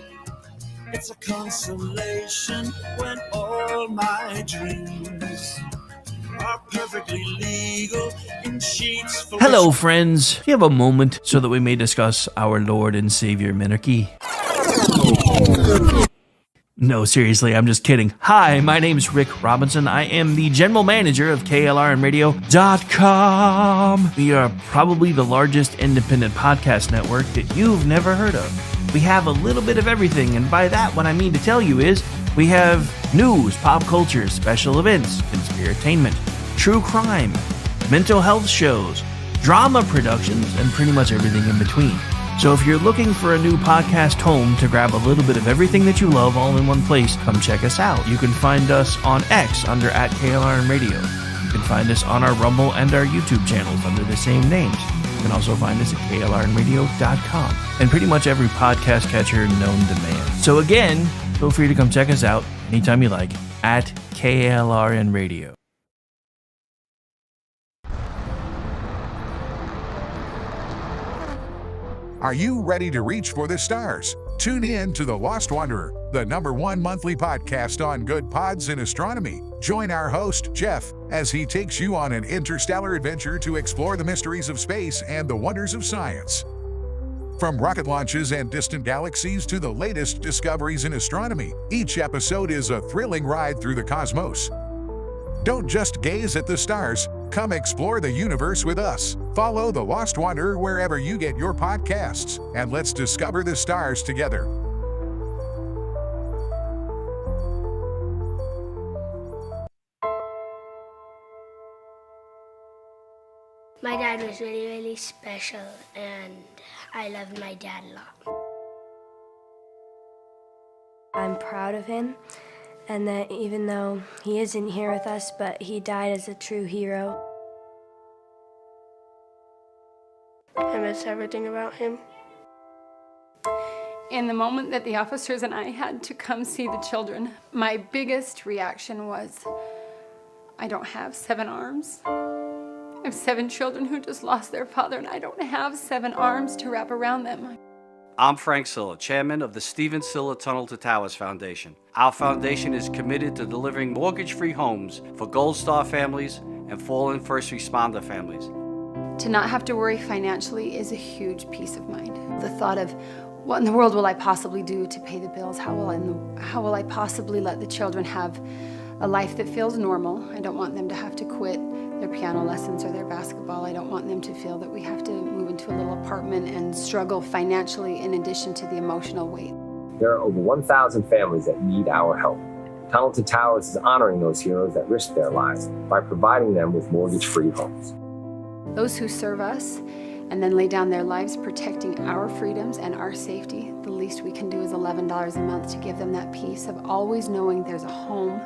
It's a consolation when all my dreams are perfectly legal in sheets for Hello, friends. Do you have a moment so that we may discuss our Lord and Savior Minarchy? No, seriously, I'm just kidding. Hi, my name's Rick Robinson. I am the general manager of KLRNradio.com. We are probably the largest independent podcast network that you've never heard of. We have a little bit of everything, and by that, what I mean to tell you is we have news, pop culture, special events, conspiratainment, true crime, mental health shows, drama productions, and pretty much everything in between. So if you're looking for a new podcast home to grab a little bit of everything that you love all in one place, come check us out. You can find us on X under @KLRNradio. You can find us on our Rumble and our YouTube channels under the same names. You can also find us at KLRNradio.com and pretty much every podcast catcher known to man. So again, feel free to come check us out anytime you like at KLRNradio. Are you ready to reach for the stars? Tune in to The Lost Wanderer, the #1 monthly podcast on good pods in astronomy. Join our host, Jeff, as he takes you on an interstellar adventure to explore the mysteries of space and the wonders of science. From rocket launches and distant galaxies to the latest discoveries in astronomy, each episode is a thrilling ride through the cosmos. Don't just gaze at the stars, come explore the universe with us. Follow The Lost Wanderer wherever you get your podcasts, and let's discover the stars together. My dad was really, really special, and I loved my dad a lot. I'm proud of him, and that even though he isn't here with us, but he died as a true hero. I miss everything about him. In the moment that the officers and I had to come see the children, my biggest reaction was, I don't have 7 arms. I have 7 children who just lost their father, and I don't have 7 arms to wrap around them. I'm Frank Silla, chairman of the Stephen Silla Tunnel to Towers Foundation. Our foundation is committed to delivering mortgage-free homes for Gold Star families and fallen first responder families. To not have to worry financially is a huge peace of mind. The thought of, what in the world will I possibly do to pay the bills? How will I possibly let the children have a life that feels normal. I don't want them to have to quit their piano lessons or their basketball. I don't want them to feel that we have to move into a little apartment and struggle financially in addition to the emotional weight. There are over 1,000 families that need our help. Talented Towers is honoring those heroes that risk their lives by providing them with mortgage-free homes. Those who serve us and then lay down their lives protecting our freedoms and our safety, the least we can do is $11 a month to give them that peace of always knowing there's a home,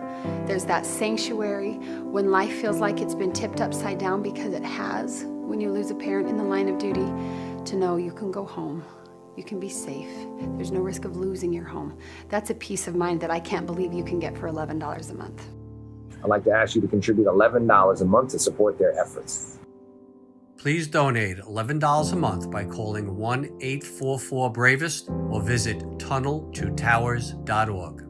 there's that sanctuary when life feels like it's been tipped upside down, because it has, when you lose a parent in the line of duty, to know you can go home. You can be safe. There's no risk of losing your home. That's a peace of mind that I can't believe you can get for $11 a month. I'd like to ask you to contribute $11 a month to support their efforts. Please donate $11 a month by calling 1-844-BRAVEST or visit tunnel2towers.org.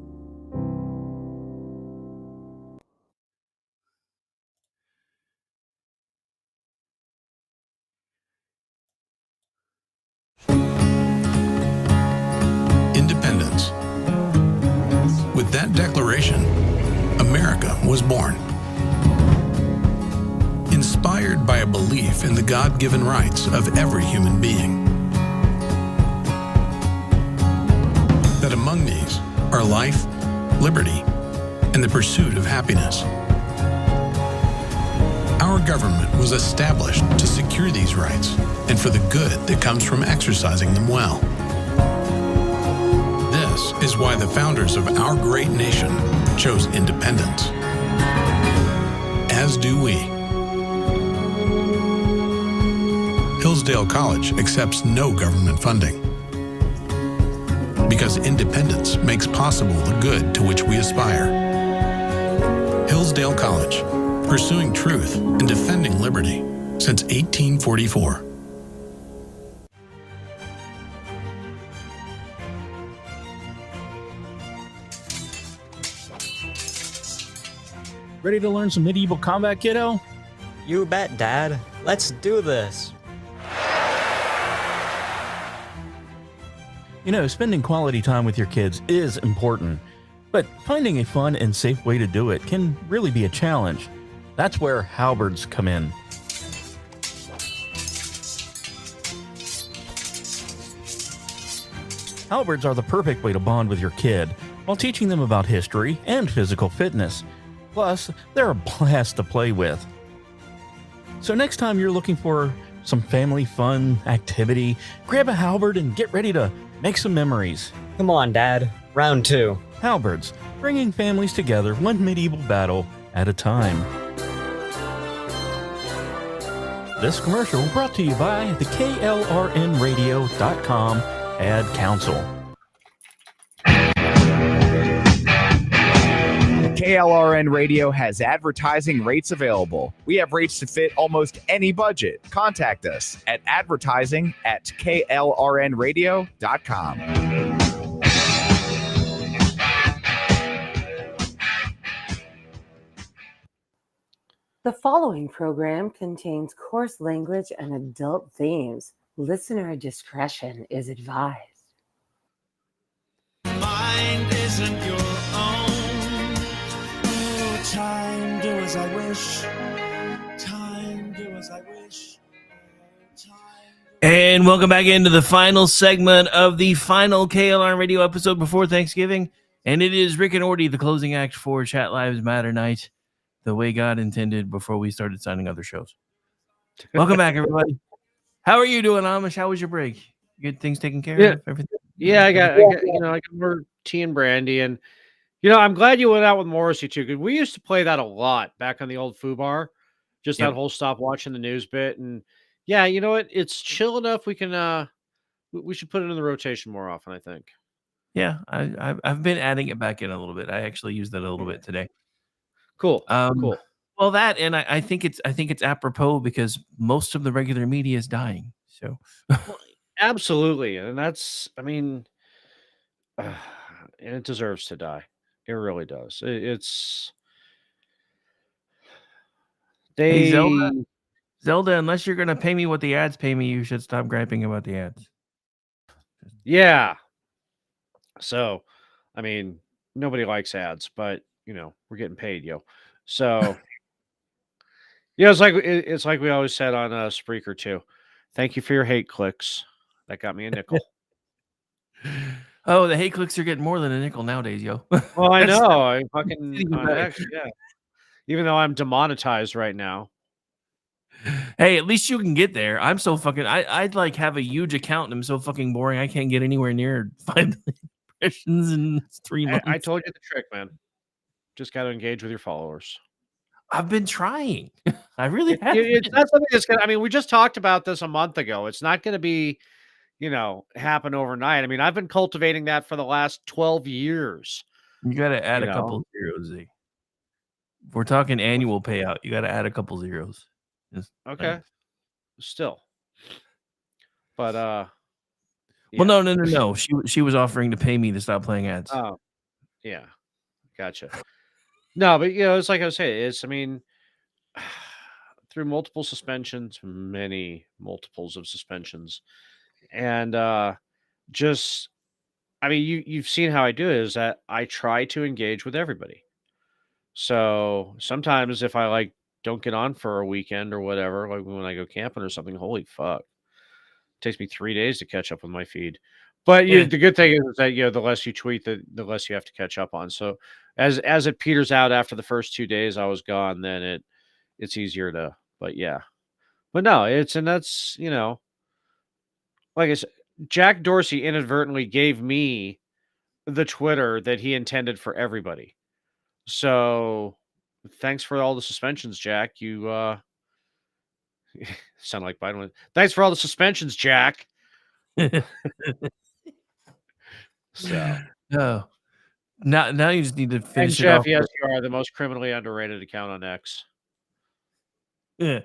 Independence. With that declaration, America was born. Inspired by a belief in the God-given rights of every human being. That among these are life, liberty, and the pursuit of happiness. Our government was established to secure these rights and for the good that comes from exercising them well. This is why the founders of our great nation chose independence. As do we. Hillsdale College accepts no government funding. Because independence makes possible the good to which we aspire. Hillsdale College, pursuing truth and defending liberty since 1844. Ready to learn some medieval combat, kiddo? You bet, Dad. Let's do this. You know, spending quality time with your kids is important, but finding a fun and safe way to do it can really be a challenge. That's where halberds come in. Halberds are the perfect way to bond with your kid while teaching them about history and physical fitness. Plus, they're a blast to play with. So next time you're looking for some family fun activity, grab a halberd and get ready to make some memories. Come on, Dad. Round 2. Halberds, bringing families together one medieval battle at a time. This commercial brought to you by the KLRNradio.com Ad Council. KLRN Radio has advertising rates available. We have rates to fit almost any budget. Contact us at advertising@klrnradio.com. The following program contains coarse language and adult themes. Listener discretion is advised. Mind isn't your own. Oh, time, do as I wish. Time, do as I wish. And welcome back into the final segment of the final KLR Radio episode before Thanksgiving. And it is Rick and Orty, the closing act for Chat Lives Matter night, the way God intended before we started signing other shows. Welcome back, everybody. How are you doing, Amish? How was your break? Good things taken care of? Everything? Yeah, I got more tea and brandy, and I'm glad you went out with Morrissey too, because we used to play that a lot back on the old Foo Bar. Just that whole stop watching the news bit, and yeah, you know what? It's chill enough. We can we should put it in the rotation more often, I think. Yeah, I've been adding it back in a little bit. I actually used that a little bit today. Cool. Cool. Well, that, and I think it's apropos because most of the regular media is dying. So absolutely, and that's, and it deserves to die. It really does. It's Hey, Zelda, unless you're gonna pay me what the ads pay me, you should stop griping about the ads. Yeah. So, nobody likes ads, but we're getting paid, yo. So yeah, it's like we always said on Spreaker too. Thank you for your hate clicks. That got me a nickel. Oh, the hate clicks are getting more than a nickel nowadays, yo. Well, I That's know. I even fucking on better. X, yeah. Even though I'm demonetized right now. Hey, at least you can get there. I'm so fucking. I'd like have a huge account and I'm so fucking boring. I can't get anywhere near 5 million impressions in 3 months. I told you the trick, man. Just got to engage with your followers. I've been trying. I really have. It's not something that's gonna. I mean, we just talked about this a month ago. It's not going to be, happen overnight. I mean, I've been cultivating that for the last 12 years. You got to add You a know? couple zeros. Z. If we're talking annual payout, you got to add a couple zeros. Okay. Like, Still. But well, no. She was offering to pay me to stop playing ads. Oh, yeah. Gotcha. No, but it's like I was saying, I mean, through multiple suspensions, many multiples of suspensions, and just, I mean, you've seen how I do it, is that I try to engage with everybody. So sometimes if I like don't get on for a weekend or whatever, like when I go camping or something, holy fuck, it takes me 3 days to catch up with my feed. But Yeah. the good thing is that the less you tweet, the less you have to catch up on. So as it peters out after the first 2 days I was gone, then it's easier to. But yeah, but no, that's like I said, Jack Dorsey inadvertently gave me the Twitter that he intended for everybody. So thanks for all the suspensions, Jack. You sound like Biden. Thanks for all the suspensions, Jack. So no. Now you just need to and finish it Jeff, off. yes, you are the most criminally underrated account on X. Yeah.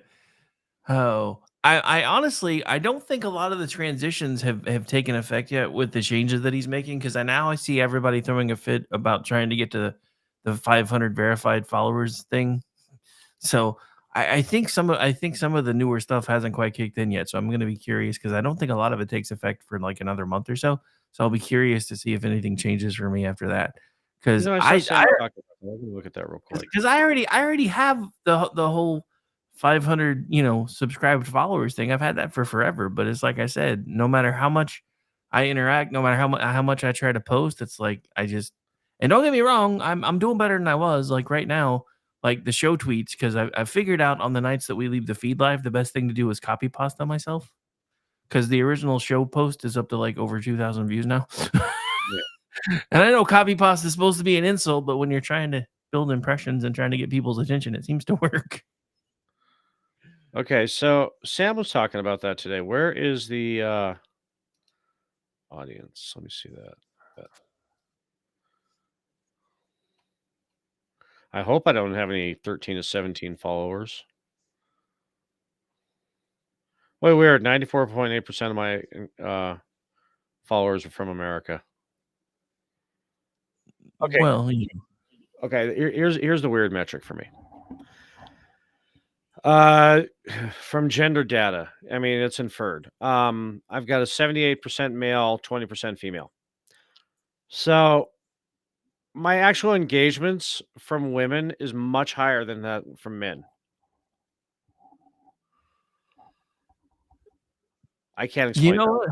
Oh, I honestly I don't think a lot of the transitions have taken effect yet with the changes that he's making, because I see everybody throwing a fit about trying to get to the 500 verified followers thing. So I think some of the newer stuff hasn't quite kicked in yet. So I'm gonna be curious, because I don't think a lot of it takes effect for like another month or so. So I'll be curious to see if anything changes for me after that. Because I saw Sam talking about that. Let me look at that real quick. because I already have the whole 500 subscribed followers thing. I've had that for forever, but it's like I said, no matter how much I interact, no matter how much I try to post, it's like and don't get me wrong, I'm doing better than I was. Like right now, like the show tweets, because I figured out on the nights that we leave the feed live, the best thing to do is copy pasta myself, because the original show post is up to like over 2,000 views now. And I know copy pasta is supposed to be an insult, but when you're trying to build impressions and trying to get people's attention, it seems to work. Okay, so Sam was talking about that today. Where is the audience? Let me see that. I hope I don't have any 13 to 17 followers. Wait, weird. 94.8% of my followers are from America. Okay. Well, okay. Here's the weird metric for me. From gender data, I mean, it's inferred. I've got a 78% male, 20% female. So my actual engagements from women is much higher than that from men. I can't explain. You know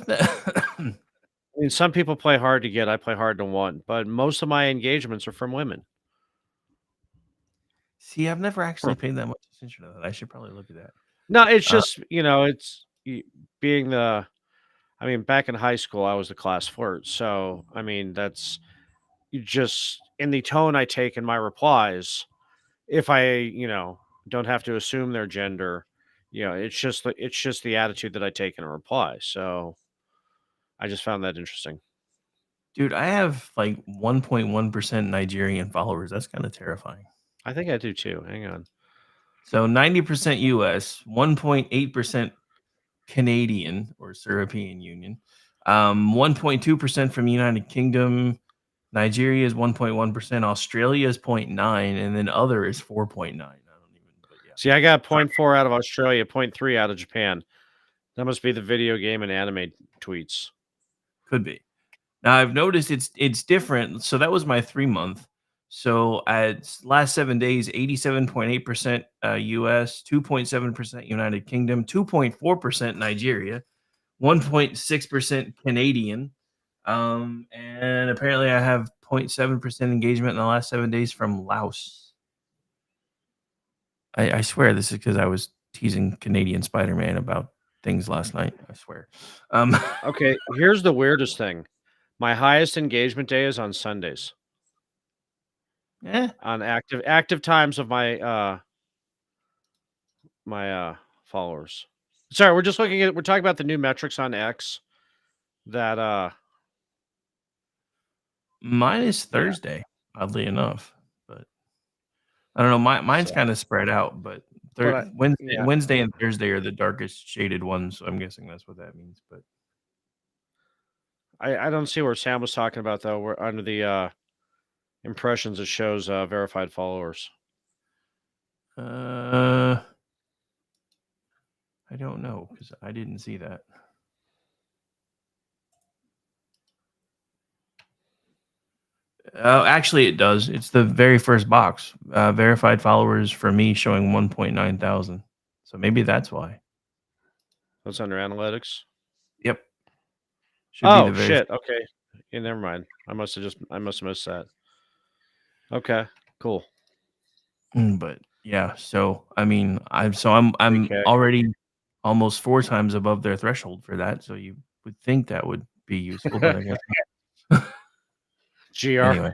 that. I mean, some people play hard to get. I play hard to want, but most of my engagements are from women. See, I've never actually paid that much attention to that. I should probably look at that. No, it's just it's being the. I mean, back in high school, I was the class flirt. So, I mean, that's just in the tone I take in my replies. If I, don't have to assume their gender, it's just the attitude that I take in a reply. So, I just found that interesting. Dude, I have like 1.1% Nigerian followers. That's kind of terrifying. I think I do too. Hang on. So 90% US, 1.8% Canadian or European Union, 1.2% from United Kingdom. Nigeria is 1.1%. Australia is 0.9%, and then other is 4.9%. See, I got 0.4 out of Australia, 0.3 out of Japan. That must be the video game and anime tweets. Could be. Now I've noticed it's different. So that was my 3 month. So at last 7 days, 87.8% US, 2.7% United Kingdom, 2.4% Nigeria, 1.6% Canadian. And apparently I have 0.7% engagement in the last 7 days from Laos. I swear this is because I was teasing Canadian Spider-Man about things last night. I swear. Okay, here's the weirdest thing. My highest engagement day is on Sundays. Yeah. On active times of my followers. Sorry, we're talking about the new metrics on X that Mine is Thursday, oddly enough, but I don't know. Mine's So- kind of spread out, but But Wednesday and Thursday are the darkest shaded ones, so I'm guessing that's what that means. But I don't see where Sam was talking about though. We're under the impressions it shows verified followers. I don't know because I didn't see that. Actually, it does. It's the very first box. Verified followers for me showing 1.9 thousand. So maybe that's why. That's under analytics. Yep. Should be the shit. Okay. Yeah, never mind. I must have missed that. Okay. Cool. But yeah, so I mean, I'm Okay. already almost 4 times above their threshold for that. So you would think that would be useful, but I guess not. GR. Anyway.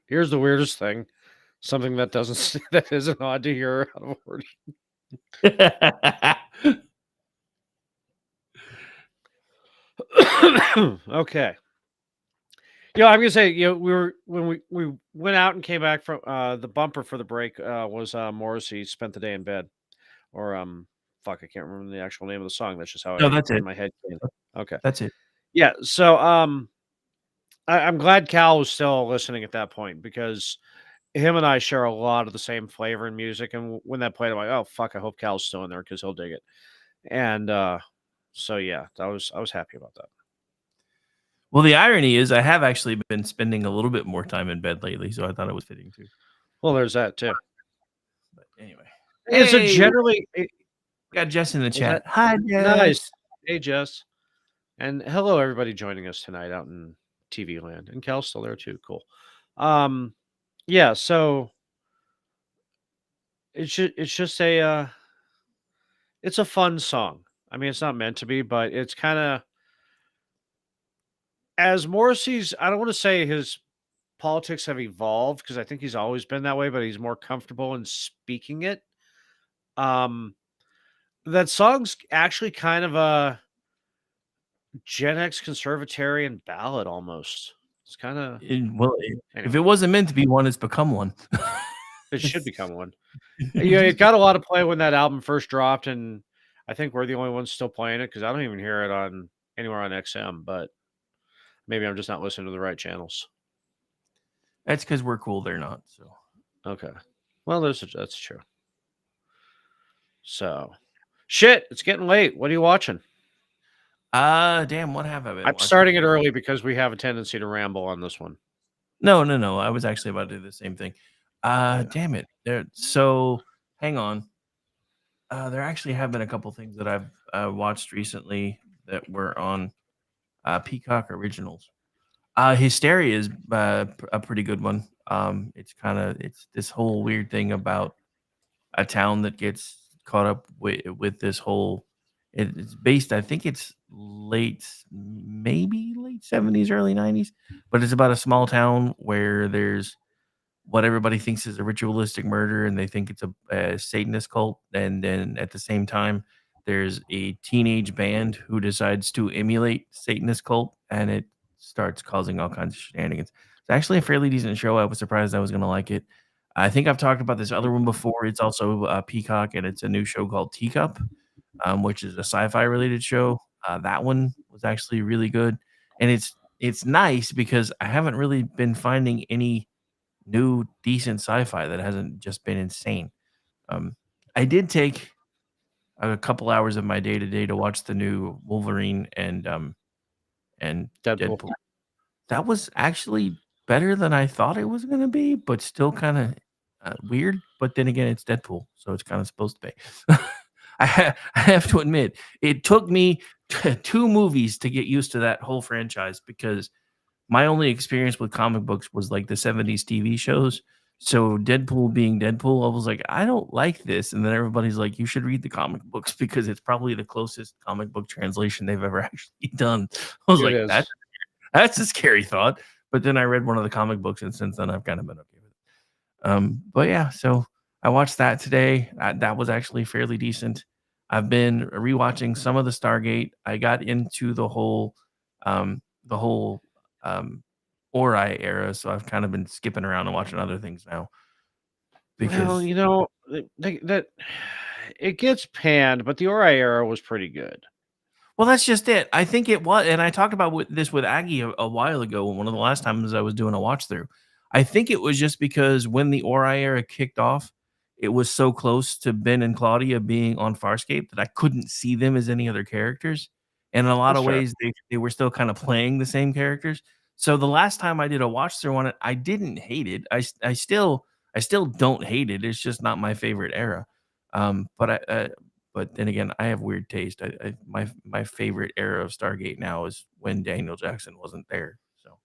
Here's the weirdest thing. Something that doesn't that isn't odd to hear out of word. Okay. I'm gonna say, when we went out and came back from the bumper for the break was Morrissey Spent the Day in Bed. Or fuck, I can't remember the actual name of the song. That's just how No, that's it. in my head came. Okay. That's it. Yeah, so I'm glad Cal was still listening at that point because him and I share a lot of the same flavor in music, and when that played, I'm like, oh fuck, I hope Cal's still in there because he'll dig it. And so yeah, I was happy about that. Well, the irony is I have actually been spending a little bit more time in bed lately, so I thought it was fitting too. Well, there's that too. But anyway. And so generally, got Jess in the Was chat. that- Hi, Jess. Nice. Hey, Jess. And hello, everybody joining us tonight out in TV land. And Cal's still there too. Cool. Yeah, so it's just it's a fun song. I mean, it's not meant to be, but it's kind of as Morrissey's, I don't want to say his politics have evolved because I think he's always been that way, but he's more comfortable in speaking it. That song's actually kind of a Gen X conservatarian ballad almost. It's kind of if it wasn't meant to be one, it's become one. It should become one. It got a lot of play when that album first dropped, and I think we're the only ones still playing it because I don't even hear it on anywhere on XM. But maybe I'm just not listening to the right channels. That's because we're cool. They're not. So okay. Well, that's true. So, shit, it's getting late. What are you watching? Damn, what have I been? I'm starting it early because we have a tendency to ramble on this one. No. I was actually about to do the same thing. Damn it. So hang on. There actually have been a couple things that I've watched recently that were on Peacock Originals. Hysteria is a pretty good one. It's this whole weird thing about a town that gets caught up with this whole. It's based, I think it's maybe late 70s, early 90s, but it's about a small town where there's what everybody thinks is a ritualistic murder, and they think it's a Satanist cult. And then at the same time, there's a teenage band who decides to emulate Satanist cult, and it starts causing all kinds of shenanigans. It's actually a fairly decent show. I was surprised I was going to like it. I think I've talked about this other one before. It's also Peacock, and it's a new show called Teacup, which is a sci-fi related show. That one was actually really good, and it's nice because I haven't really been finding any new decent sci-fi that hasn't just been insane. I did take a couple hours of my day to watch the new Wolverine and Deadpool. That was actually better than I thought it was gonna be, but still kind of weird. But then again, it's Deadpool, so it's kind of supposed to be. I have to admit, it took me two movies to get used to that whole franchise because my only experience with comic books was like the 70s TV shows. So Deadpool being Deadpool, I was like, I don't like this. And then everybody's like, you should read the comic books because it's probably the closest comic book translation they've ever actually done. I was It like, is. that's a scary thought. But then I read one of the comic books, and since then I've kind of been okay with it. But yeah, so I watched that today. That was actually fairly decent. I've been rewatching some of the Stargate. I got into the whole Ori era, so I've kind of been skipping around and watching other things now. Well, Because that it gets panned, but the Ori era was pretty good. well, that's just it. I think it was, and I talked about this with Aggie a while ago. One of the last times I was doing a watch through. I think it was just because when the Ori era kicked off, it was so close to Ben and Claudia being on Farscape that I couldn't see them as any other characters. And in a lot That's of fair. ways, they were still kind of playing the same characters. So the last time I did a watch through on it, I didn't hate it. I still don't hate it. It's just not my favorite era. But then again, I have weird taste. My favorite era of Stargate now is when Daniel Jackson wasn't there. So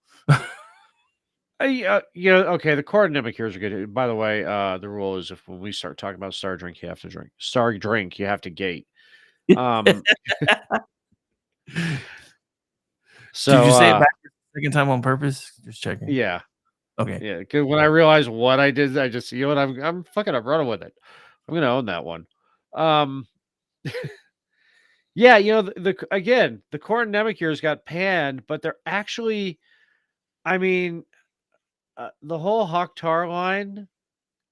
Okay, the core endemic here is good. By the way, the rule is if when we start talking about Star Drink, you have to drink. Star Drink, you have to gate. So did you say it back the second time on purpose? Just checking. Yeah. Okay. Yeah, because when I realized what I did, I just you know what I'm fucking up running with it. I'm gonna own that one. Yeah, again, the core endemic years got panned, but they're actually, I mean, the whole Hawk-Tar line,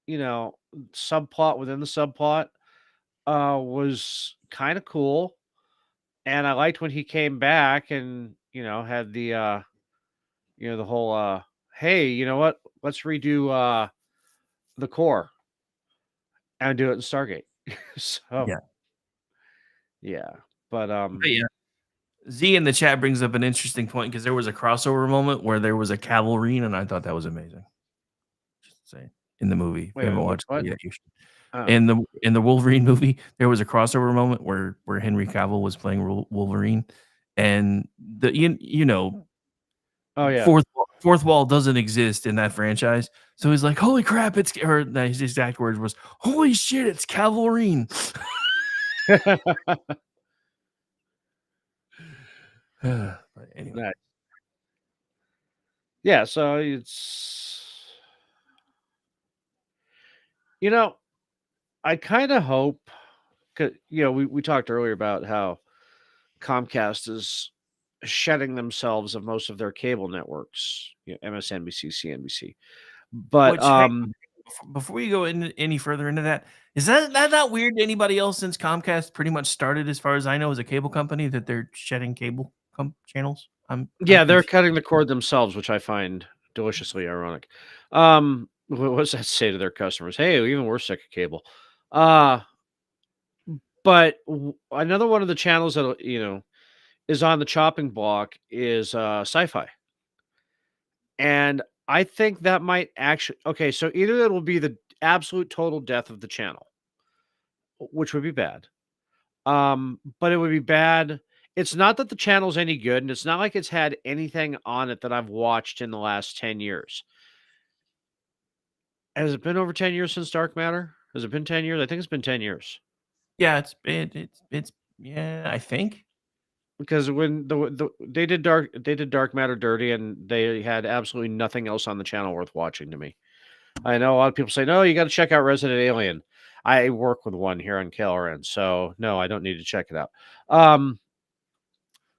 subplot within the subplot, was kind of cool, and I liked when he came back and had the whole hey, you know what? Let's redo the core and do it in Stargate. So Yeah. yeah, but But yeah. Z in the chat brings up an interesting point because there was a crossover moment where there was a Cavalrine, and I thought that was amazing. Just saying, in the movie, if you haven't watched it yet, you should. Oh. In the Wolverine movie, there was a crossover moment where Henry Cavill was playing Wolverine, and Oh yeah, fourth wall doesn't exist in that franchise. So he's like, "Holy crap!" His exact words was, "Holy shit, it's Cavalrine." But anyway. Nice. Yeah, so it's I kind of hope because we talked earlier about how Comcast is shedding themselves of most of their cable networks, MSNBC, CNBC. But Which, hey, before you go any further into that, is that not weird to anybody else since Comcast pretty much started, as far as I know, as a cable company that they're shedding cable channels? I'm they're confused. cutting the cord themselves, which I find deliciously ironic. What does that say to their customers? Hey, even we're sick of cable. But another one of the channels that is on the chopping block is Sci-Fi, and I think that might actually so either that will be the absolute total death of the channel, which would be bad. But it would be bad. It's not that the channel's any good, and it's not like it's had anything on it that I've watched in the last 10 years. Has it been over 10 years since Dark Matter? Has it been 10 years? I think it's been 10 years. Yeah, it's yeah, I think. Because when they did Dark Matter dirty, and they had absolutely nothing else on the channel worth watching to me. I know a lot of people say, no, you got to check out Resident Alien. I work with one here on KLRN, so no, I don't need to check it out.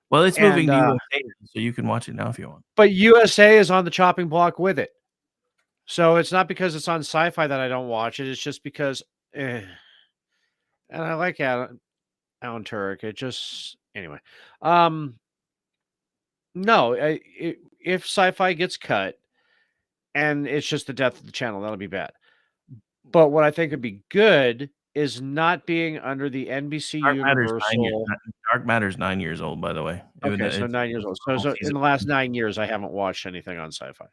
Well, it's moving to USA, so you can watch it now if you want. But USA is on the chopping block with it. So it's not because it's on Sci-Fi that I don't watch it. It's just because, and I like Alan Turek. It just anyway. No, if Sci-Fi gets cut, and it's just the death of the channel, that'll be bad. But what I think would be good is not being under the NBC Universal. Dark Matter's 9 years old, by the way. Okay, so 9 years old. So in the last 9 years, I haven't watched anything on Sci-Fi.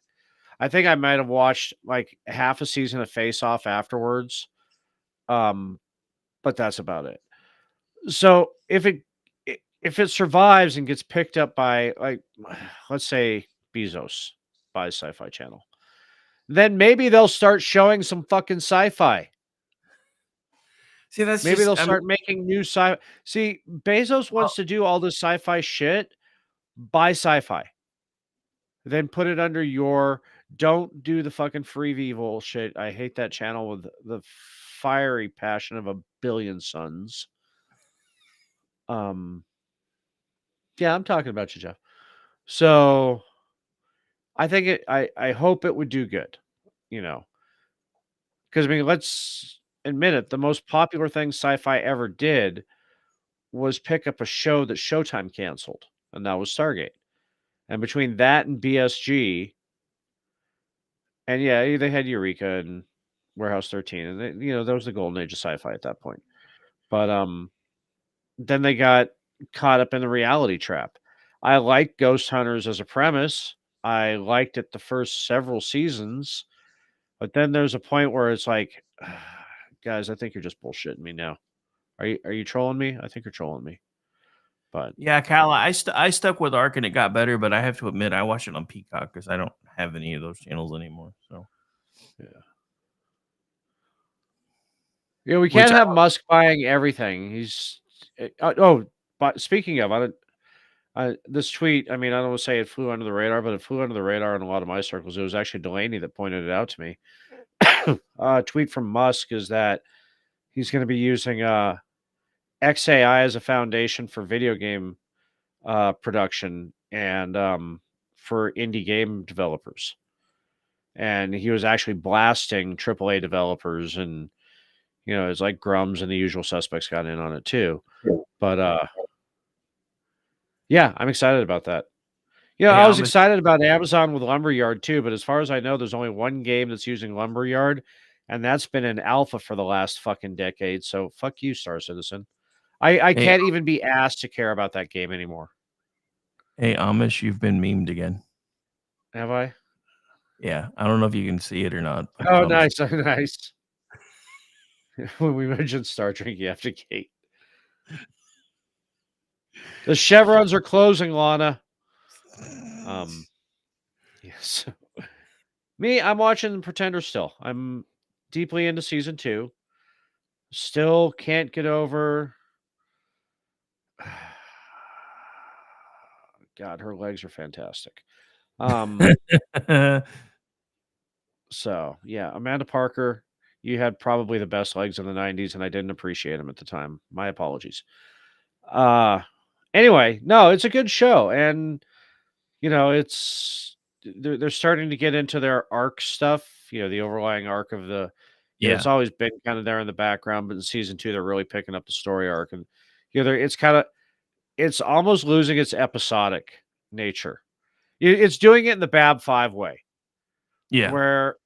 I think I might have watched like half a season of Face Off afterwards. But that's about it. So if it survives and gets picked up by, like, let's say Bezos buys Sci-Fi Channel, then maybe they'll start showing some fucking sci-fi. See, that's Maybe just, they'll I mean, start making new sci. See, Bezos wants to do all this sci-fi shit. Buy sci-fi. Then put it under your. Don't do the fucking free evil shit. I hate that channel with the fiery passion of a billion suns. Yeah, I'm talking about you, Jeff. So I think I hope it would do good, you know, because I mean, let's admit it. The most popular thing sci-fi ever did was pick up a show that Showtime canceled, and that was Stargate. And between that and BSG, and yeah, they had Eureka and Warehouse 13, and they, that was the golden age of sci-fi at that point. But then they got caught up in the reality trap. I like Ghost Hunters as a premise. I liked it the first several seasons, but then there's a point where it's like, guys, I think you're just bullshitting me now. Are you trolling me? I think you're trolling me. But yeah, Kyle, I stuck with Ark and it got better, but I have to admit I watch it on Peacock because I don't have any of those channels anymore. So yeah, we can't have Musk buying everything. He's but speaking of, this tweet, I mean, I don't want to say it flew under the radar, but it flew under the radar in a lot of my circles. It was actually Delaney that pointed it out to me. A tweet from Musk is that he's going to be using XAI as a foundation for video game production and for indie game developers. And he was actually blasting AAA developers, and it's like Grums and the usual suspects got in on it too. But yeah, I'm excited about that. Yeah, I was excited about Amazon with Lumberyard too, but as far as I know, there's only one game that's using Lumberyard, and that's been in alpha for the last fucking decade. So fuck you, Star Citizen. I can't even be asked to care about that game anymore. Hey, Amish, you've been memed again. Have I? Yeah, I don't know if you can see it or not. Oh, nice, nice. When we mentioned Star Trek, you have to gate. The chevrons are closing, Lana. Yes. Me, I'm watching Pretender still. I'm deeply into season 2. Still can't get over. God, her legs are fantastic. So yeah, Amanda Parker, you had probably the best legs in the 90s, and I didn't appreciate them at the time. My apologies. Anyway, no, it's a good show, and it's they're starting to get into their arc stuff. The overlying arc of the. It's always been kind of there in the background, but in season 2, they're really picking up the story arc, and it's almost losing its episodic nature. It's doing it in the Bab 5 way. Yeah. Where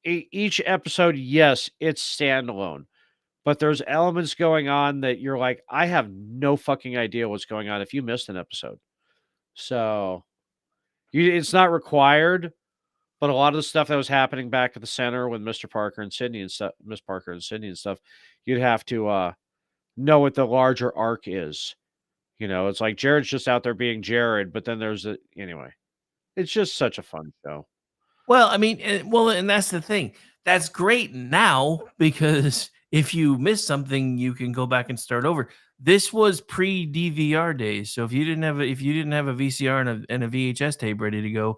each episode, yes, it's standalone, but there's elements going on that you're like, I have no fucking idea what's going on if you missed an episode. So it's not required, but a lot of the stuff that was happening back at the center with Mr. Parker and Sydney and stuff, Miss Parker and Sydney and stuff, you'd have to know what the larger arc is. It's like Jared's just out there being Jared, but then anyway. It's just such a fun show. Well, I mean, and that's the thing. That's great now because if you miss something, you can go back and start over. This was pre-DVR days, so if you didn't have a VCR and a VHS tape ready to go,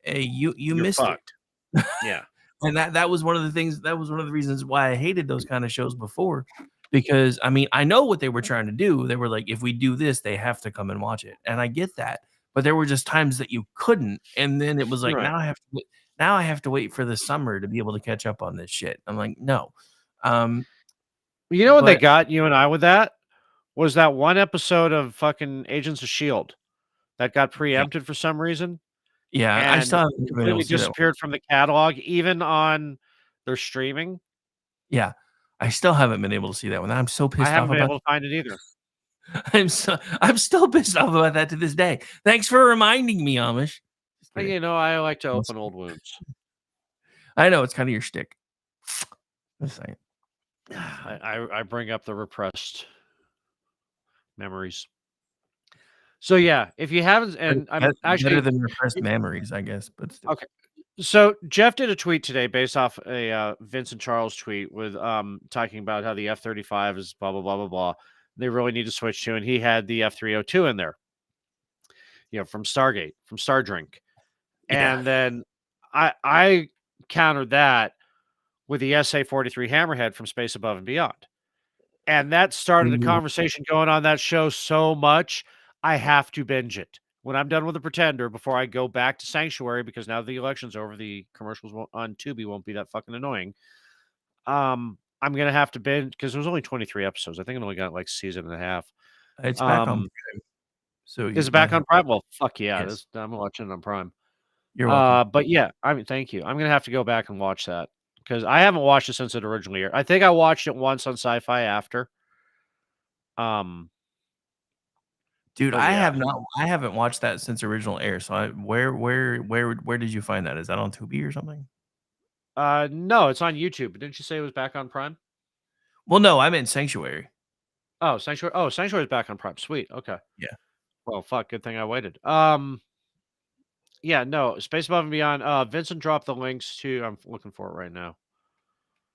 you missed fucked. It. Yeah, and that was one of the things. That was one of the reasons why I hated those kind of shows before, because I mean, I know what they were trying to do. They were like, if we do this, they have to come and watch it, and I get that. But there were just times that you couldn't, and then it was like, right. Now I have to wait for the summer to be able to catch up on this shit. I'm like, no. You know what they got you and I with that? Was that one episode of fucking Agents of S.H.I.E.L.D. that got preempted for some reason? Yeah, and I still completely disappeared from the catalog, even on their streaming. Yeah, I still haven't been able to see that one. I'm so pissed off. I haven't been able to find it either. I'm still pissed off about that to this day. Thanks for reminding me, Amish. kidding. I like to Most- open old wounds. I know it's kind of your shtick. Just saying. I bring up the repressed memories. So yeah, if you haven't, and I'm Better actually than repressed memories, I guess, but still. okay. So Jeff did a tweet today based off a Vincent Charles tweet with talking about how the F-35 is blah blah blah blah blah. They really need to switch to, and he had the F-302 in there, from Stargate, from Star Drink, Yeah. and then I countered that with the SA-43 Hammerhead from Space Above and Beyond. And that started a conversation going on that show so much, I have to binge it. When I'm done with The Pretender, before I go back to Sanctuary, because now the election's over, the commercials on Tubi won't be that fucking annoying. I'm gonna have to binge because there was only 23 episodes. I think it only got like season and a half. It's back on Prime. So Is you're it back gonna on Prime? Well, fuck yeah. Yes. I'm watching it on Prime. You're welcome. But yeah, thank you. I'm gonna have to go back and watch that because I haven't watched it since it originally aired. I think I watched it once on Sci-Fi After. Dude, But I yeah. haven't watched that since original air. So where did you find that? Is that on Tubi or something? No, it's on YouTube. Didn't you say it was back on Prime? Well, no, I meant Sanctuary. Oh, Sanctuary. Oh, Sanctuary is back on Prime. Sweet. Okay. Yeah. Well, fuck. Good thing I waited. Yeah, no. Space Above and Beyond. Vincent dropped the links to. I'm looking for it right now.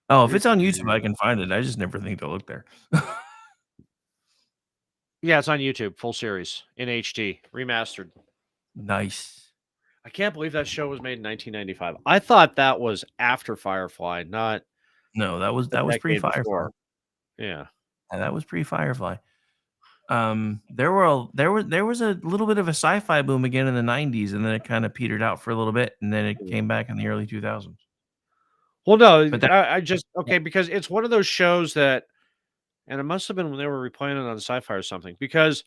Oh, if it's on YouTube, I can find it. I just never think to look there. Yeah, it's on YouTube. Full series in HD, remastered. Nice. I can't believe that show was made in 1995. I thought that was after Firefly, not. No, that was the pre decade Firefly. before. Yeah. That was pre Firefly. There was a little bit of a sci-fi boom again in the 90s, and then it kind of petered out for a little bit, and then it came back in the early 2000s. Well, no, But that- I just because it's one of those shows that, and it must have been when they were replaying it on Sci-Fi or something. Because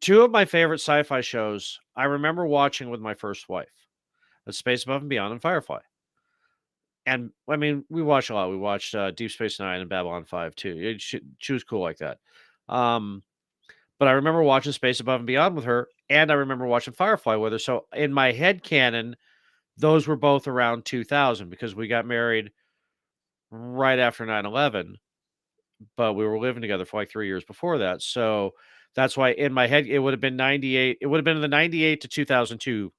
two of my favorite sci-fi shows I remember watching with my first wife: that's Space Above and Beyond and Firefly. And I mean, we watched a lot. We watched Deep Space Nine and Babylon 5 too. She was cool like that. But I remember watching Space Above and Beyond with her, and I remember watching Firefly with her. So in my head canon, those were both around 2000 because we got married right after 9/11, but we were living together for like 3 years before that. So that's why in my head it would have been 98. It would have been in the 98 to 2002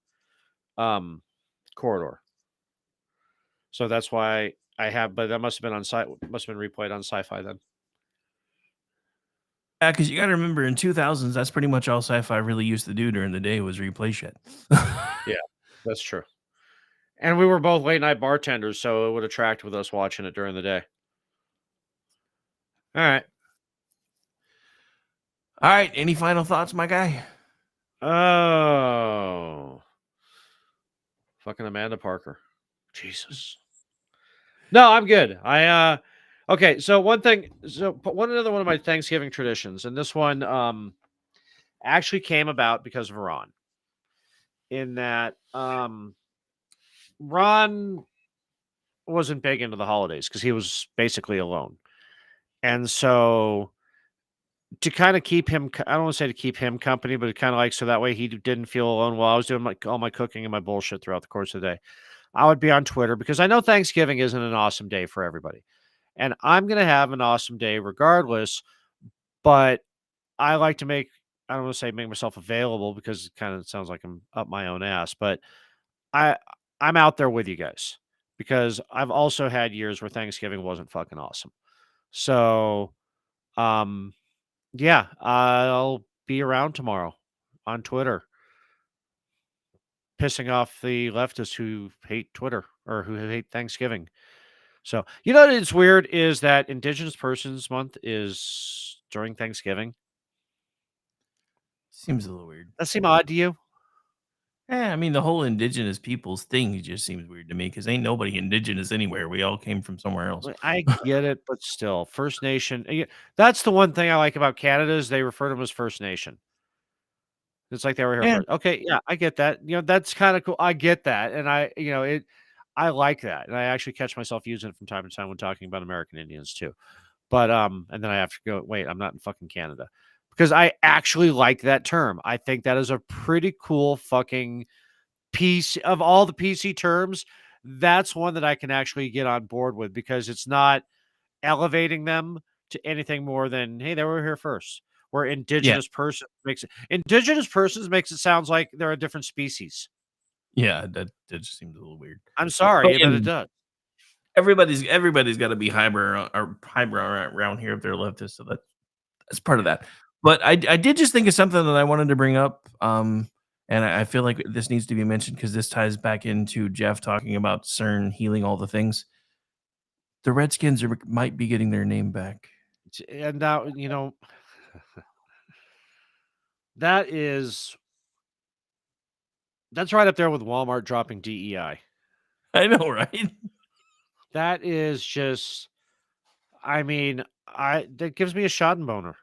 corridor. So that's why but that must have been replayed on Sci-Fi then. Yeah, because you got to remember in 2000s, that's pretty much all sci-fi really used to do during the day was replay shit. Yeah, that's true. And we were both late night bartenders, so it would attract with us watching it during the day. All right. All right. Any final thoughts, my guy? Oh. Fucking Amanda Parker. Jesus. No, I'm good. Okay, so one another one of my Thanksgiving traditions, and this one actually came about because of Ron. In that Ron wasn't big into the holidays because he was basically alone. And so to kind of keep him, I don't want to say to keep him company, but kind of like so that way he didn't feel alone while I was doing all my cooking and my bullshit throughout the course of the day. I would be on Twitter because I know Thanksgiving isn't an awesome day for everybody. And I'm going to have an awesome day regardless, but I like to I don't want to say make myself available because it kind of sounds like I'm up my own ass, but I'm out there with you guys because I've also had years where Thanksgiving wasn't fucking awesome. So, yeah, I'll be around tomorrow on Twitter, pissing off the leftists who hate Twitter or who hate Thanksgiving. So, it's weird is that Indigenous Persons Month is during Thanksgiving. Seems a little weird. That seem odd to you? Yeah, I mean, the whole indigenous peoples thing just seems weird to me because ain't nobody indigenous anywhere. We all came from somewhere else. I get it, but still, First Nation. That's the one thing I like about Canada is they refer to them as First Nation. It's like they were here Yeah. first. Okay, yeah, I get that. That's kind of cool. I get that, and I like that, and I actually catch myself using it from time to time when talking about American Indians too. But and then I have to go. Wait, I'm not in fucking Canada because I actually like that term. I think that is a pretty cool fucking PC of all the PC terms, that's one that I can actually get on board with because it's not elevating them to anything more than, hey, they were here first. Where indigenous persons makes it sounds like they're a different species. Yeah, that just seems a little weird. I'm sorry, but it does. Everybody's got to be highbrow around here if they're leftist, so that's part of that. But I did just think of something that I wanted to bring up, and I feel like this needs to be mentioned because this ties back into Jeff talking about CERN healing all the things. The Redskins might be getting their name back, and now that's right up there with Walmart dropping DEI. I know, right? That is just, that gives me a Schadenboner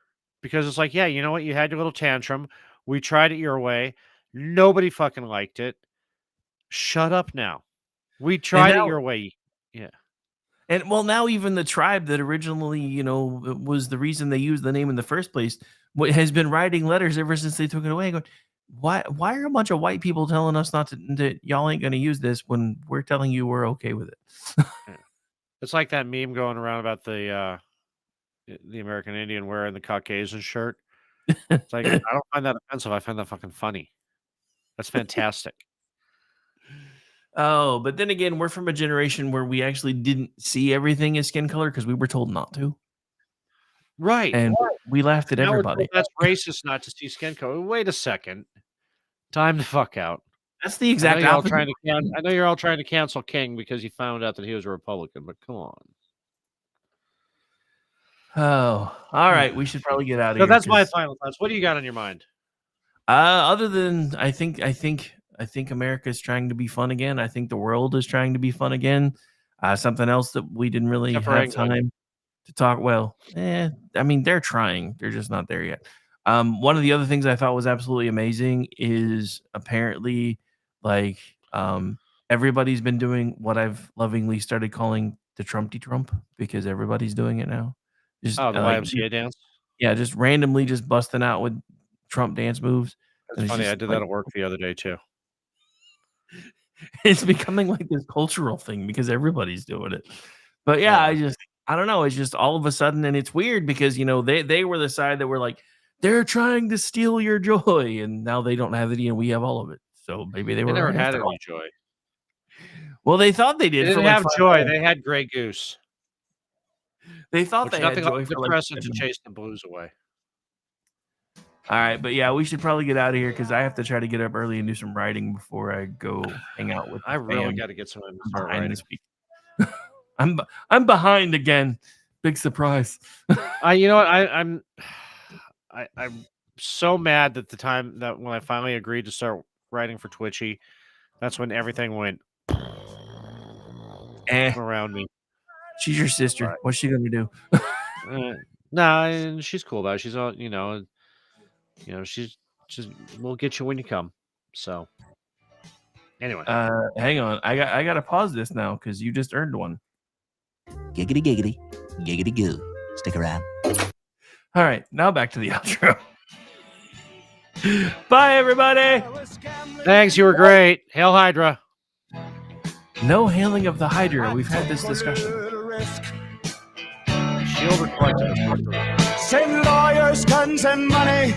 because it's like, yeah, you know what? You had your little tantrum. We tried it your way. Nobody fucking liked it. Shut up now. We tried it your way. Yeah. And well, now even the tribe that originally, was the reason they used the name in the first place, has been writing letters ever since they took it away, going, why are a bunch of white people telling us not to y'all ain't going to use this when we're telling you we're okay with it? It's like that meme going around about the American Indian wearing the Caucasian shirt. It's like, I don't find that offensive. I find that fucking funny. That's fantastic. Oh, but then again, we're from a generation where we actually didn't see everything as skin color because we were told not to. Right. And we laughed at Now everybody. That's racist not to see skin color. Wait a second. Time to fuck out. That's the exact opposite. I know you're all trying to cancel King because you found out that he was a Republican, but come on. Oh, all right. We should probably get out of So here. that's my final thoughts. What do you got on your mind? Other than I think America is trying to be fun again. I think the world is trying to be fun again. Something else that we didn't really have time to talk. Well, they're trying. They're just not there yet. One of the other things I thought was absolutely amazing is apparently everybody's been doing what I've lovingly started calling the Trumpty Trump because everybody's doing it now. Just, the YMCA dance? Yeah, just randomly just busting out with Trump dance moves. That's funny. I did that at work the other day too. It's becoming like this cultural thing because everybody's doing it. But yeah, I don't know. It's just all of a sudden, and it's weird because they were the side that were like, they're trying to steal your joy, and now they don't have it, and we have all of it. So maybe they were never right had after any all. joy. Well, they thought they did. They didn't have joy. They had Grey Goose. They thought they had joy for depressant to chase the blues away. All right, but yeah, we should probably get out of here because I have to try to get up early and do some writing before I go hang out with. I really got to get some behind this week. I'm behind again. Big surprise. You know what? I'm so mad that the time that when I finally agreed to start writing for Twitchy, that's when everything went around me. She's your sister. Right. What's she gonna do? Nah, she's cool about it. She's all she's just we'll get you when you come. So anyway, hang on. I gotta pause this now because you just earned one. Giggity giggity, giggity goo. Stick around. All right, now back to the outro. Bye, everybody. Thanks, you were great. Hail Hydra. No hailing of the Hydra. We've had this discussion. Shield reflected. Same lawyers, guns, and money.